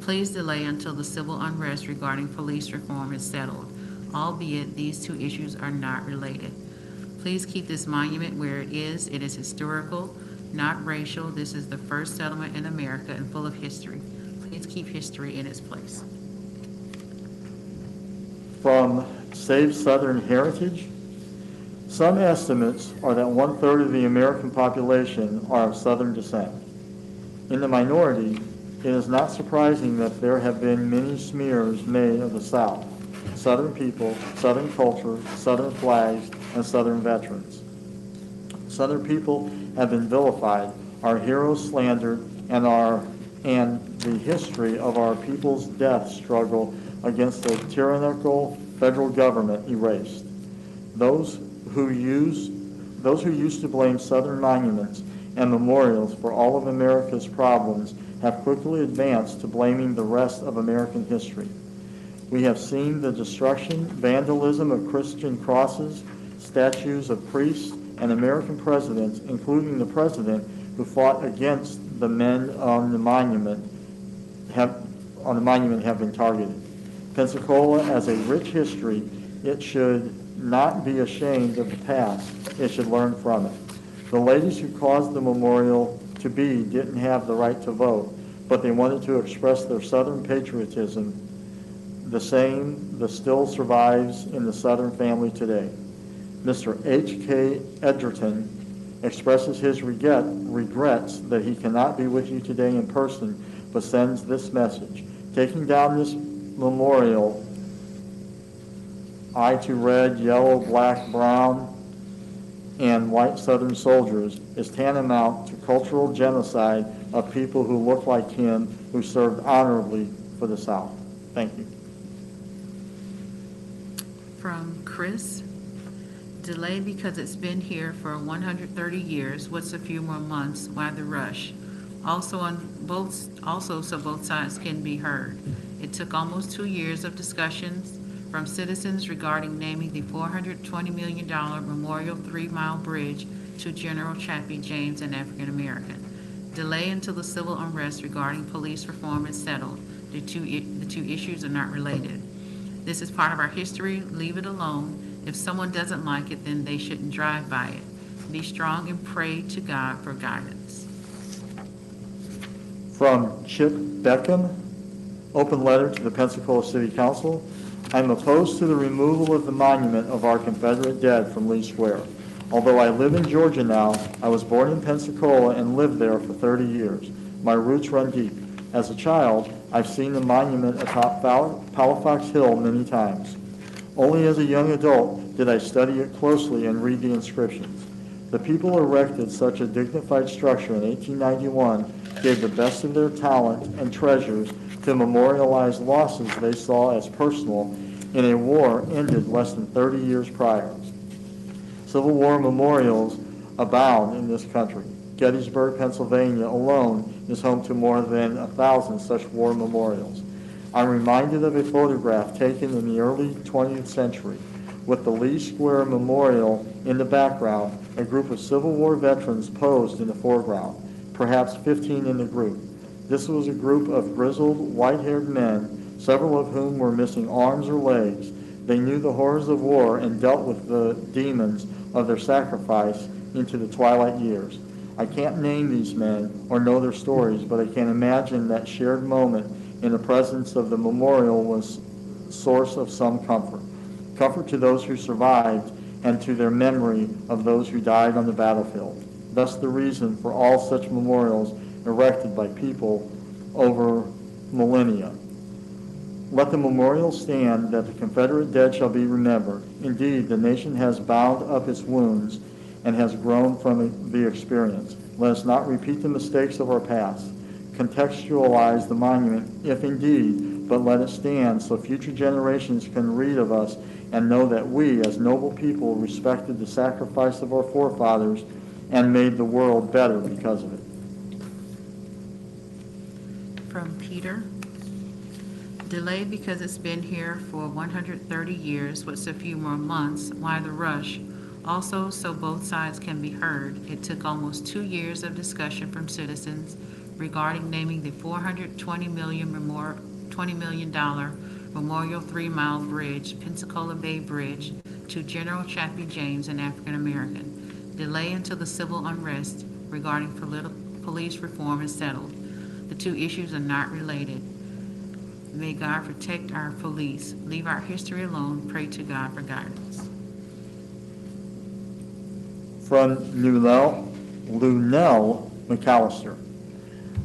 Please delay until the civil unrest regarding police reform is settled, albeit these two issues are not related. Please keep this monument where it is. It is historical, not racial. This is the first settlement in America and full of history. Please keep history in its place. From Save Southern Heritage. Some estimates are that 1/3 of the American population are of Southern descent. In the minority, it is not surprising that there have been many smears made of the South, Southern people, Southern culture, Southern flags, and Southern veterans. Southern people have been vilified, our heroes slandered, and the history of our people's death struggle against the tyrannical federal government erased. Those who used to blame Southern monuments and memorials for all of America's problems have quickly advanced to blaming the rest of American history. We have seen the destruction, vandalism of Christian crosses, statues of priests, and American presidents, including the president who fought against the men on the monument have been targeted. Pensacola, as a rich history, it should not be ashamed of the past. It should learn from it. The ladies who caused the memorial to be didn't have the right to vote, but they wanted to express their Southern patriotism. The same that still survives in the Southern family today. Mr. H.K. Edgerton expresses his regrets that he cannot be with you today in person, but sends this message. Taking down this memorial, eye to red, yellow, black, brown, and white Southern soldiers is tantamount to cultural genocide of people who look like him, who served honorably for the South. Thank you. From Chris, delay because it's been here for 130 years. What's a few more months? Why the rush? So both sides can be heard. It took almost 2 years of discussions from citizens regarding naming the $420 million Memorial 3-Mile Bridge to General Chappie James, an African American. Delay until the civil unrest regarding police reform is settled. The two issues are not related. This is part of our history. Leave it alone. If someone doesn't like it, then they shouldn't drive by it. Be strong and pray to God for guidance. From Chip Beckham, open letter to the Pensacola City Council. I am opposed to the removal of the monument of our Confederate dead from Lee Square. Although I live in Georgia now, I was born in Pensacola and lived there for 30 years. My roots run deep. As a child, I've seen the monument atop Palafox Hill many times. Only as a young adult did I study it closely and read the inscriptions. The people who erected such a dignified structure in 1891 gave the best of their talent and treasures to memorialize losses they saw as personal in a war ended less than 30 years prior. Civil War memorials abound in this country. Gettysburg, Pennsylvania alone is home to more than 1,000 such war memorials. I'm reminded of a photograph taken in the early 20th century. With the Lee Square Memorial in the background, a group of Civil War veterans posed in the foreground, perhaps 15 in the group. This was a group of grizzled, white-haired men, several of whom were missing arms or legs. They knew the horrors of war and dealt with the demons of their sacrifice into the twilight years. I can't name these men or know their stories, but I can imagine that shared moment in the presence of the memorial was source of some comfort. Comfort to those who survived and to their memory of those who died on the battlefield. Thus the reason for all such memorials erected by people over millennia. Let the memorial stand that the Confederate dead shall be remembered. Indeed, the nation has bound up its wounds and has grown from the experience. Let us not repeat the mistakes of our past. Contextualize the monument, if indeed, but let it stand so future generations can read of us and know that we, as noble people, respected the sacrifice of our forefathers and made the world better because of it. From Peter. Delay because it's been here for 130 years. What's a few more months? Why the rush? Also, so both sides can be heard, it took almost 2 years of discussion from citizens regarding naming the $420 million Memorial 3-Mile Bridge, Pensacola Bay Bridge, to General Chappie James, an African American. Delay until the civil unrest regarding police reform is settled. The two issues are not related. May God protect our police. Leave our history alone. Pray to God for guidance. From Lunell McAllister.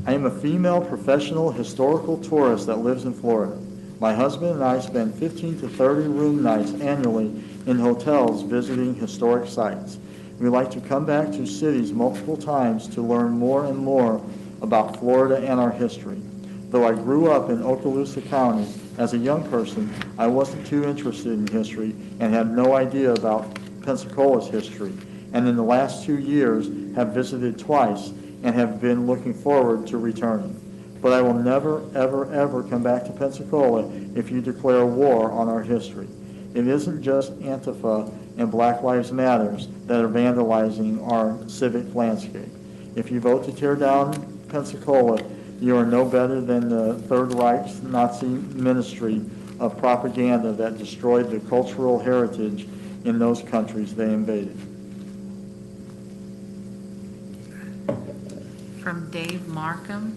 I am a female professional historical tourist that lives in Florida. My husband and I spend 15 to 30 room nights annually in hotels visiting historic sites. We like to come back to cities multiple times to learn more and more about Florida and our history. Though I grew up in Okaloosa County, as a young person, I wasn't too interested in history and had no idea about Pensacola's history, and in the last 2 years have visited twice and have been looking forward to returning. But I will never, ever, ever come back to Pensacola if you declare war on our history. It isn't just Antifa and Black Lives Matters that are vandalizing our civic landscape. If you vote to tear down Pensacola, you are no better than the Third Reich's Nazi ministry of propaganda that destroyed the cultural heritage in those countries they invaded. From Dave Markham.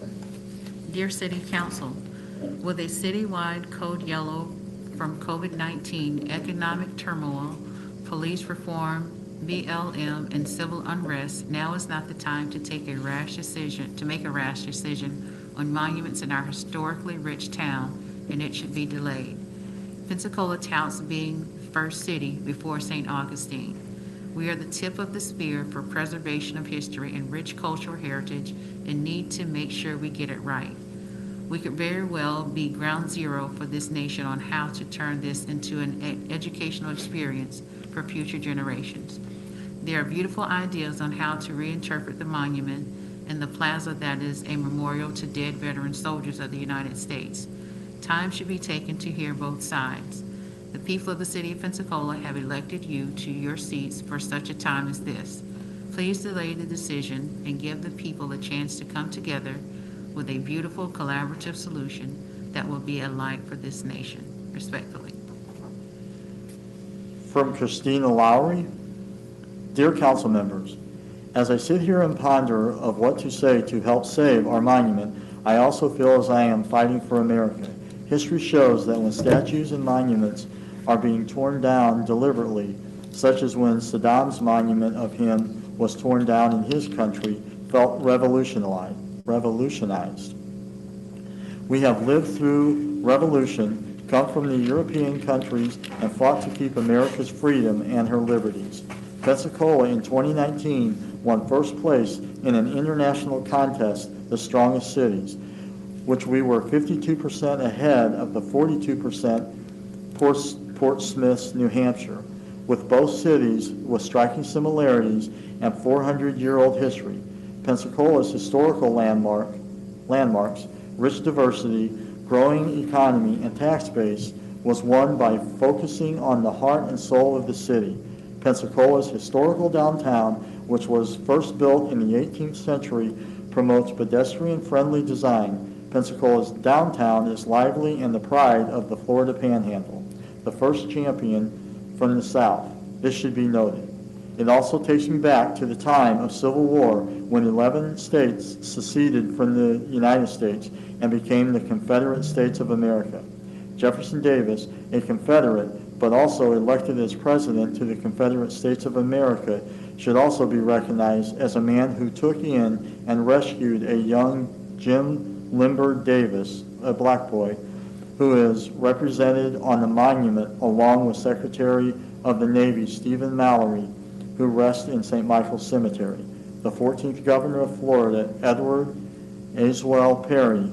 Dear City Council, with a citywide code yellow from COVID-19, economic turmoil, police reform, BLM, and civil unrest, now is not the time to make a rash decision on monuments in our historically rich town, and it should be delayed. Pensacola touts being first city before St. Augustine. We are the tip of the spear for preservation of history and rich cultural heritage and need to make sure we get it right. We could very well be ground zero for this nation on how to turn this into an educational experience for future generations. There are beautiful ideas on how to reinterpret the monument and the plaza that is a memorial to dead veteran soldiers of the United States. Time should be taken to hear both sides. The people of the city of Pensacola have elected you to your seats for such a time as this. Please delay the decision and give the people a chance to come together with a beautiful collaborative solution that will be a light for this nation. Respectfully. From Christina Lowry. Dear council members, as I sit here and ponder of what to say to help save our monument, I also feel as I am fighting for America. History shows that when statues and monuments are being torn down deliberately, such as when Saddam's monument of him was torn down in his country, felt revolutionized. We have lived through revolution, come from the European countries, and fought to keep America's freedom and her liberties. Pensacola in 2019 won first place in an international contest, The Strongest Cities, which we were 52% ahead of the 42% Port Smith, New Hampshire, with both cities with striking similarities and 400-year-old history. Pensacola's historical landmarks, rich diversity, growing economy, and tax base was won by focusing on the heart and soul of the city. Pensacola's historical downtown, which was first built in the 18th century, promotes pedestrian-friendly design. Pensacola's downtown is lively and the pride of the Florida Panhandle, the first champion from the South. This should be noted. It also takes me back to the time of Civil War when 11 states seceded from the United States and became the Confederate States of America. Jefferson Davis, a Confederate, but also elected as president to the Confederate States of America, should also be recognized as a man who took in and rescued a young Jim Limber Davis, a black boy, who is represented on the monument along with Secretary of the Navy Stephen Mallory, who rests in St. Michael's Cemetery. The 14th governor of Florida, Edward Aswell Perry,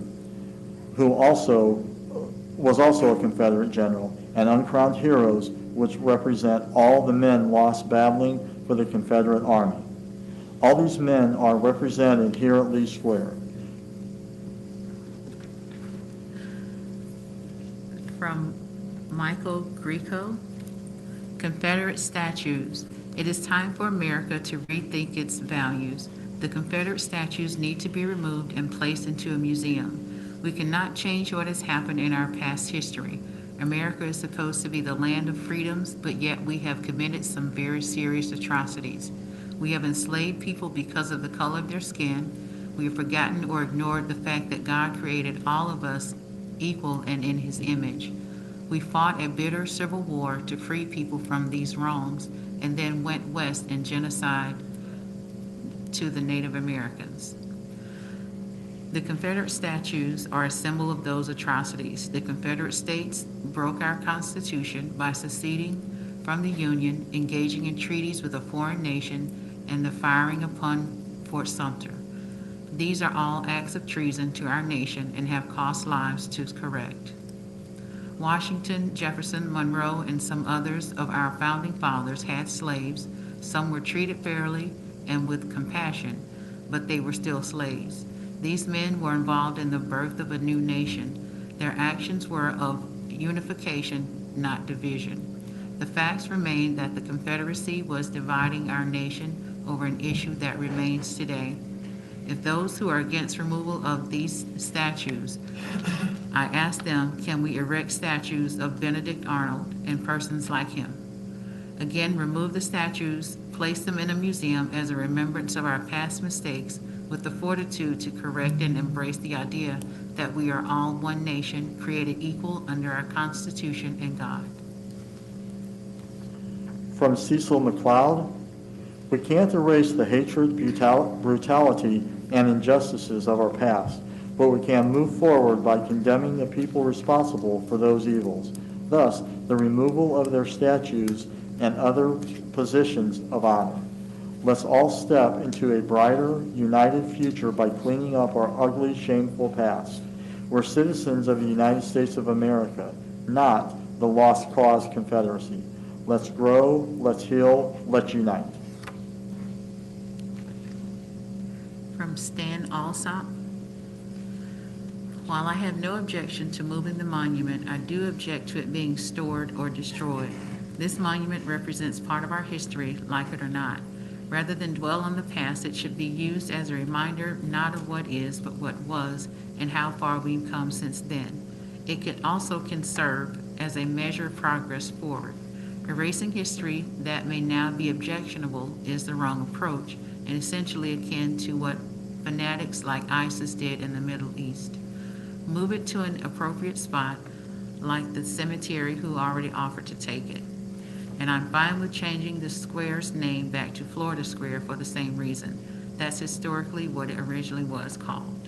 who was also a Confederate general, and uncrowned heroes which represent all the men lost battling for the Confederate Army. All these men are represented here at Lee Square. From Michael Greco, Confederate statues. It is time for America to rethink its values. The Confederate statues need to be removed and placed into a museum. We cannot change what has happened in our past history. America is supposed to be the land of freedoms, but yet we have committed some very serious atrocities. We have enslaved people because of the color of their skin. We have forgotten or ignored the fact that God created all of us equal and in his image. We fought a bitter civil war to free people from these wrongs and then went west in genocide to the Native Americans. The Confederate statues are a symbol of those atrocities. The Confederate States broke our Constitution by seceding from the Union, engaging in treaties with a foreign nation, and the firing upon Fort Sumter. These are all acts of treason to our nation and have cost lives to correct. Washington, Jefferson, Monroe, and some others of our founding fathers had slaves. Some were treated fairly and with compassion, but they were still slaves. These men were involved in the birth of a new nation. Their actions were of unification, not division. The facts remain that the Confederacy was dividing our nation over an issue that remains today. If those who are against removal of these statues, I ask them, can we erect statues of Benedict Arnold and persons like him? Again, remove the statues, place them in a museum as a remembrance of our past mistakes, with the fortitude to correct and embrace the idea that we are all one nation, created equal under our Constitution and God. From Cecil McLeod, we can't erase the hatred, brutality, and injustices of our past, but we can move forward by condemning the people responsible for those evils. Thus, the removal of their statues and other positions of honor. Let's all step into a brighter, united future by cleaning up our ugly, shameful past. We're citizens of the United States of America, not the Lost Cause Confederacy. Let's grow, let's heal, let's unite. From Stan Alsop, While I have no objection to moving the monument, I do object to it being stored or destroyed. This monument represents part of our history, like it or not. Rather than dwell on the past, it should be used as a reminder not of what is, but what was, and how far we've come since then. It can serve as a measure of progress forward. Erasing history that may now be objectionable is the wrong approach, and essentially akin to what fanatics like ISIS did in the Middle East. Move it to an appropriate spot, like the cemetery who already offered to take it. And I'm fine with changing the square's name back to Florida Square for the same reason. That's historically what it originally was called.